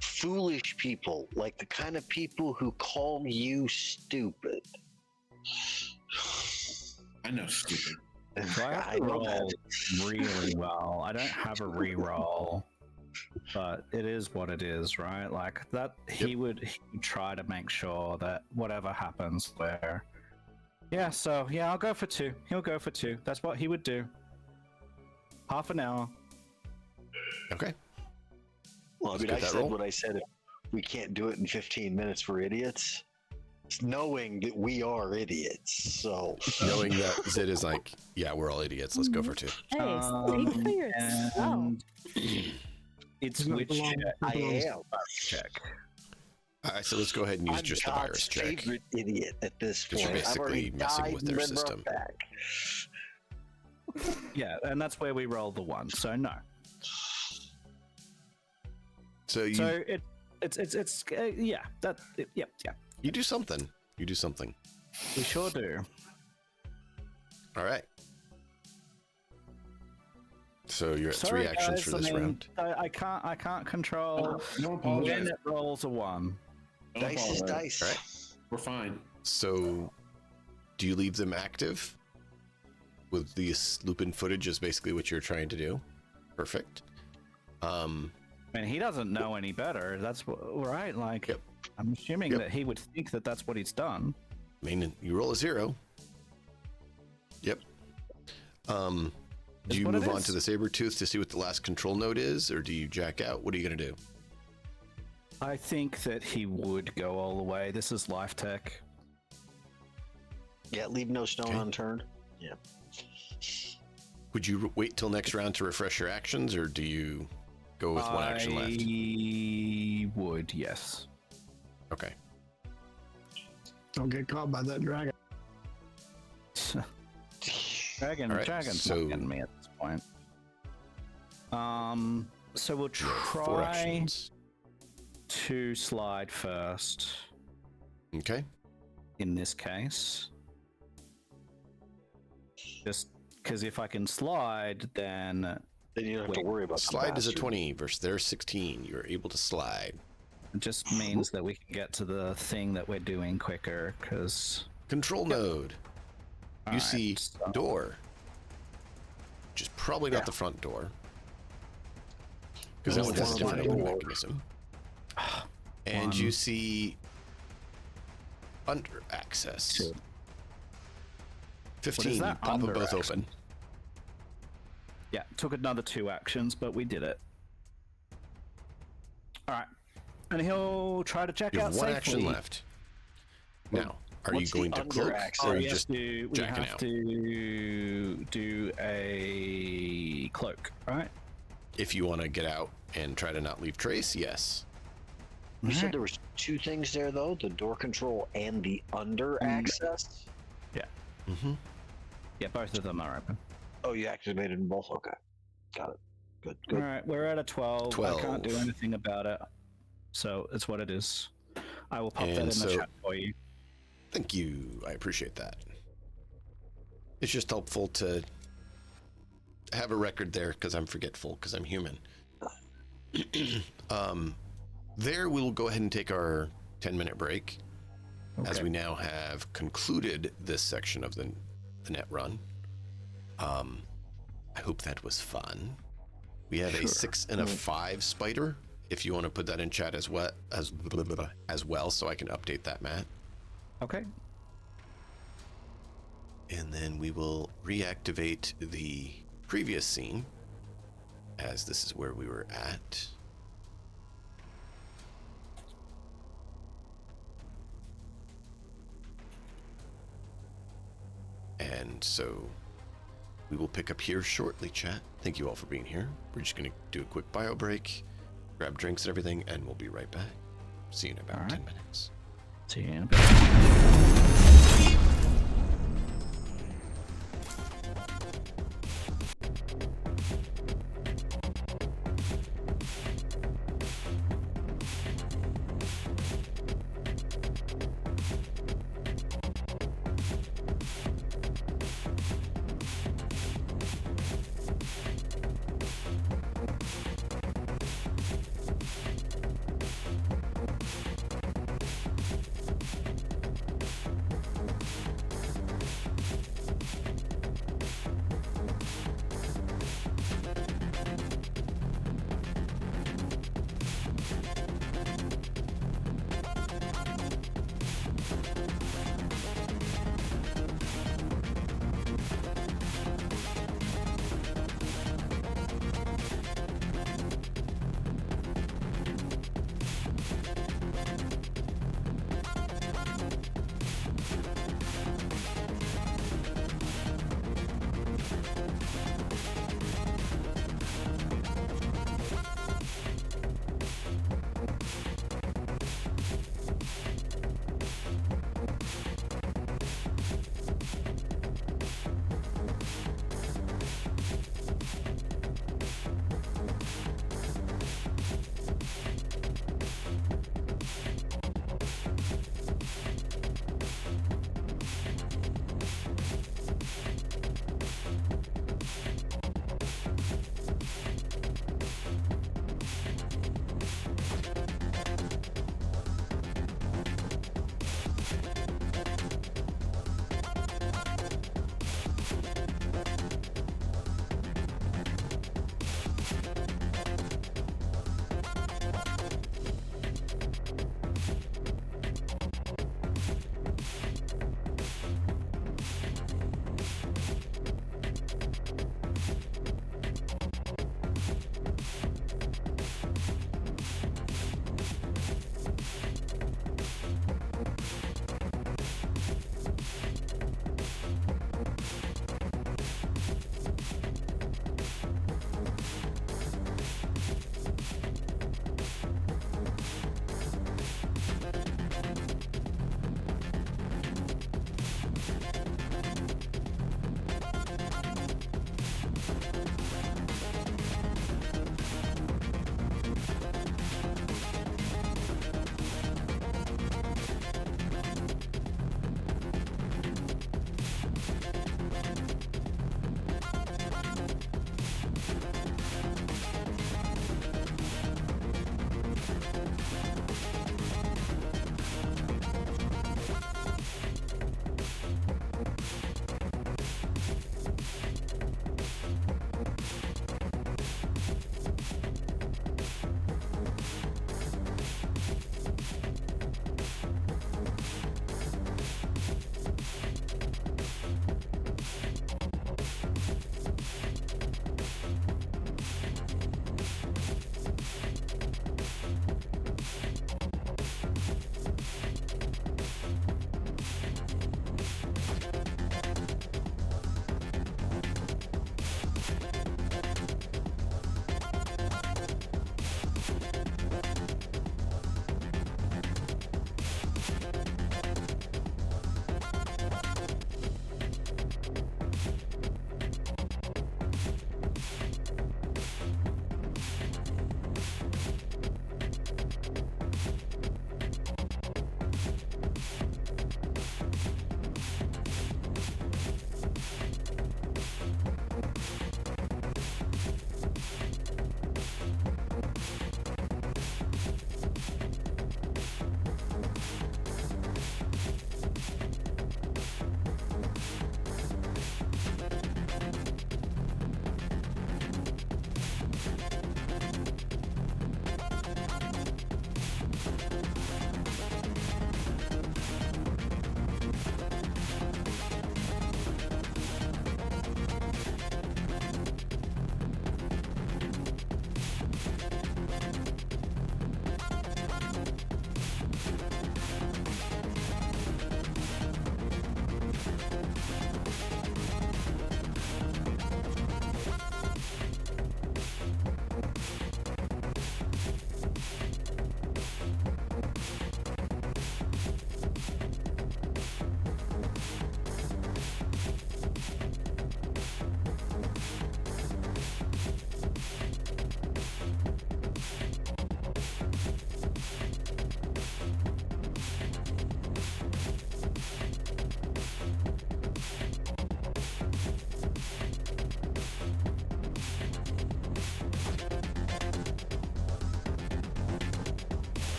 Foolish people, like the kind of people who call you stupid. I know, stupid. So I have I to know roll that. really well. I don't have a re-roll, but it is what it is, right? Like that, he would try to make sure that whatever happens, where, yeah. So yeah, I'll go for 2. He'll go for 2. That's what he would do. Half an hour. Okay. Well, I Let's mean, get I that said roll. what I said. If we can't do it in 15 minutes, we're idiots. It's knowing that we are idiots. So, Knowing that Zid is like, yeah, we're all idiots. Let's go for 2. Hey, speak for yourself. And it's Isn't it which belong- check? I belongs- am. Check. All right, so let's go ahead and use I'm just the God's virus check. favorite idiot at this 'Cause you're point. I've already basically messing died with their and been system. brought back. Yeah, and that's where we roll the 1. So no. So you So it's yeah, that yep, yeah. you do something. You do something. We sure do. All right. So you're at Sorry, 3 actions guys, for this I mean, round. I can't control Don't when apologize. it rolls a 1. Don't Dice is apologize. dice. All right. We're fine. So do you leave them active with this loop-in footage is basically what you're trying to do? Perfect. I mean, he doesn't know any better. That's right. Like, Yep. I'm assuming Yep. that he would think that that's what he's done. I mean, you roll a 0. Yep. Do That's you what it move on is. to the saber tooth to see what the last control node is, or do you jack out? What are you gonna do? I think that he would go all the way. This is life tech. Yeah, leave no stone Okay. unturned. Yeah. Would you wait till next round to refresh your actions, or do you go with 1 action left? I would, yes. Okay. Don't get caught by that dragon. Dragon's All right, so- not getting me at this point. So we'll You have 4 try actions. to slide first Okay. in this case. Just because if I can slide, then Then you don't have to worry about the Slide is a bastard. 20 versus their 16. You're able to slide. it just means that we can get to the thing that we're doing quicker. Because Control node. You see door. Which is probably not the front door. Because that No, one has a it's different not. open mechanism. And you see under access. Two. 15. that, Pop them under both access? open. Yeah, took another 2 actions, but we did it. All right, and he'll try to check You out have 1 safely. action left. Now, are you What's the going to under cloak, access? or are we you have just to, we jacking have out? to do a cloak, right? If you want to get out and try to not leave trace, yes. You Alright. said there was 2 things there, though: the door control and the under access. Mm-hmm. Yeah, both of them are open. Oh, you activated them both. Okay, got it. Good. All Good. right, we're at a 12. I can't do 12. anything about it, so it's what it is. I will pop that in And the so- chat for you. Thank you. I appreciate that. It's just helpful to have a record there because I'm forgetful because I'm human. There we'll go ahead and take our 10-minute break, as Okay. we now have concluded this section of the net run. I hope that was fun. We have a 6 and a 5 spider. If you want to put that in chat as well, so I can update that, Matt. Okay. And then we will reactivate the previous scene, as this is where we were at. And so we will pick up here shortly, chat. Thank you all for being here. We're just going to do a quick bio break, grab drinks and everything, and we'll be right back. See you in about 10 minutes. See you in a bit.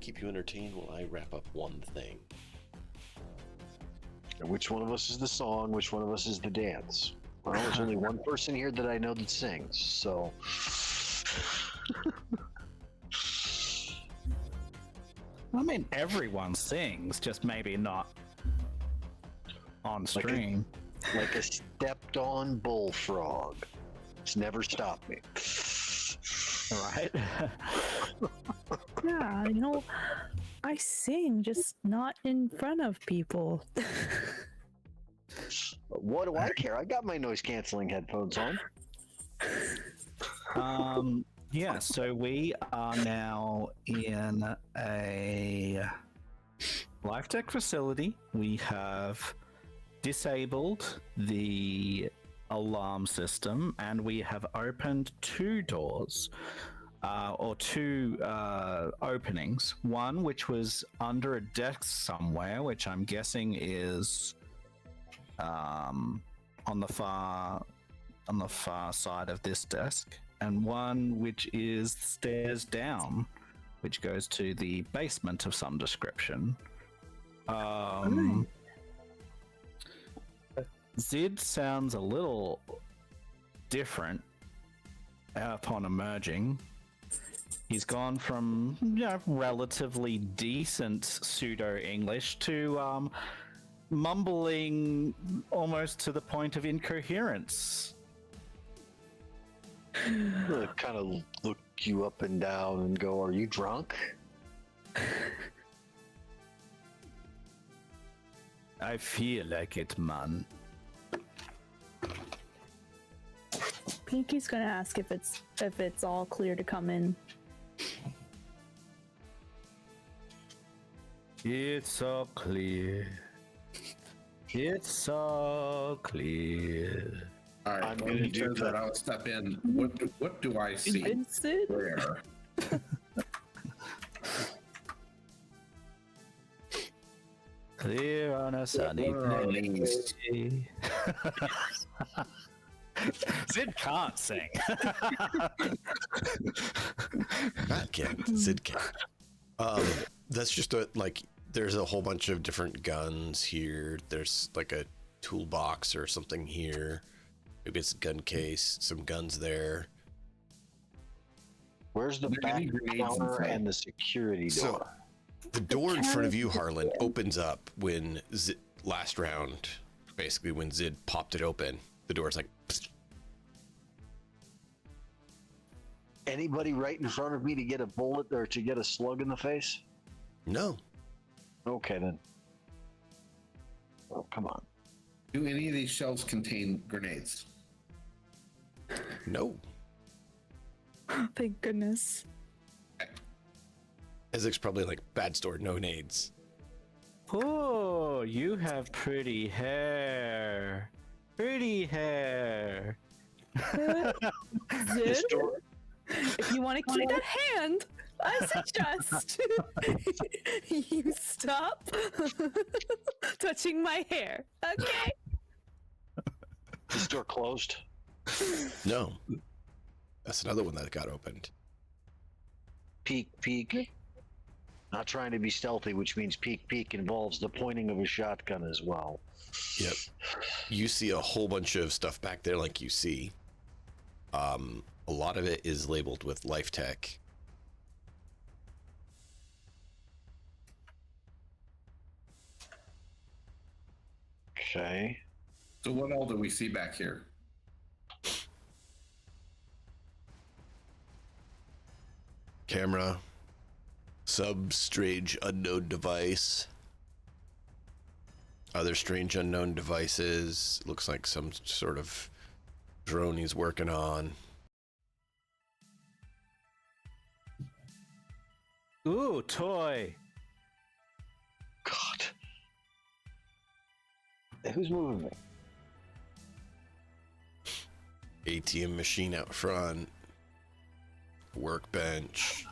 keep you entertained while I wrap up one thing. And which one of us is the song? Which one of us is the dance? Well, there's only one person here that I know that sings, so. I mean, everyone sings, just maybe not on stream. Like a stepped on bullfrog. It's never stopped me. Right? Yeah, you know, I sing, just not in front of people. What do I care? I got my noise canceling headphones on. Yeah, so we are now in a life tech facility. We have disabled the alarm system and we have opened two doors. Or two openings. One which was under a desk somewhere, which I'm guessing is on the far side of this desk, and one which is stairs down, which goes to the basement of some description. Zid sounds a little different upon emerging. He's gone from relatively decent pseudo-English to mumbling almost to the point of incoherence. I'm gonna kind of look you up and down and go, "Are you drunk?" I feel like it, man. Pinky's gonna ask if it's all clear to come in. It's all clear. It's all clear. All right, I'm when gonna he do says that, I'll step in. What do I see? Vincent? Where? Clear on a sunny Where are day. these? Zid can't sing. Matt can. Sid can. That's just there's a whole bunch of different guns here. There's like a toolbox or something here. Maybe it's a gun case, some guns there. Where's the Are there back any grenades counter inside? and the security door? So the door in front of you, Harlan, opens up when last round, basically when Zid popped it open. The door's like, psst. Anybody right in front of me to get a bullet or to get a slug in the face? No. Okay then. Oh, come on. Do any of these shelves contain grenades? No. Thank goodness. Isaac's probably like, bad store, no nades. Oh, you have pretty hair. Pretty hair. Zid, if you want to keep that hand, I suggest you stop touching my hair. Okay. Is the door closed? No. That's another one that got opened. Peek, peek. Not trying to be stealthy, which means peek, peek involves the pointing of a shotgun as well. Yep. You see a whole bunch of stuff back there like you see. A lot of it is labeled with Life Tech. Okay. So what all do we see back here? Camera. Strange unknown device. Other strange unknown devices. Looks like some sort of drone he's working on. Ooh, toy. God. Hey, who's moving me? ATM machine out front. Workbench.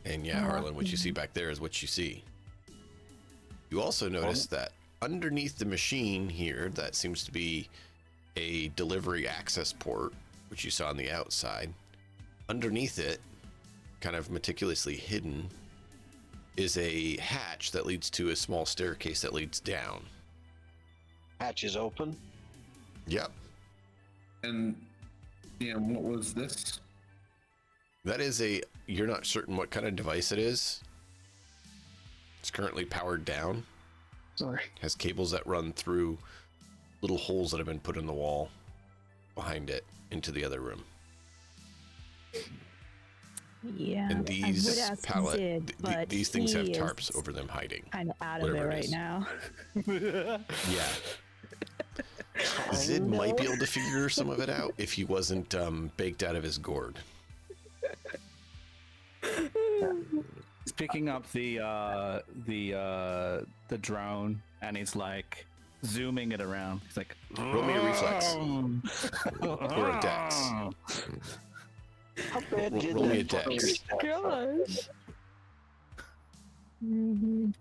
And yeah, Harlan, what you see back there is what you see. You also notice that underneath the machine here, that seems to be a delivery access port, which you saw on the outside. Underneath it, kind of meticulously hidden, is a hatch that leads to a small staircase that leads down. Hatch is open. Yep. And what was this? That is you're not certain what kind of device it is. It's currently powered down. Sorry. Has cables that run through little holes that have been put in the wall behind it into the other room. Yeah. And I would these ask pallet, Zid, but these things have he is tarps over them hiding. kind of out of it whatever it right is. now. Yeah. Zid might be able to figure some of it out if he wasn't baked out of his gourd. He's picking up the drone and he's like zooming it around. He's like, Roll me a reflex. Or a dex. How bad did roll me a that dex. Gosh.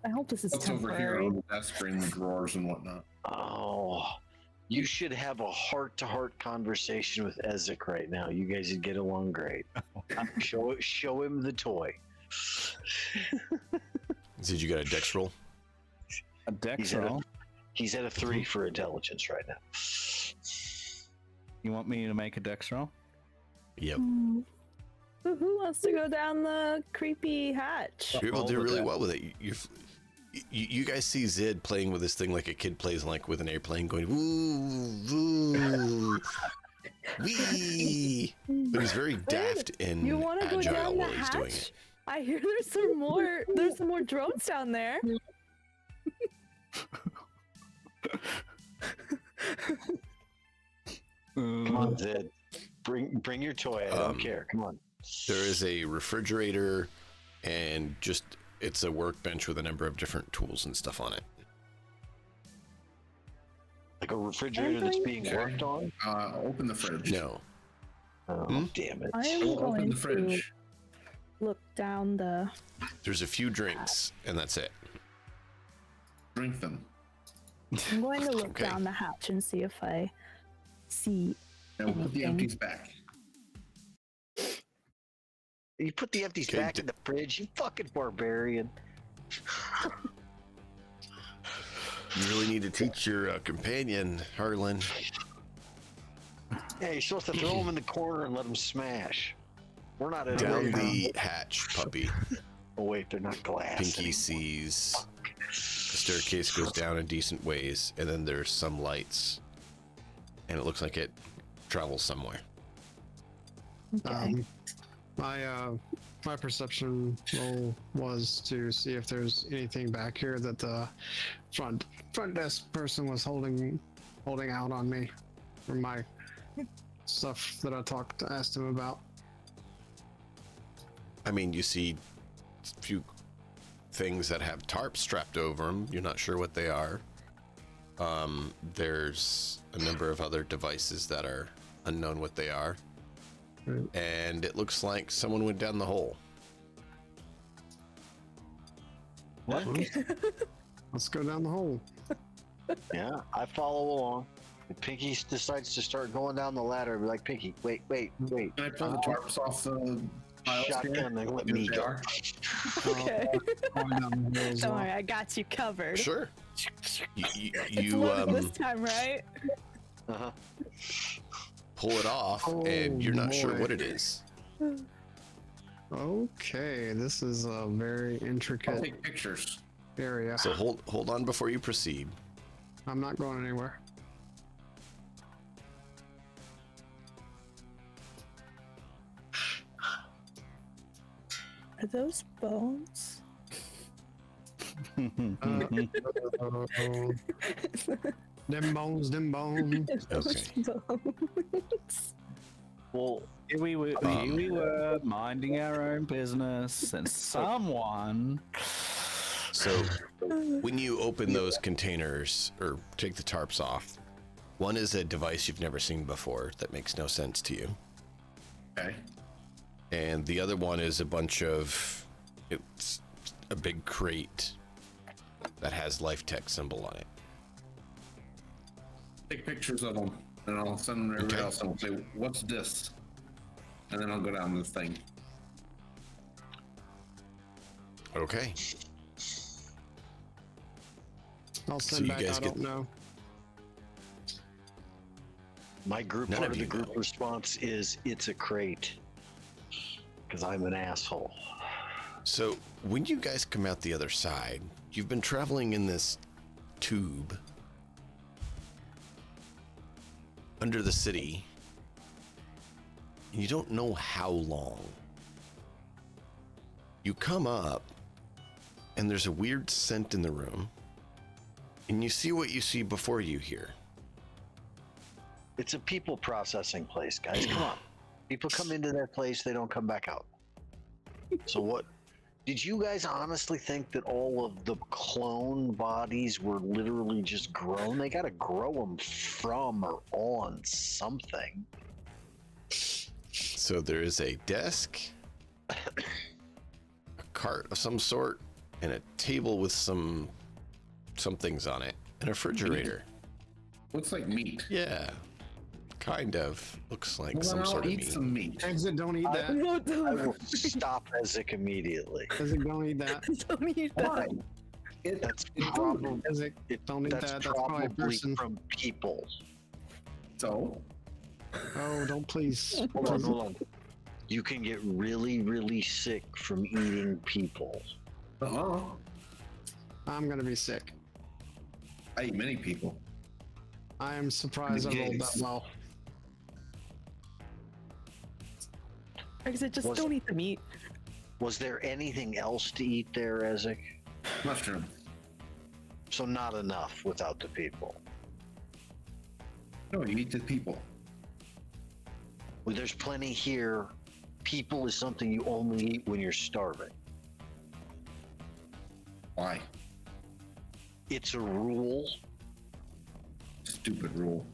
I hope this is What's over here temporary. on the desk or in the drawers and whatnot? Oh, you should have a heart-to-heart conversation with Ezek right now. You guys would get along great. Show him the toy. Zid, you got a dex roll? a dex He's at a- roll. He's at a 3 for intelligence right now. You want me to make a dex roll? Yep. Who wants to go down the creepy hatch? You're able to do Roll with really that. well with it. You guys see Zid playing with this thing like a kid plays like with an airplane, going woo, woo, wee. But he's very daft and You want to go agile down the while he's doing hatch? it. I hear there's some more. There's some more drones down there. Come on, Zed. Bring your toy. I don't care. Come on. There is a refrigerator and just it's a workbench with a number of different tools and stuff on it. Like a refrigerator that's being worked on? Open the fridge. No. Oh, damn it. I am Open going the to fridge. look down the. There's a few drinks and that's it. Drink them. I'm going to look Okay. down the hatch and see if I see. And we'll put the Anything. empties back. You put the empties Okay, back in the fridge, you fucking barbarian. You really need to teach your companion, Harlan. Yeah, you're supposed to throw them in the corner and let them smash. We're not in Down a the hatch, puppy. Oh wait, they're not glass. Pinky anymore. sees the staircase goes down in decent ways, and then there's some lights, and it looks like it travels somewhere. Okay. My perception roll was to see if there's anything back here that the front desk person was holding out on me for my stuff that I asked him about. I mean, you see a few things that have tarps strapped over them. You're not sure what they are. There's a number of other devices that are unknown what they are. Right. And it looks like someone went down the hole. What? Let's go down the hole. Yeah, I follow along. If Pinky decides to start going down the ladder, I'll be like, Pinky, wait. Can I pull the tarps off the piles here? Shotgun and let Here me they go. are. Okay. Going down the hole as Don't well. worry, I got you covered. Sure. It's loaded this time, right? Uh-huh. Pull it off, and you're not sure boy. what it is. Okay, this is a very I'll intricate take pictures. area. So hold on before you proceed. I'm not going anywhere. Are those bones? Them bones. Okay. Bones. Well, Here we were minding our own business, and someone. So when you open those containers or take the tarps off, one is a device you've never seen before that makes no sense to you. Okay. And the other one is it's a big crate that has Life Tech symbol on it. Take pictures of them, and I'll send them to everybody Okay. else, and I'll say, "What's this?" And then I'll go down the thing. Okay. I'll So send you back. guys I get- don't know. My group None part of of the you group know. response is it's a crate. Because I'm an asshole. So when you guys come out the other side, you've been traveling in this tube under the city, and you don't know how long. You come up, and there's a weird scent in the room, and you see what you see before you here. It's a people processing place, guys. Come on. People come into that place, they don't come back out. So what? Did you guys honestly think that all of the clone bodies were literally just grown? They gotta grow them from or on something. So there is a desk, a cart of some sort, and a table with some things on it, and a refrigerator. Looks like meat. Yeah, kind of. Looks like Well, some then I'll sort of eat meat. some meat. Exit, don't eat that. I will stop Ezek immediately. Exit, don't eat that. Don't eat that. Why? That's probably Exit, don't eat that's that. That's probably a probably person. from people. So, Oh, don't please. Hold on, please. hold on. You can get really, really sick from eating people. I'm gonna be sick. I eat many people. I am surprised I rolled that well. Exit, just Was- don't eat the meat. Was there anything else to eat there, Ezek? Mushroom. So not enough without the people. No, you eat the people. Well, there's plenty here. People is something you only eat when you're starving. Why? It's a rule. Stupid rule.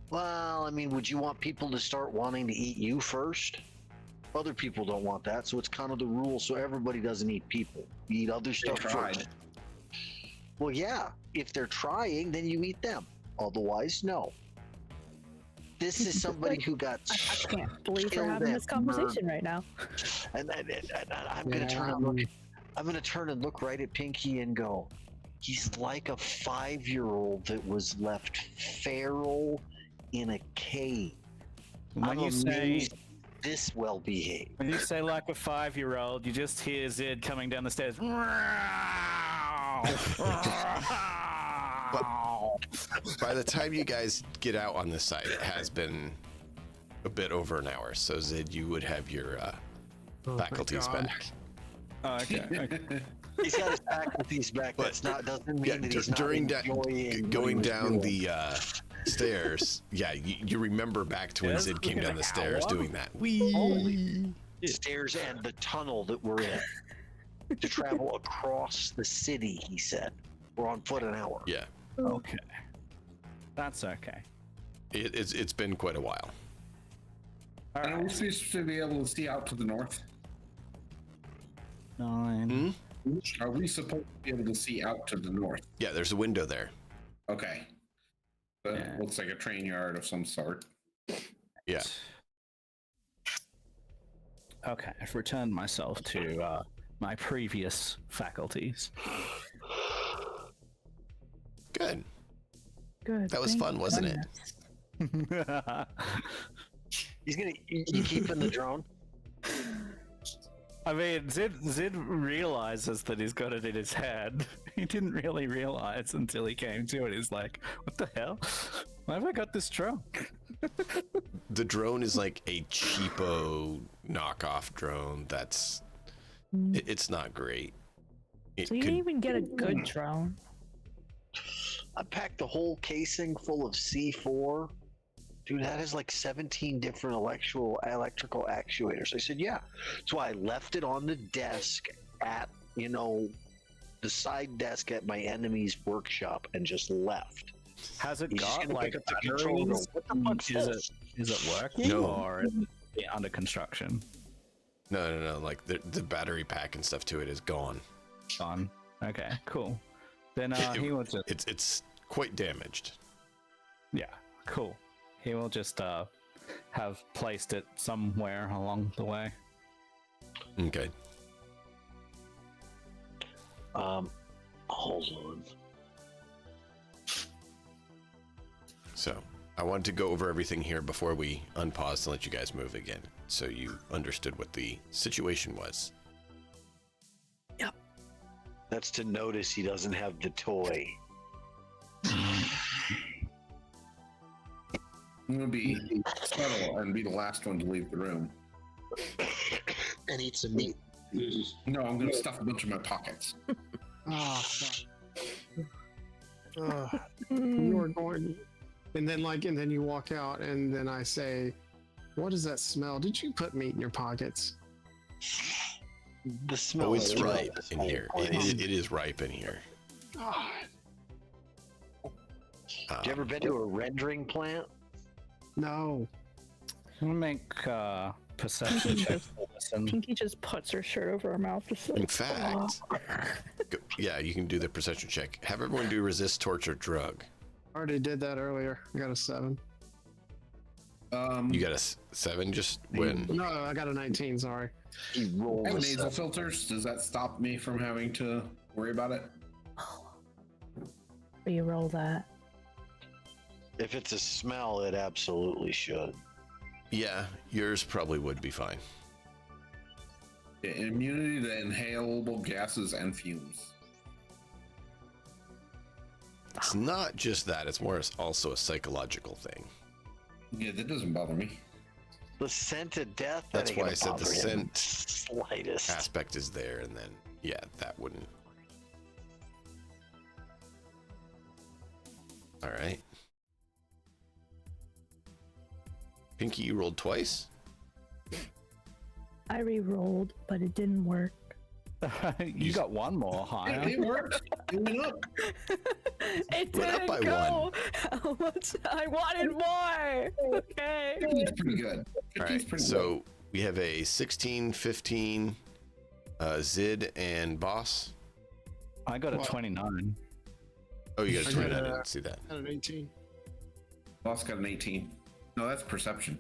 Well, I mean, would you want people to start wanting to eat you first? Other people don't want that, so it's kind of the rule so everybody doesn't eat people. You eat other stuff tried. first. Well, yeah, if they're trying, then you eat them. Otherwise, no. This is somebody who got I can't believe we're killed having and this conversation right now. and I'm gonna turn and look. I'm gonna turn and look right at Pinky and go, he's like a 5-year-old that was left feral in a cave. When I'm you say amazed this well behaved. when you say like a 5-year-old, you just hear Zed coming down the stairs. By the time you guys get out on this side, it has been a bit over an hour. So Zid, you would have your Oh my faculties God. back. Oh, okay. He's got his faculties back. But- That's not doesn't mean Yeah, that he's not during enjoying what going he was down doing. the stairs, yeah, you remember back to when Yes, Zid came look at down the the stairs hour. doing that. stairs and the tunnel that we're in to travel across the city. He said we're on foot an hour. Yeah, Okay. That's okay. it's been quite a while. All And are we right. supposed to be able to see out to the north? 9. Hmm? Are we supposed to be able to see out to the north? Yeah, there's a window there. Okay. That Yeah. looks like a train yard of some sort. Yeah. Okay, I've returned myself to my previous faculties. Good. Good. That was thank fun, wasn't it? goodness. He's gonna you keeping the drone. I mean, Zid realizes that he's got it in his head. He didn't really realize until he came to it. He's like, what the hell? Why have I got this drunk? The drone is like a cheapo knockoff drone. That's it's not great. It So you could, didn't even get a good drone. I packed the whole casing full of C4. Dude, that has like 17 different electrical actuators. I said, yeah. So I left it on the desk at, the side desk at my enemy's workshop and just left. Has it He's just got gonna like pick up the controller. batteries? What the fuck's this? Is it working No. or is it under construction? no. Like the battery pack and stuff to it is gone. Gone. Okay, cool. Then he will just It's quite damaged. yeah, cool. He will just have placed it somewhere along the way. Okay. Hold on. So I wanted to go over everything here before we unpause to let you guys move again, so you understood what the situation was. That's to notice he doesn't have the toy. I'm gonna be subtle and be the last one to leave the room. And eat some meat. No, I'm gonna stuff a bunch of my pockets. Oh, you are going, and then you walk out, and then I say, "What is that smell? Did you put meat in your pockets?" The smell Oh, it's is ripe this in whole here. place. It is ripe in here. God. Have you ever been to a rendering plant? No. I'm gonna make perception check for this. And Pinky just puts her shirt over her mouth. Just like, In fact, yeah, you can do the perception check. Have everyone do resist torture drug. I already did that earlier. I got a 7. You got a 7 just when? No, I got a 19. Sorry. He rolled I have a nasal 7. filters. Does that stop me from having to worry about it? re-roll that. If it's a smell, it absolutely should. Yeah, yours probably would be fine. Yeah, immunity to inhalable gases and fumes. It's not just that, it's more also a psychological thing. Yeah, that doesn't bother me. The scent of death. That's that ain't why gonna I said the bother him scent slightest. aspect is there, and then, yeah, that wouldn't. All right. Pinky, you rolled twice? I re-rolled, but it didn't work. you got one more higher. It worked. It went up. It Went up didn't by go how much I wanted more. Okay. 15's pretty good. All 15's right, pretty so we have a 16, 15, Zid, and Boss. I got a Well, 29. Oh, you got a I 20. got I a- didn't see that. I got an 18. good. Boss got an 18. No, that's perception.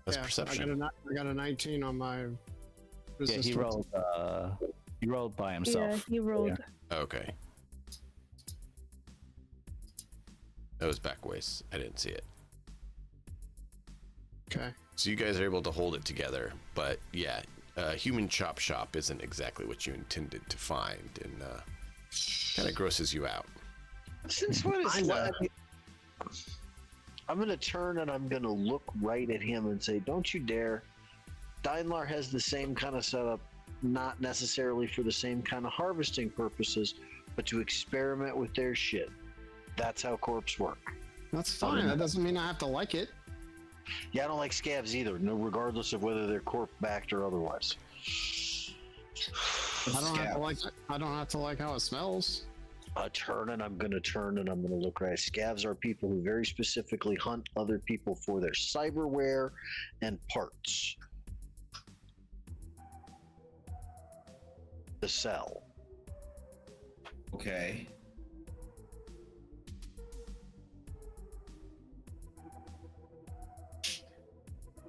That's Yeah, perception. I got a 19 on my. Yeah, resistance. he rolled by himself. Yeah, he rolled. Okay. That was back ways. I didn't see it. Okay. So you guys are able to hold it together, but yeah, human chop shop isn't exactly what you intended to find, and kind of grosses you out. Since when is Kinda. I'm going to turn and I'm going to look right at him and say, don't you dare. Daimler has the same kind of setup, not necessarily for the same kind of harvesting purposes, but to experiment with their shit. That's how corps work. That's fine. That doesn't mean I have to like it. Yeah, I don't like scavs either, no, regardless of whether they're corp backed or otherwise. I don't have to Scabs. like. I don't have to like how it smells. Turn and I'm going to turn and I'm going to look right. Scavs are people who very specifically hunt other people for their cyberware and parts to sell. Okay.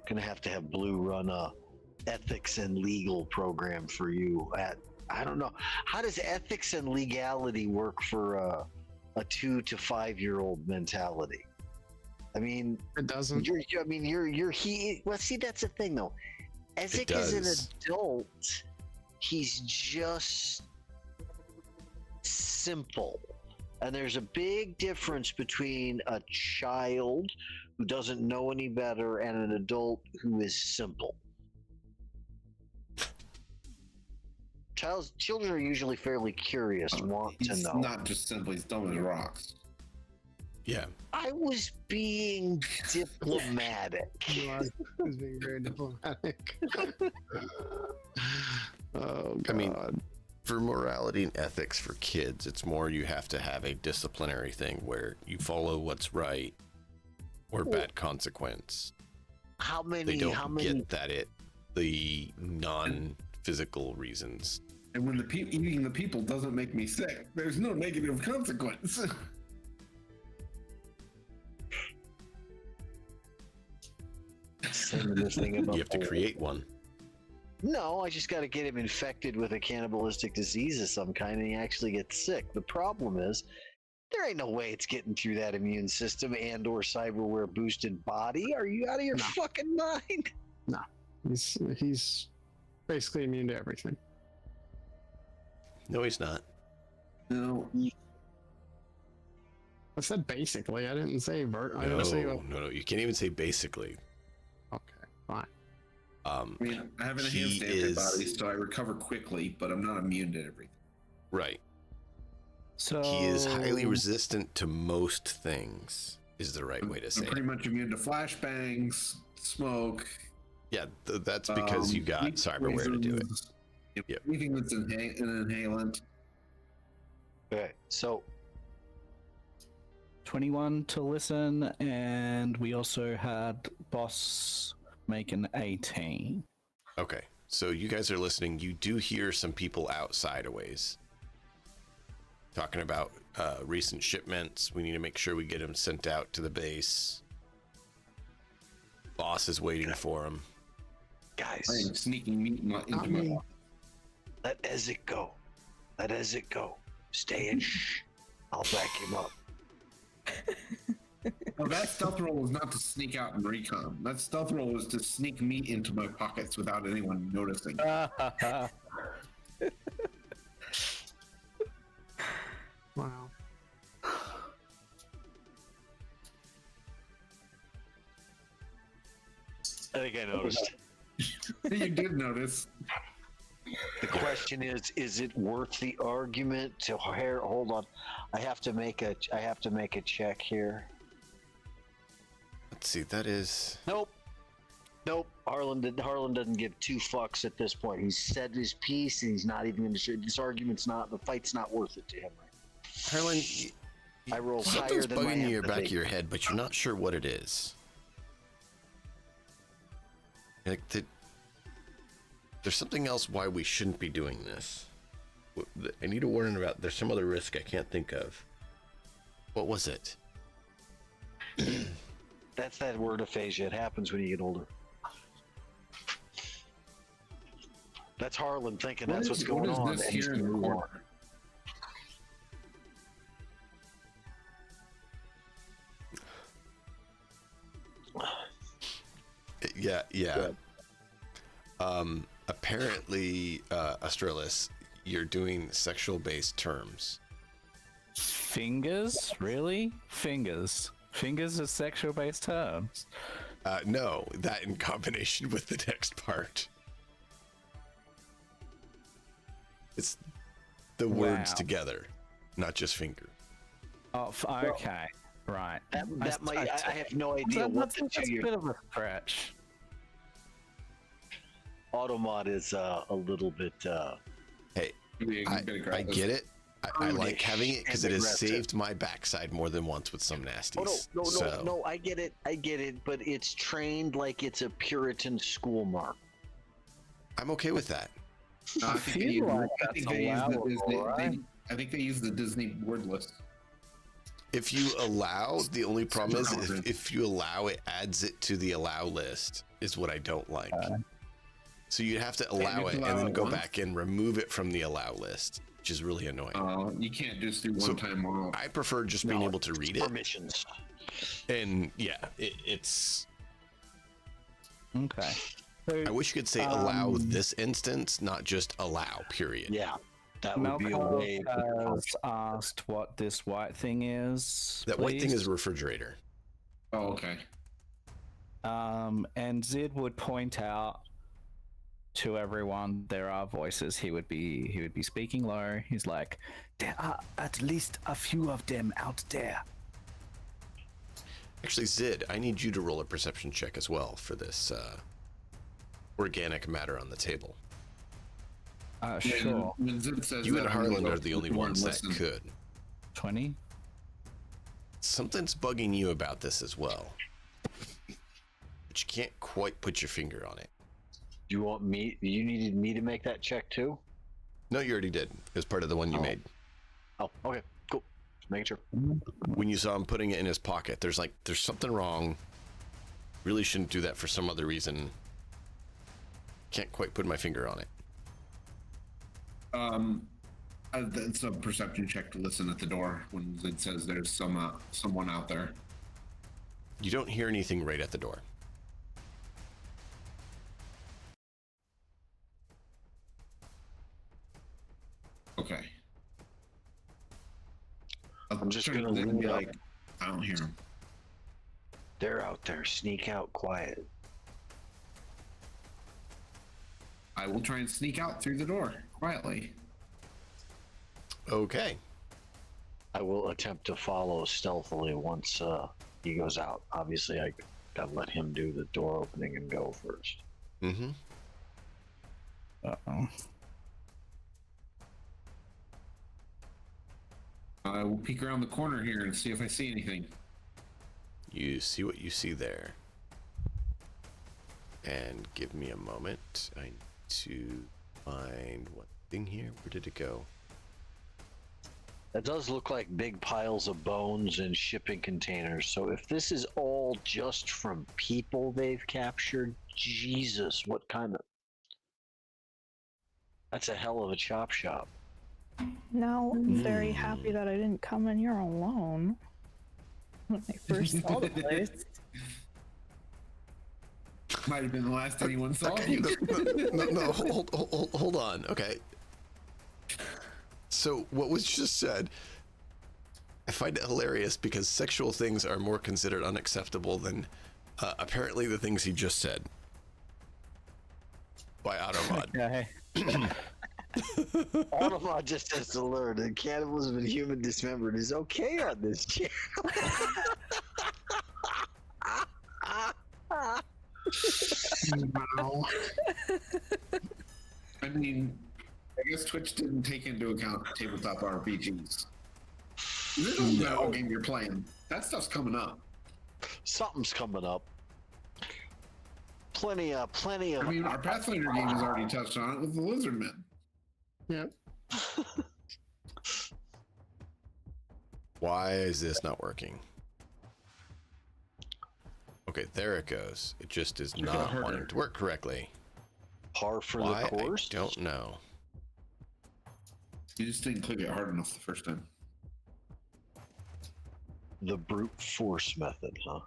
Gonna have to have Blue run a ethics and legal program for you. I don't know, how does ethics and legality work for a 2 to 5 year old mentality? I mean, It doesn't. you're he. Well, see, that's the thing though. Ezek is an does. adult. He's just simple. And there's a big difference between a child who doesn't know any better and an adult who is simple. Children are usually fairly curious, want to He's know. not just simple, he's dumb as rocks. Yeah. I was being diplomatic. You are is being very diplomatic. Oh God. I mean, for morality and ethics for kids, it's more you have to have a disciplinary thing where you follow what's right or bad consequence. How They many? don't How many? get that the non-physical reasons. And when eating the people doesn't make me sick, there's no negative consequence. Saying this thing about You have to the- create one. No, I just got to get him infected with a cannibalistic disease of some kind, and he actually gets sick. The problem is, there ain't no way it's getting through that immune system and/or cyberware boosted body. Are you out of your No. fucking mind? He's basically immune to everything. No, he's not. No. I said basically. I didn't say Bert. I No, didn't say. no. You can't even say basically. Okay, fine. I mean, I have He enhanced is- antibodies, so I recover quickly, but I'm not immune to everything. Right. So He is highly resistant to most things, is the right way to I'm say pretty it. much immune to flashbangs, smoke. Yeah, that's because you got heat cyberware to do it. poisons, Yep. Anything that's an inhalant. Okay, so 21 to listen, and we also had Boss make an 18. Okay, so you guys are listening. You do hear some people outside a ways talking about recent shipments. We need to make sure we get them sent out to the base. Boss is waiting for him. guys, I am sneaking meat into my. let Ezek go. Let Ezek go. Stay in. Shh. I'll back him up. No, that stealth roll was not to sneak out and recon. That stealth roll was to sneak meat into my pockets without anyone noticing. Wow. I think I noticed. You did notice. The question is it worth the argument to hire? Hold on, I have to make a check here. Let's see, that is... Nope. Harlan doesn't give two fucks at this point. He's said his piece, and he's not even going to show. This argument's not. The fight's not worth it to him. Harlan, I roll something's higher than my bugging you in your back of empathy. your head, but you're not sure what it is. Like, there's something else why we shouldn't be doing this. I need to warn about. There's some other risk I can't think of. What was it? That's that word aphasia. It happens when you get older. That's Harlan thinking that's what's going on. This and he's here in the gonna move on. corner? Yeah. Apparently, Australis, you're doing sexual-based terms. Fingers? Really? Fingers. Fingers are sexual based terms. No, that in combination with the next part. It's the words Wow. together, not just finger. Oh, okay. Right. That might. I have no idea what the that's a two-year bit of a stretch. Automod is a little bit. Hey, You I better grab this. get it. I like Prudish having it because and it has aggressive. saved my backside more than once with some nasties. No, I get it, but it's trained like it's a Puritan school mark. I'm okay with that. No, I feel like that's allowable, right? I think they use the Disney word list. If you allow, the only problem is if you allow, it adds it to the allow list, is what I don't like. So you have to allow it and allow then it go once? back and remove it from the allow list, which is really annoying. You can't just do So, one time off. I prefer just being able to read it. Permissions. And yeah, it's... Okay. So, I wish you could say allow this instance, not just allow, period. Yeah, that would be a way. Malcolm has asked what this white thing is. That white thing please. is a refrigerator. Oh, okay. And Zid would point out to everyone there are voices. He would be speaking low. He's like, there are at least a few of them out there. Actually, Zid, I need you to roll a perception check as well for this organic matter on the table. Sure. When Zid says You that, and I'm gonna Harlan go are the only forward ones and that listen. could. 20. Something's bugging you about this as well. But you can't quite put your finger on it. You want me? You needed me to make that check too? No, you already did. It was part of the one you made. Oh, okay, cool. Just making sure. When you saw him putting it in his pocket, there's something wrong. Really shouldn't do that for some other reason. Can't quite put my finger on it. It's a perception check to listen at the door when it says there's someone out there. You don't hear anything right at the door. Okay. I'm just trying gonna to lean be up. like, I don't hear him. They're out there. Sneak out quiet. I will try and sneak out through the door quietly. Okay. I will attempt to follow stealthily once he goes out. Obviously, I gotta let him do the door opening and go first. Mm-hmm. Uh-oh. I will peek around the corner here and see if I see anything. You see what you see there. And give me a moment. I need to find one thing here. Where did it go? That does look like big piles of bones and shipping containers. So if this is all just from people they've captured, Jesus, what kind of... That's a hell of a chop shop. Now I'm very happy that I didn't come in here alone when I first saw the place. Might have been the last anyone saw Okay, you. no, hold on. Okay. So what was just said, I find it hilarious because sexual things are more considered unacceptable than apparently the things he just said. By Automod. Okay. Autobot just has to learn that cannibalism and human dismemberment is okay on this channel. Wow. I mean, I guess Twitch didn't take into account tabletop RPGs. This is the whole game you're playing. That stuff's coming up. Something's coming up. Plenty of. I mean, our Pathfinder game has already touched on it with the Lizard Men. Yep. Why is this not working? Okay, there it goes. It just is not wanting to work correctly. Par for Why? the course. I don't know. You just didn't click it hard enough the first time. The brute force method, huh?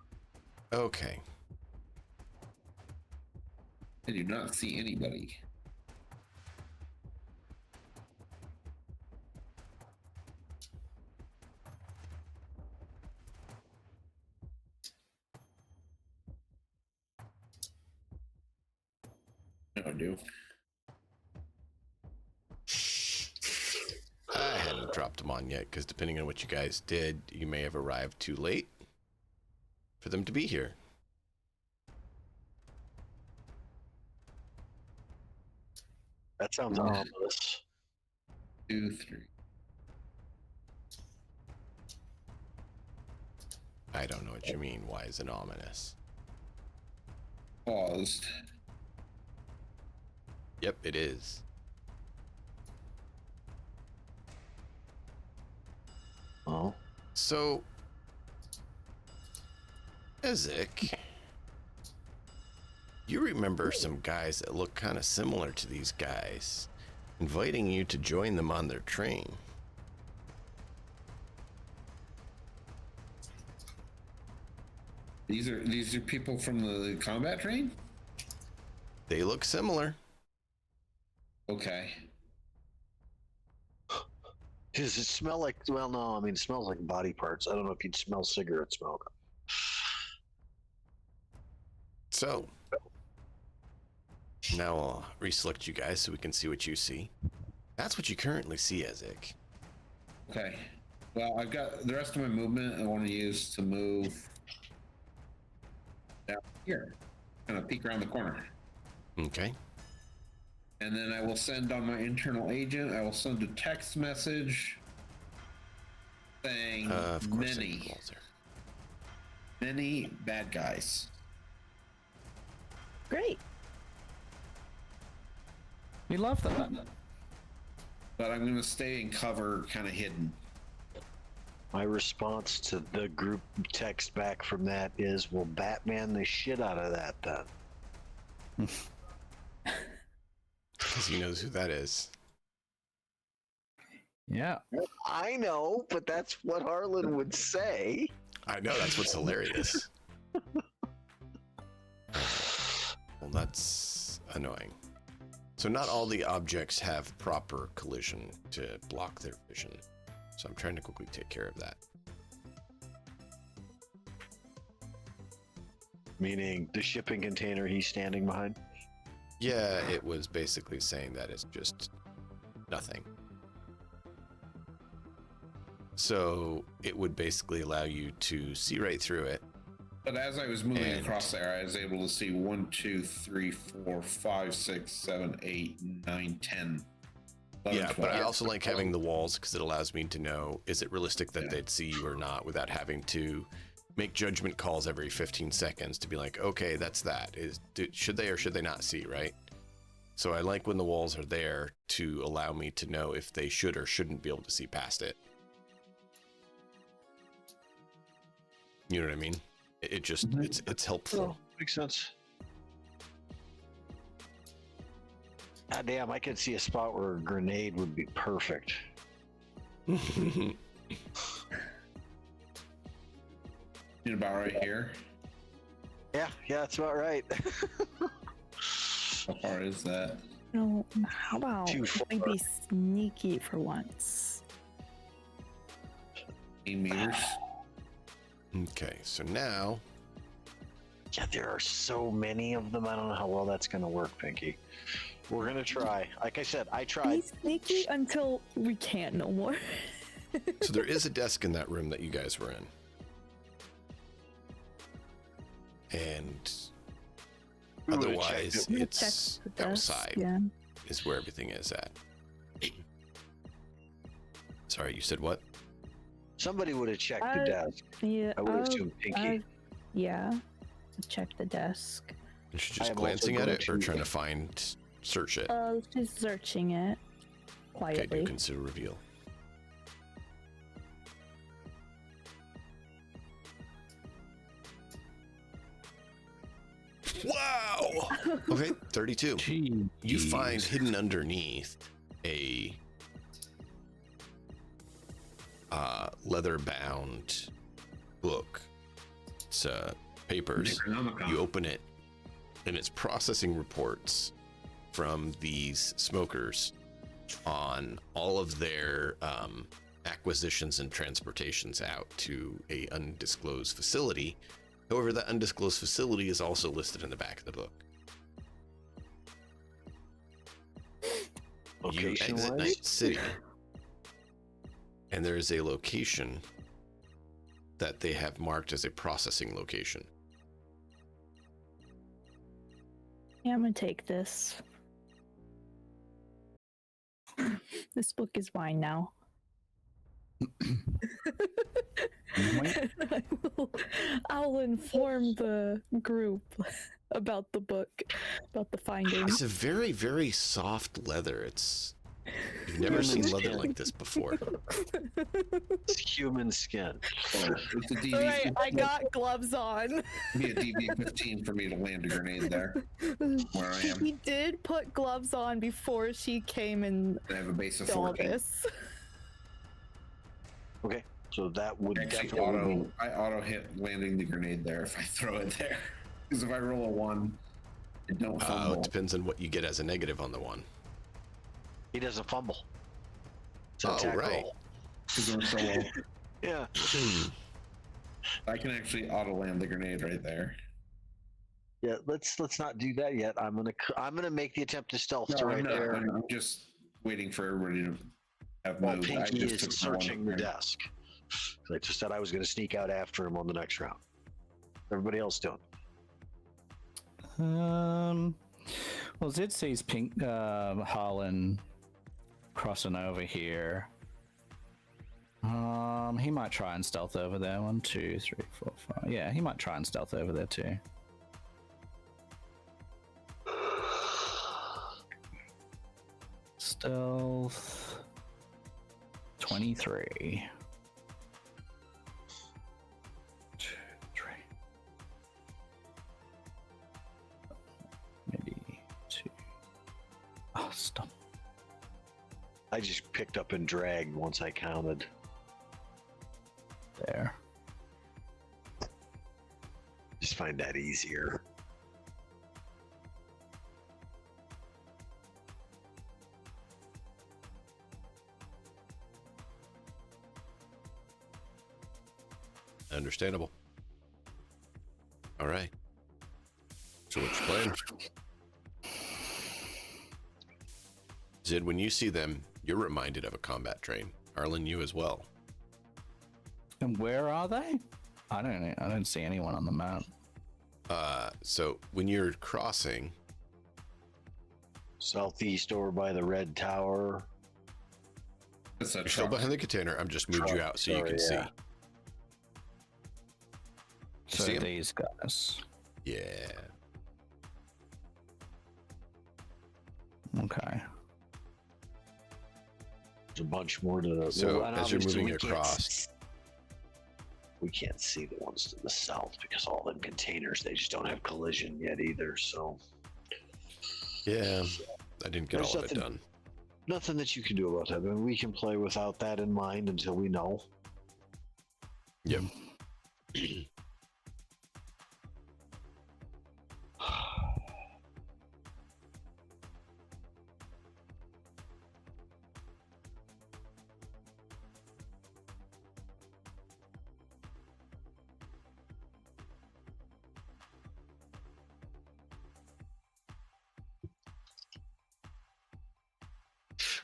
Okay. I do not see anybody. No, I do. I hadn't dropped them on yet because depending on what you guys did, you may have arrived too late for them to be here. That sounds ominous. 2, 3. I don't know what you mean. Why is it ominous? Paused. Yep, it is. Oh. So, Ezek, you remember some guys that look kind of similar to these guys, inviting you to join them on their train. These are people from the combat train? They look similar. Okay. Does it smell like? Well, no. I mean, it smells like body parts. I don't know if you'd smell cigarette smoke. So, now I'll reselect you guys so we can see what you see. That's what you currently see, Ezek. Okay. Well, I've got the rest of my movement I want to use to move down here. Kind of peek around the corner. Okay. And then I will send on my internal agent, I will send a text message saying Of course, many bad guys. Great. We love that. But I'm going to stay in cover, kind of hidden. My response to the group text back from that is, "Well, Batman the shit out of that then." because he knows who that is. Yeah. I know, but that's what Harlan would say. I know, that's what's hilarious. Well, that's annoying. So not all the objects have proper collision to block their vision. So I'm trying to quickly take care of that. Meaning the shipping container he's standing behind? Yeah, it was basically saying that it's just nothing. So it would basically allow you to see right through it. But as I was moving And- across there, I was able to see 1, 2, 3, 4, 5, 6, 7, 8, 9, 10. 11, Yeah, but I 12. also like having the walls because it allows me to know, is it realistic that they'd see you or not, without having to make judgment calls every 15 seconds to be like, okay, that's that. Should they or should they not see, right? So I like when the walls are there to allow me to know if they should or shouldn't be able to see past it. You know what I mean? It just, it's helpful. Makes sense. God damn, I could see a spot where a grenade would be perfect. About right here. Yeah, that's about right. How far is that? No, how about Too we far. be sneaky for once? 8 meters. Okay, so now, Yeah, there are so many of them. I don't know how well that's going to work, Pinky. We're going to try. Like I said, I Be tried. sneaky until we can't no more. so there is a desk in that room that you guys were in. And We would've otherwise, checked Check it's the desk, outside Yeah. is where everything is at. Sorry, you said what? Somebody would have checked the Uh, desk. Yeah. I would assume Pinky. Yeah. Check the desk. Is she I just am also glancing at going it or to- trying to search it? She's searching it Okay, do quietly. consider reveal. Wow! Okay, 32. Gee. You find hidden underneath a leather-bound book. It's papers. Necronomicon. You open it, and it's processing reports from these smokers on all of their acquisitions and transportations out to a undisclosed facility. However, that undisclosed facility is also listed in the back of the book. You exit Location-wise? Night City, and there is a location that they have marked as a processing location. Yeah, I'm gonna take this. This book is mine now. I'll inform the group about the book, about the findings. It's a very, very soft leather. You've never seen leather like this before. It's human skin. It's a DV. All right, I got gloves on. Be a DV-15 for me to land a grenade there. Where I am. He did put gloves on before she came and I have a base of did all 14. this. Okay, so that would Actually, definitely I auto hit landing the grenade there if I throw it there. Because if I roll a 1, it don't fumble. It depends on what you get as a negative on the one. He doesn't fumble. It's an Oh, attack right. roll. Because we're so low. Yeah. I can actually auto land the grenade right there. Yeah, let's not do that yet. I'm gonna make the attempt to stealth to No, right I'm not. there. I'm just waiting for everybody to have While moved. I Pinky just is took searching the one. desk. 'Cause I just said I was gonna sneak out after him on the next round. Everybody else doing? Well, Zid sees Pink Harlan crossing over here. He might try and stealth over there. 1, 2, 3, 4, 5. Yeah, he might try and stealth over there too. Stealth 23. 2, 3. Maybe 2. Oh, stop. I just picked up and dragged once I counted. There. Just find that easier. Understandable. All right. So what's your plan? Zid, when you see them, you're reminded of a combat train. Arlen, you as well. And where are they? I don't see anyone on the map. So when you're crossing, Southeast over by the red tower. It's a you're still truck. behind the container. I'm just moved you out so you Sorry, can see. yeah. So see 'em? these guys. Yeah. Okay. There's a bunch more to the. So and as you're obviously moving we can't across, we can't see the ones to the south because all them containers, they just don't have collision yet either. So yeah, I didn't get There's all of it nothing- done. nothing that you can do about that. I mean, we can play without that in mind until we know. Yep.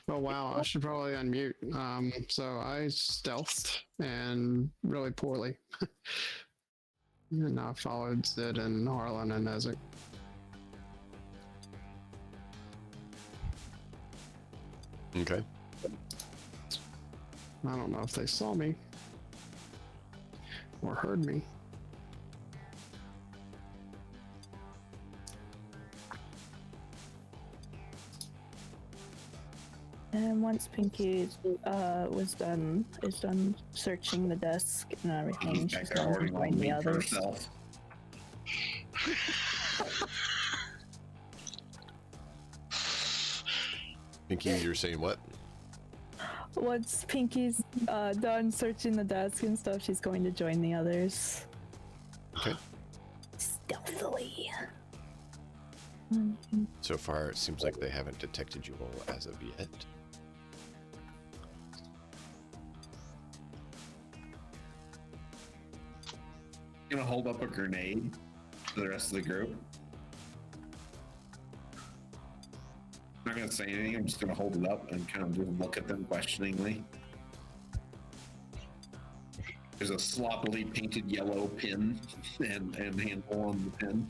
Oh wow, I should probably unmute. So I stealthed and really poorly. And I followed Sid and Harlan and Ezek. Okay. I don't know if they saw me or heard me. And once Pinky is done searching the desk and everything, Back she's there going to hoarding join the meat for others. herself. Pinky, you're saying what? Once Pinky's done searching the desk and stuff, she's going to join the others. Okay. Stealthily. So far, it seems like they haven't detected you all as of yet. Gonna hold up a grenade to the rest of the group. I'm not gonna say anything. I'm just gonna hold it up and kind of just look at them questioningly. There's a sloppily painted yellow pin and handle on the pin.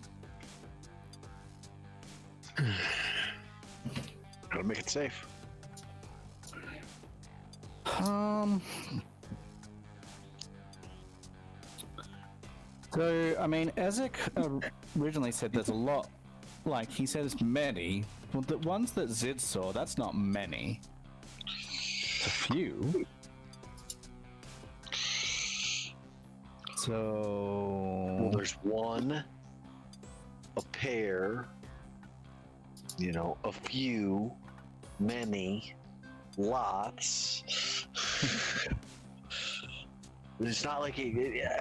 Gotta make it safe. So, I mean, Ezek originally said there's a lot. Like, he said it's many. Well, the ones that Zid saw, that's not many. It's a few. So... Well, there's one, a pair, you know, a few, many, lots. It's not like I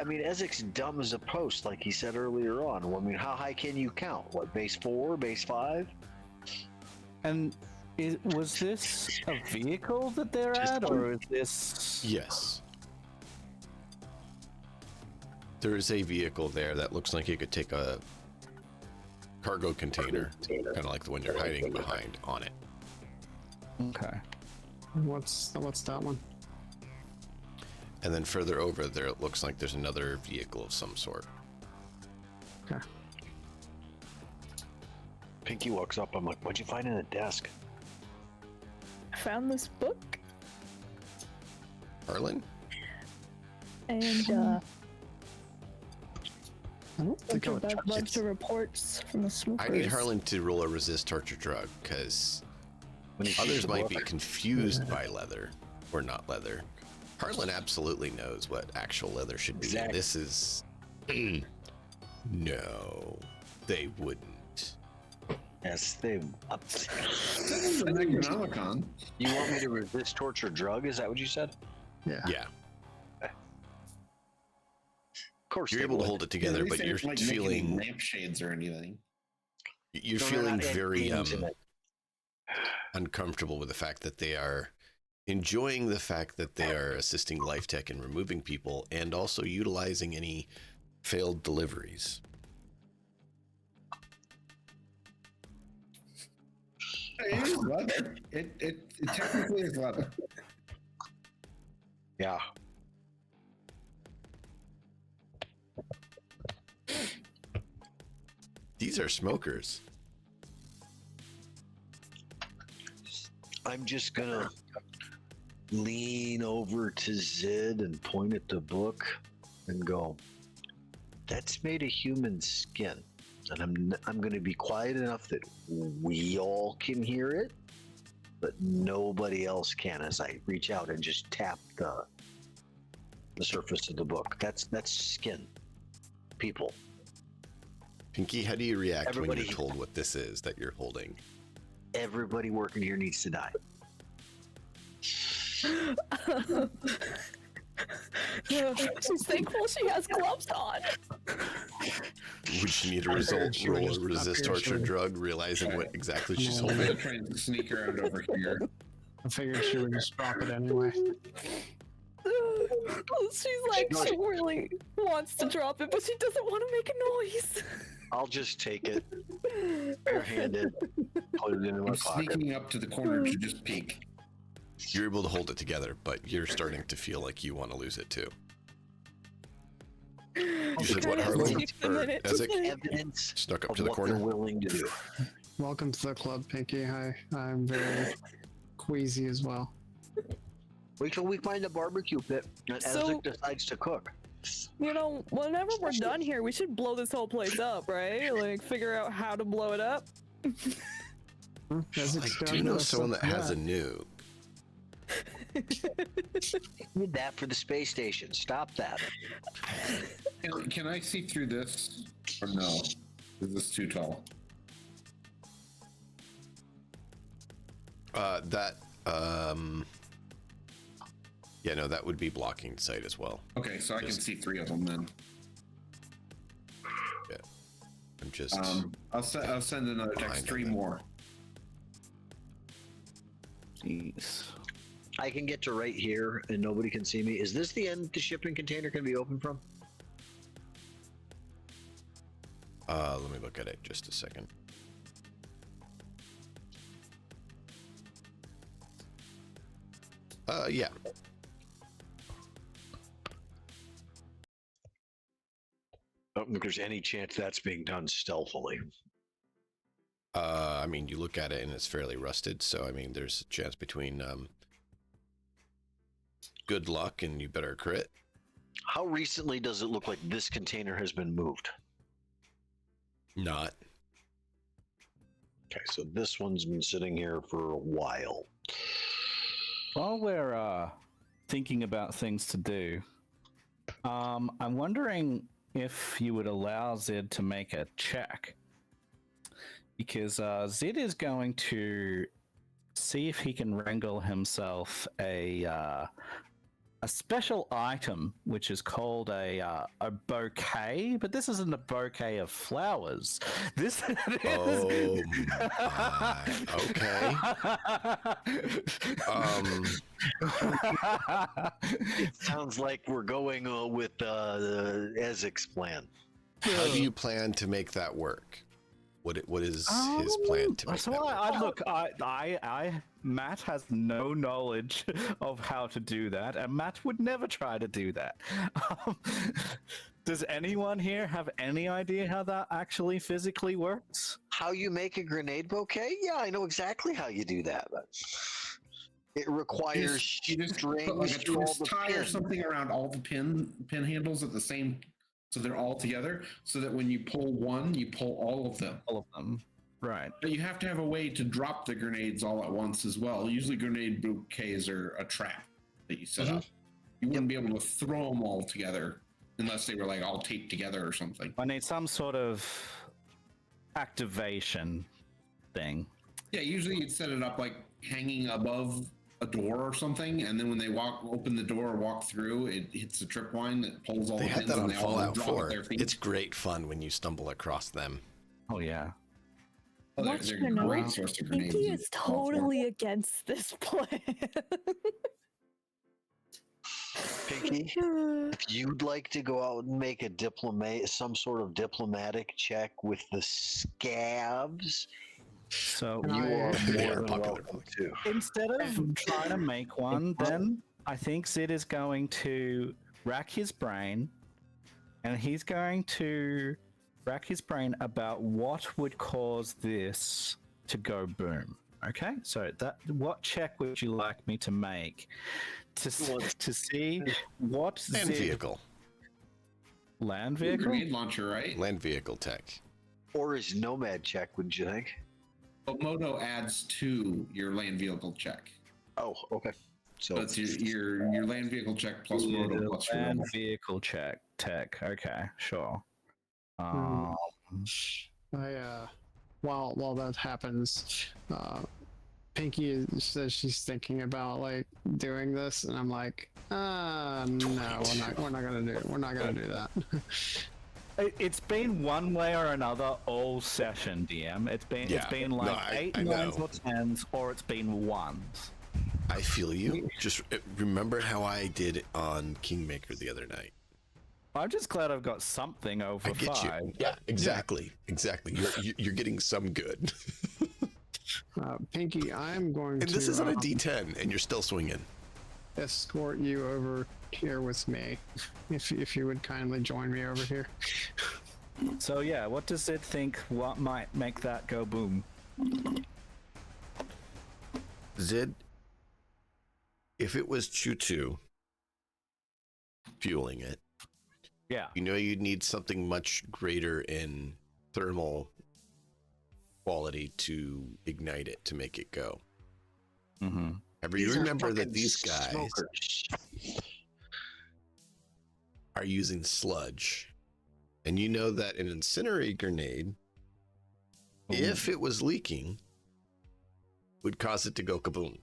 mean, Ezek's dumb as a post, like he said earlier on. I mean, how high can you count? What, base 4, base 5? And was this a vehicle that they're at, or is this... Yes. There is a vehicle there that looks like it could take a cargo container, kind of like the one you're hiding behind, on it. Okay. What's that one? And then further over there, it looks like there's another vehicle of some sort. Okay. Pinky walks up. I'm like, what'd you find in the desk? I found this book, Arlen? and I don't think I would a touch bunch it. of reports from the smokers. I need Harlan to roll a resist torture drug, because When he sees others the might be book. confused by leather, or not leather. Harlan absolutely knows what actual leather should be. Exactly. This is... no, they wouldn't. Yes, they. This is a Necronomicon. You want me to resist torture drug? Is that what you said? Yeah. Yeah. Of course, You're they able to would. hold it together, but you're like feeling lampshades or anything. you're No, they're feeling not very ants in it. uncomfortable with the fact that they are enjoying the fact that they are assisting Life Tech in removing people and also utilizing any failed deliveries. It is leather. It technically is leather. Yeah. These are smokers. I'm just gonna lean over to Zid and point at the book and go, "That's made of human skin." And I'm going to be quiet enough that we all can hear it, but nobody else can. As I reach out and just tap the surface of the book, that's skin. People. Pinky, how do you react when Everybody- you're told what this is that you're holding? Everybody working here needs to die. She's thankful she has gloves on. Would you need a I figured she would roll just a resist appear torture soon. drug, realizing what exactly she's No. I'm holding? gonna try and sneak around over here. I figured she would just drop it anyway. She's like, she really wants to drop it, but she doesn't want to make a noise. I'll just take it, barehanded, put it into my I'm pocket. sneaking up to the corner to just peek. You're able to hold it together, but you're starting to feel like you want to lose it too. You said what, Harley? Or Ezek? Evidence Snuck up of to the what corner? they're willing to do. Welcome to the club, Pinky. I'm very queasy as well. Wait till we find the barbecue pit and So- Ezek decides to cook. You know, whenever we're done here, we should blow this whole place up, right? Like, figure out how to blow it up. I do know someone that has a nuke. Did that for the space station. Stop that. Can I see through this? Or no? Is this too tall? Yeah, no, that would be blocking sight as well. Okay, so I can Just- see 3 of them then. I'm just I'll send another text. Behind 3 them. more. Jeez. I can get to right here and nobody can see me. Is this the end the shipping container can be open from? let me look at it just a second. Yeah. I don't think there's any chance that's being done stealthily. I mean, you look at it and it's fairly rusted, so I mean, there's a chance between good luck and you better crit. How recently does it look like this container has been moved? Not. Okay, so this one's been sitting here for a while. While we're thinking about things to do, I'm wondering if you would allow Zid to make a check. Because Zid is going to see if he can wrangle himself a special item, which is called a bouquet, but this isn't a bouquet of flowers. This Oh my. Okay. It sounds like we're going with Ezek's plan. How do you plan to make that work? What is his plan to make So that work? Matt has no knowledge of how to do that, and Matt would never try to do that. Does anyone here have any idea how that actually physically works? How you make a grenade bouquet? Yeah, I know exactly how you do that. But it requires You just put strings like a to all twist the tie or pins. something around all the pin handles at the same, so they're all together, so that when you pull one, you pull all of them. All of them. Right. But you have to have a way to drop the grenades all at once as well. Usually grenade bouquets are a trap that you set up. You wouldn't be able to throw them all together unless they were like all taped together or something. I need some sort of activation thing. Yeah, usually you'd set it up like hanging above a door or something, and then when they open the door or walk through, it hits a tripwire that pulls all They the had pins, that on and they all Fallout drop 4. at their feet. It's great fun when you stumble across them. Oh yeah. Oh, they're, Want they're you to a know, great source of grenades. Pinky in is Fallout 4. totally against this plan. Pinky, if you'd like to go out and make a some sort of diplomatic check with the scabs, So And you are They more are than popular. welcome to. instead of trying to make one, then I think Sid is going to rack his brain, and he's going to rack his brain about what would cause this to go boom. Okay, so what check would you like me to make to see what Land Sid vehicle. land vehicle? Grenade launcher, right? Land vehicle tech. Or his nomad check, wouldn't you think? But Moto adds to your land vehicle check. Oh, okay. So So it's your land vehicle check plus Yeah, Moto the plus your land level. vehicle check tech. Okay, sure. Hmm. While that happens, Pinky says she's thinking about like doing this, and I'm like, no, we're not gonna do that. It's been one way or another all session, DM. It's Yeah. been No, like I 8, 9s, know. or 10s, or it's been 1s. I feel you. Just remember how I did on Kingmaker the other night. I'm just glad I've got something over I get 5. you. Yeah, exactly. Exactly. You're getting some good. Pinky, I'm going And to this is on a D10, and you're still swinging. escort you over here with me, if you would kindly join me over here. So yeah, what does it think? What might make that go boom? Zid, if it was Chu2 fueling it, Yeah. you know you'd need something much greater in thermal quality to ignite it, to make it go. Mm-hmm. However, you these are remember that fucking these guys smokers. are using sludge. And you know that an incendiary grenade, if it was leaking, would cause it to go kaboom.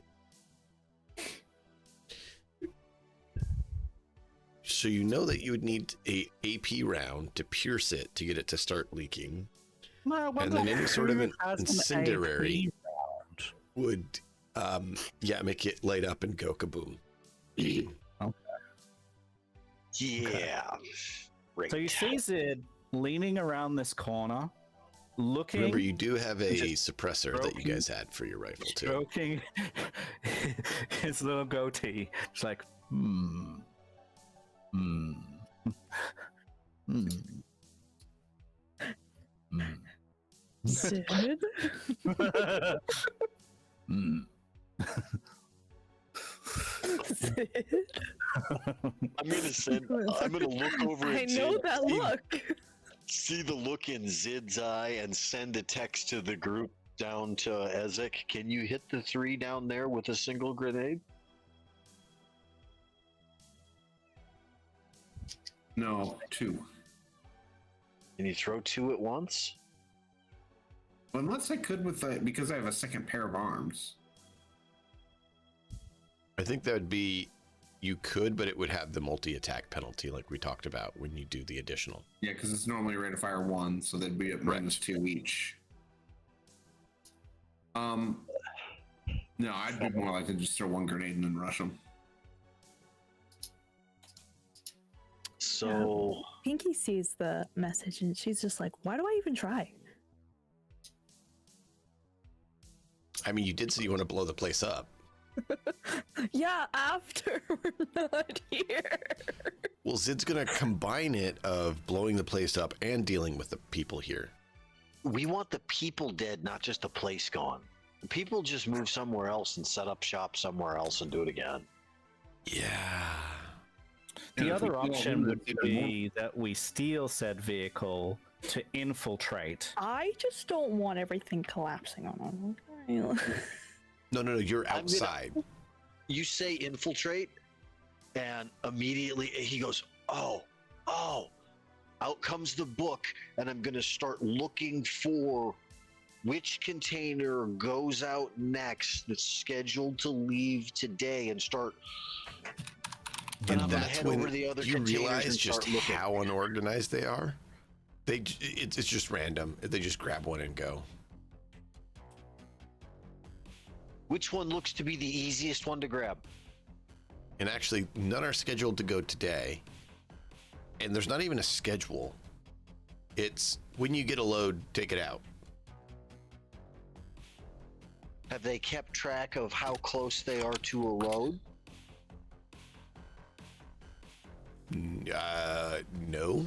So you know that you would need a AP round to pierce it to get it to start leaking. No, And then any sort of an incendiary AP would make it light up and go kaboom. Yeah. Great. So you see Zid leaning around this corner, looking, Remember, you do have a Just suppressor that you stroking- guys had for your rifle too. stroking his little goatee. It's like, Sid? Sid? I'm gonna look over I at know Zid, that look. see the look in Zid's eye, and send a text to the group down to Ezek. Can you hit the 3 down there with a single grenade? No, 2. Can you throw 2 at once? Well, unless I could because I have a second pair of arms. I think that would be, you could, but it would have the multi-attack penalty like we talked about when you do the additional. Yeah, because it's normally rate of fire 1, so they'd be at -2 each. No, I'd be more likely to just throw 1 grenade and then rush them. So Pinky sees the message and she's just like, why do I even try? I mean, you did say you want to blow the place up. Yeah, after we're not here. Well, Zid's going to combine it of blowing the place up and dealing with the people here. we want the people dead, not just the place gone. The people just move somewhere else and set up shop somewhere else and do it again. Yeah. The And if we other do all option of would it, be that we steal said vehicle to infiltrate. I just don't want everything collapsing on them. Okay? No, you're I'm gonna- outside. You say infiltrate, and immediately he goes, oh, out comes the book, and I'm going to start looking for which container goes out next that's scheduled to leave today and start. And I'm gonna that's head when over the other you containers realize and just start looking. how unorganized they are. It's just random. They just grab one and go. Which one looks to be the easiest one to grab? And actually, none are scheduled to go today. And there's not even a schedule. It's when you get a load, take it out. Have they kept track of how close they are to a load? No.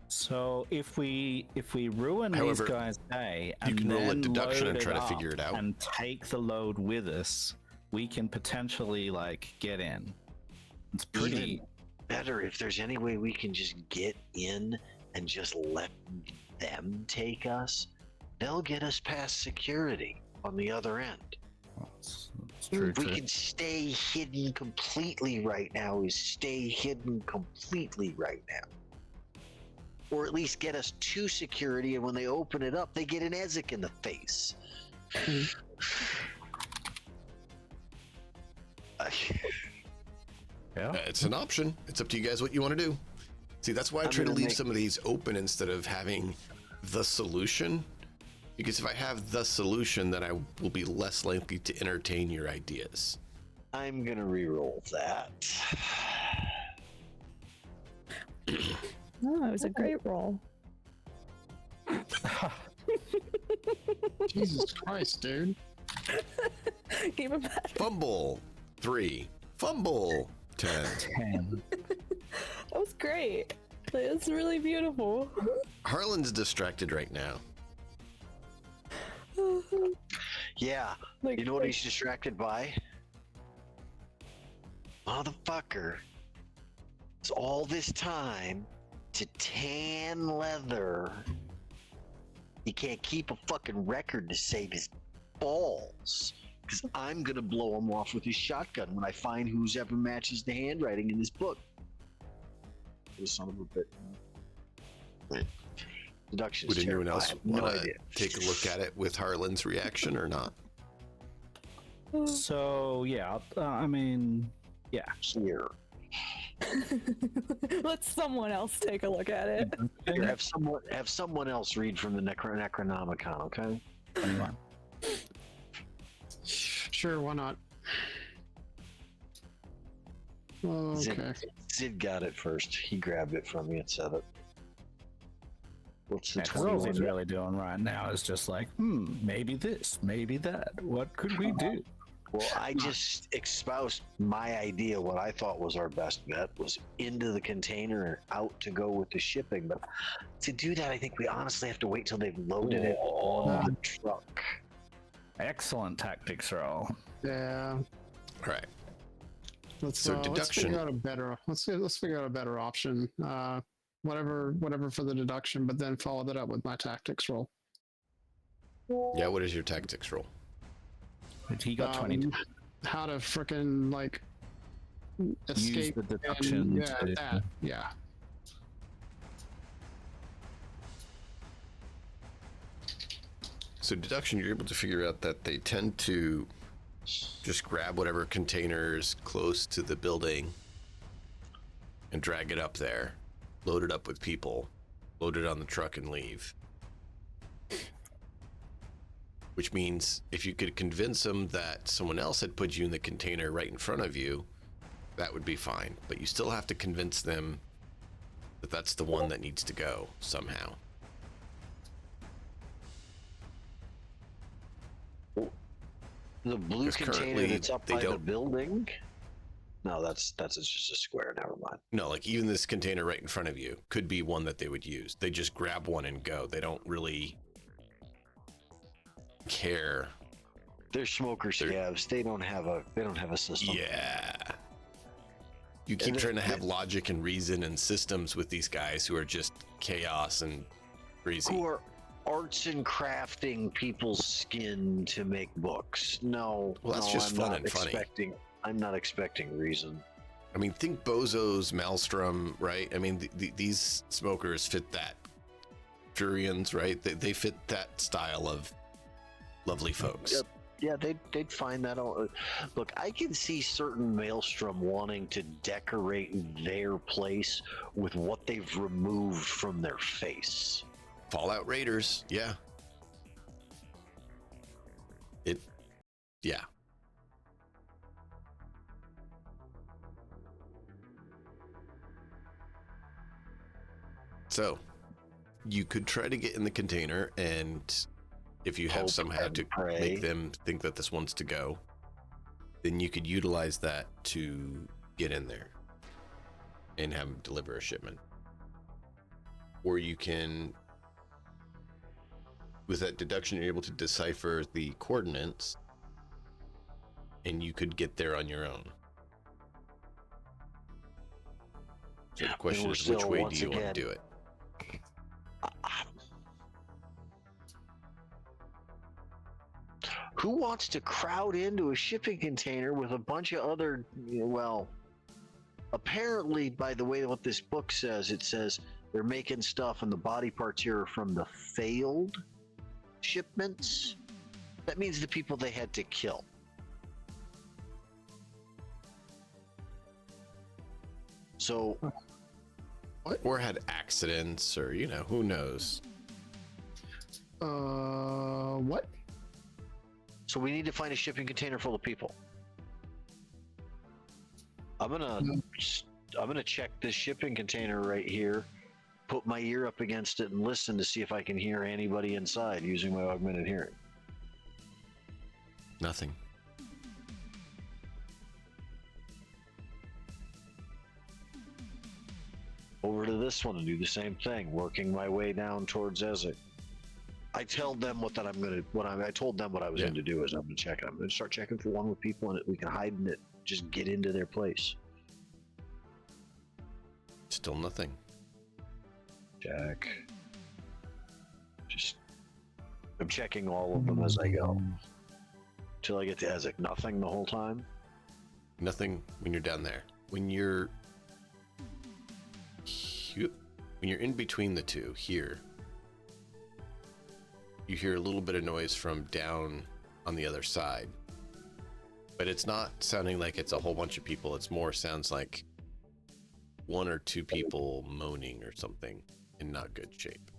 So if we ruin However, these guys' day you and can roll a then deduction load and try to up figure it out. and take the load with us, we can potentially like get in. It's pretty. Even better if there's any way we can just get in and just let them take us. They'll get us past security on the other end. It's true. If we can stay hidden completely right now, is stay hidden completely right now. Or at least get us to security, and when they open it up, they get an Ezek in the face. Yeah. It's an option. It's up to you guys what you want to do. See, that's why I I'm try to gonna leave make- some of these open instead of having the solution. Because if I have the solution, then I will be less likely to entertain your ideas. I'm gonna re-roll that. Oh, it was a great roll. Jesus Christ, dude. Give him back. Fumble 3. Fumble 10. 10. That was great. It's really beautiful. Harlan's distracted right now. Yeah, Like, you know what he's distracted by? Motherfucker. It's all this time to tan leather. He can't keep a fucking record to save his balls. Because I'm going to blow him off with his shotgun when I find who's ever matches the handwriting in this book. This son of a bit. Deduction Would is anyone terrible. I else have no want to idea. take a look at it with Harlan's reaction or not? So yeah, I mean, yeah. Here. let someone else take a look at it. Here, have someone else read from the Necronomicon, okay? 21. Sure, why not? Okay. Zid got it first. He grabbed it from me and said it. What's the Yeah, 'cause all 21? he's really doing right now is just like, maybe this, maybe that. What could we do? Well, I just espoused my idea. What I thought was our best bet was into the container and out to go with the shipping. But to do that, I think we honestly have to wait till they've loaded it on the truck. Excellent tactics roll. Yeah. All right. Let's So let's deduction. figure out a better. Let's figure out a better option. Whatever for the deduction, but then follow that up with my tactics roll. Yeah, what is your tactics roll? He got 22. How to frickin' like escape the deduction and, yeah, to- that. Yeah. So deduction, you're able to figure out that they tend to just grab whatever containers close to the building and drag it up there, load it up with people, load it on the truck and leave. Which means if you could convince them that someone else had put you in the container right in front of you, that would be fine. But you still have to convince them that that's the one that needs to go somehow. The blue 'Cause container currently that's up they by the don't- building? No, that's just a square. Never mind. No, like even this container right in front of you could be one that they would use. They just grab one and go. They don't really care. They're smoker scavs. They don't have a system. Yeah. You keep trying to have logic and reason and systems with these guys who are just chaos and crazy. Who are arts and crafting people's skin to make books? No, Well, that's no, just I'm fun not and funny. I'm not expecting reason. I mean, think Bozos, Maelstrom, right? I mean, these smokers fit that Furians, right? They fit that style of lovely folks. Yep. Yeah, they'd find that all. Look, I can see certain Maelstrom wanting to decorate their place with what they've removed from their face. Fallout Raiders, yeah. Yeah. So, you could try to get in the container, and if you have Hope somehow and to pray. make them think that this one's to go, then you could utilize that to get in there and have them deliver a shipment. Or you can, with that deduction, you're able to decipher the coordinates, and you could get there on your own. So the question we're is, which still, way once do you want again, to do it? Who wants to crowd into a shipping container with a bunch of other, well, apparently, by the way, what this book says, it says they're making stuff and the body parts here are from the failed shipments. That means the people they had to kill. So, Or had accidents, or, who knows? What? so we need to find a shipping container full of people. I'm gonna check this shipping container right here, put my ear up against it, and listen to see if I can hear anybody inside using my augmented hearing. Nothing. Over to this one and do the same thing, working my way down towards Ezek. I told them I told them what I was Yeah. going to do is I'm going to check it. I'm going to start checking for one with people, and we can hide in it. Just get into their place. Still nothing. Check. I'm checking all of them as I go. Till I get to Ezek. Nothing the whole time. Nothing when you're down there. When you're in between the two here, you hear a little bit of noise from down on the other side, but it's not sounding like it's a whole bunch of people. It's more sounds like one or two people moaning or something in not good shape.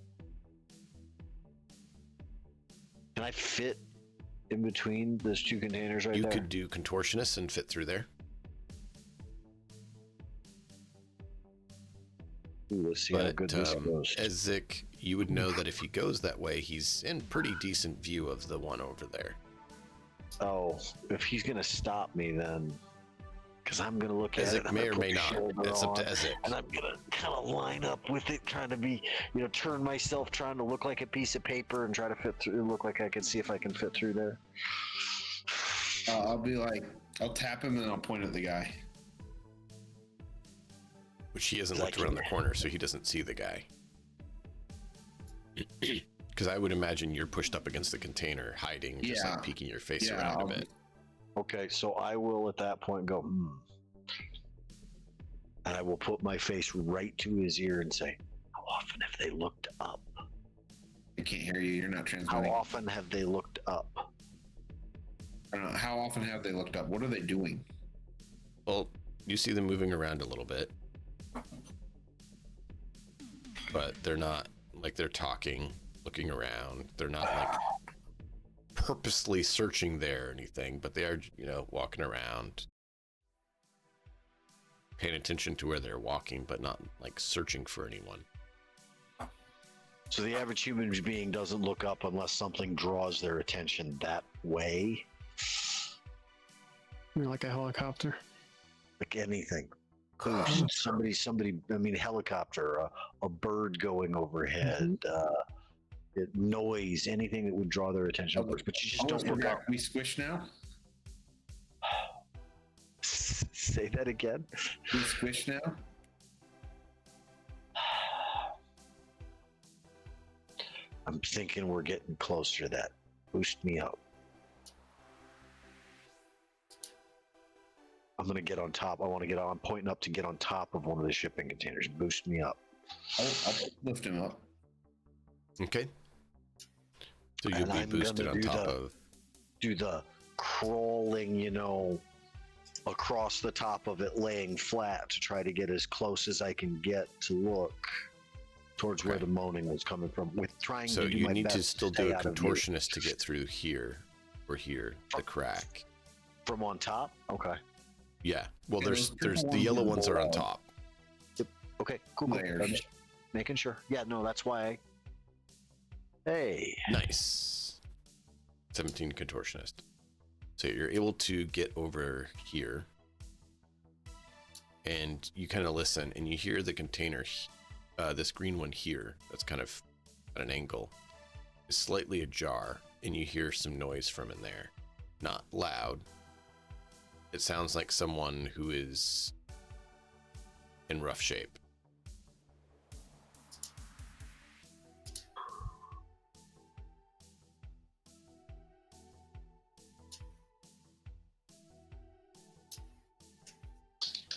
Can I fit in between those two containers right You there? could do contortionist and fit through there. Ooh, let's see how But good this goes. Ezek, you would know that if he goes that way, he's in pretty decent view of the one over there. Oh, if he's gonna stop me, then because I'm gonna look at it, Ezek I'm may gonna or put may the not. shoulder That's up to on, Ezek. and I'm gonna kind of line up with it, trying to be, turn myself, trying to look like a piece of paper, and try to fit through. Look like I can see if I can fit through there. I'll be like, I'll tap him and I'll point at the guy. Which he hasn't looked around the corner, so he doesn't see the guy. Because I would imagine you're pushed up against the container, hiding, just Yeah. like peeking your face Yeah, around a I'll- bit. Okay, so I will at that point go, and I will put my face right to his ear and say, "How often have they looked up? I can't hear you. You're not How transmitting. often have they looked up?" I don't know. How often have they looked up? What are they doing? Well, you see them moving around a little bit. But they're not, like, they're talking, looking around. They're not, like, purposely searching there or anything, but they are, walking around, paying attention to where they're walking, but not, like, searching for anyone. So the average human being doesn't look up unless something draws their attention that way, Like a helicopter. like anything. Ghost, somebody. I mean, helicopter, a bird going overhead, noise, anything that would draw their attention upwards. But you just don't look up. We squish now? Say that again. We squish now? I'm thinking we're getting closer to that. Boost me up. I'm gonna get on top. I want to get on. I'm pointing up to get on top of one of the shipping containers. Boost me up. I'll lift him up. Okay. So you'll And be I'm boosted gonna on top of. do the crawling, across the top of it, laying flat to try to get as close as I can get to look towards where Okay. the moaning was coming from. With trying So to do you my need best to still stay do a out of view. contortionist to get through here or here, the crack. From on top. Okay. Yeah. Well, Yeah, there's those purple the yellow ones ones are on below. top. Okay. Cool. I'm Layers. just making sure. Yeah. No, that's why. Hey. Nice. 17 contortionist. So you're able to get over here, and you kind of listen, and you hear the container, this green one here, that's kind of at an angle, is slightly ajar, and you hear some noise from in there. Not loud. It sounds like someone who is in rough shape.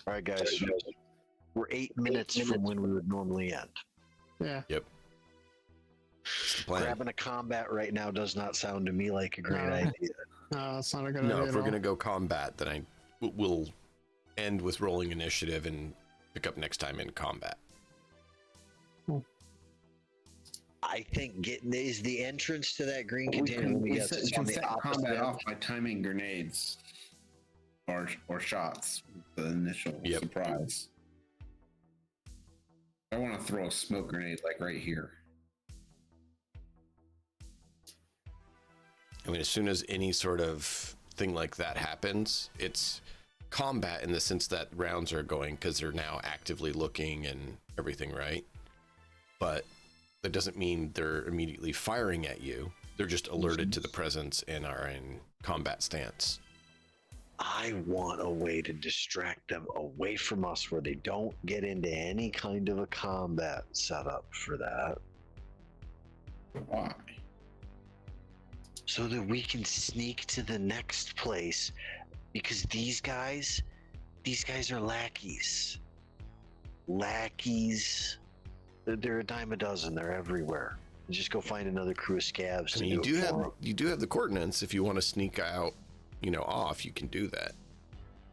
All right, guys. We're 8 minutes from when we would normally end. Yeah. It's the plan. Grabbing a combat right now does not sound to me like a great No. idea. It's not a good No, idea. if at we're all. gonna go combat, then we'll end with rolling initiative and pick up next time in combat. I think getting is the entrance to that green We container. can, Let me we guess, set, it's we on can the set opposite combat end. off by timing grenades or shots. The initial Yep. surprise. I want to throw a smoke grenade like right here. I mean, as soon as any sort of thing like that happens, it's combat in the sense that rounds are going because they're now actively looking and everything, right? But that doesn't mean they're immediately firing at you. They're just alerted to the presence and are in combat stance. I want a way to distract them away from us where they don't get into any kind of a combat setup for that, Why? so that we can sneak to the next place. Because these guys are lackeys. They're a dime a dozen. They're everywhere. Just go find another crew of scabs. I to mean, you do it do for have 'em. the coordinates if you want to sneak out, off. You can do that.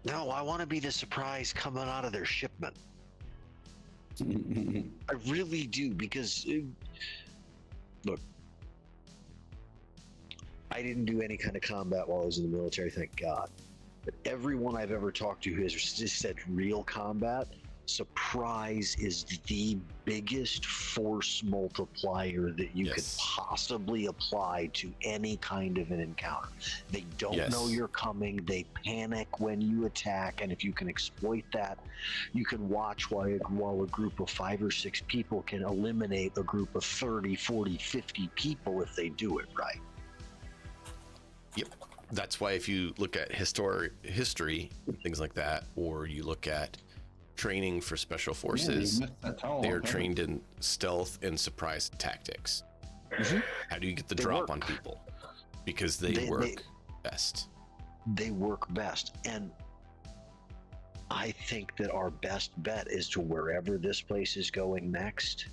No, I want to be the surprise coming out of their shipment. I really do, because look, I didn't do any kind of combat while I was in the military, thank God. But everyone I've ever talked to who has just said real combat, surprise is the biggest force multiplier that you could Yes. possibly apply to any kind of an encounter. They don't Yes. know you're coming, they panic when you attack, and if you can exploit that, you can watch while a group of 5 or 6 people can eliminate a group of 30, 40, 50 people if they do it right. Yep. That's why if you look at history, things like that, or you look at training for special forces, they are trained in stealth and surprise tactics. How do you get the They drop work. on people? Because they work best. They work best. And I think that our best bet is to wherever this place is going next.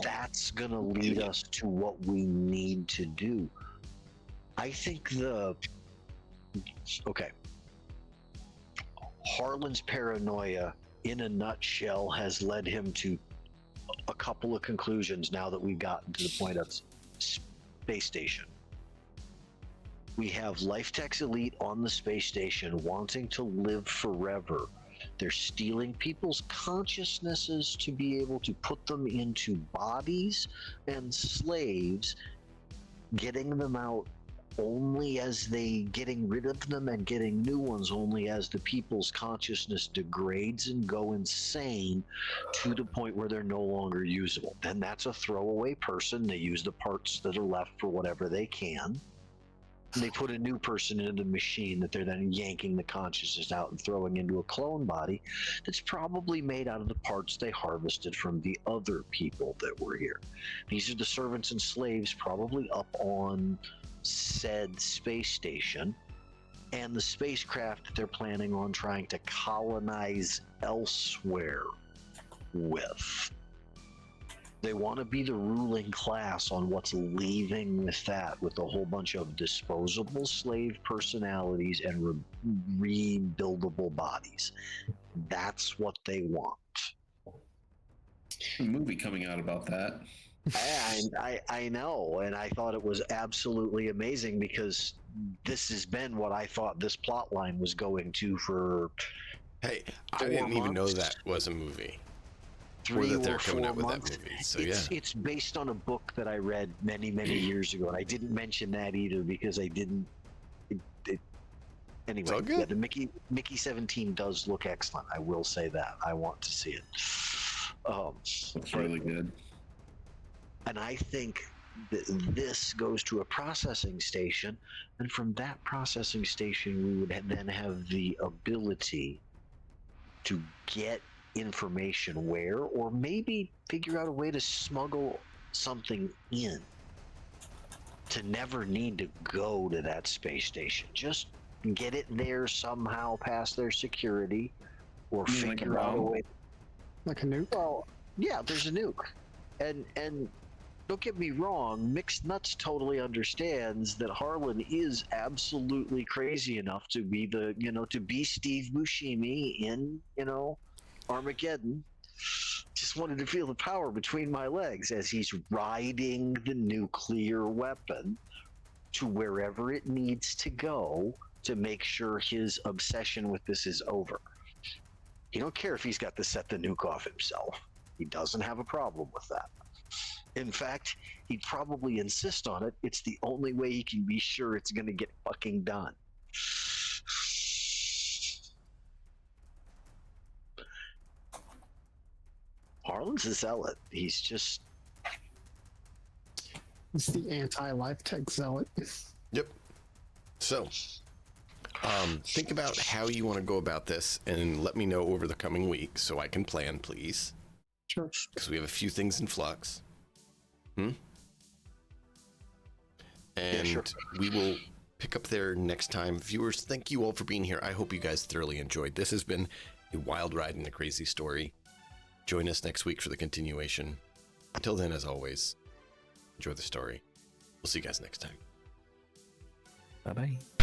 That's going to lead us to what we need to do. I think Harlan's paranoia, in a nutshell, has led him to a couple of conclusions now that we've gotten to the point of space station. We have Life Tech's elite on the space station wanting to live forever. They're stealing people's consciousnesses to be able to put them into bodies and slaves, getting them out only as getting rid of them and getting new ones only as the people's consciousness degrades and go insane to the point where they're no longer usable. Then that's a throwaway person. They use the parts that are left for whatever they can. And they put a new person into the machine that they're then yanking the consciousness out and throwing into a clone body that's probably made out of the parts they harvested from the other people that were here. These are the servants and slaves probably up on said space station, and the spacecraft that they're planning on trying to colonize elsewhere with. They want to be the ruling class on what's leaving with that, with a whole bunch of disposable slave personalities and rebuildable bodies. That's what they want. A movie coming out about that. I know, and I thought it was absolutely amazing because this has been what I thought this plot line was going to for. Hey, I didn't even know that was a movie. Or that they're coming out with that movie. So it's based on a book that I read many years ago, and I didn't mention that either because I didn't. Anyway, all good. yeah, the Mickey 17 does look excellent. I will say that. I want to see it. It's really good. And I think that this goes to a processing station, and from that processing station, we would then have the ability to get information where, or maybe figure out a way to smuggle something in to never need to go to that space station. Just get it there somehow past their security, or figure out a way. Like a nuke? Well, yeah, there's a nuke, and don't get me wrong, Mixed Nuts totally understands that Harlan is absolutely crazy enough to be to be Steve Buscemi in, Armageddon. Just wanted to feel the power between my legs as he's riding the nuclear weapon to wherever it needs to go to make sure his obsession with this is over. He don't care if he's got to set the nuke off himself. He doesn't have a problem with that. In fact, he'd probably insist on it. It's the only way he can be sure it's going to get fucking done. Harlan's a zealot. He's just... It's the anti-life tech zealot. Yep. So, think about how you want to go about this and let me know over the coming week so I can plan, please. Sure. Because we have a few things in flux. And Yeah, sure. we will pick up there next time. Viewers, thank you all for being here. I hope you guys thoroughly enjoyed. This has been a wild ride and a crazy story. Join us next week for the continuation. Until then, as always, enjoy the story. We'll see you guys next time. Bye-bye.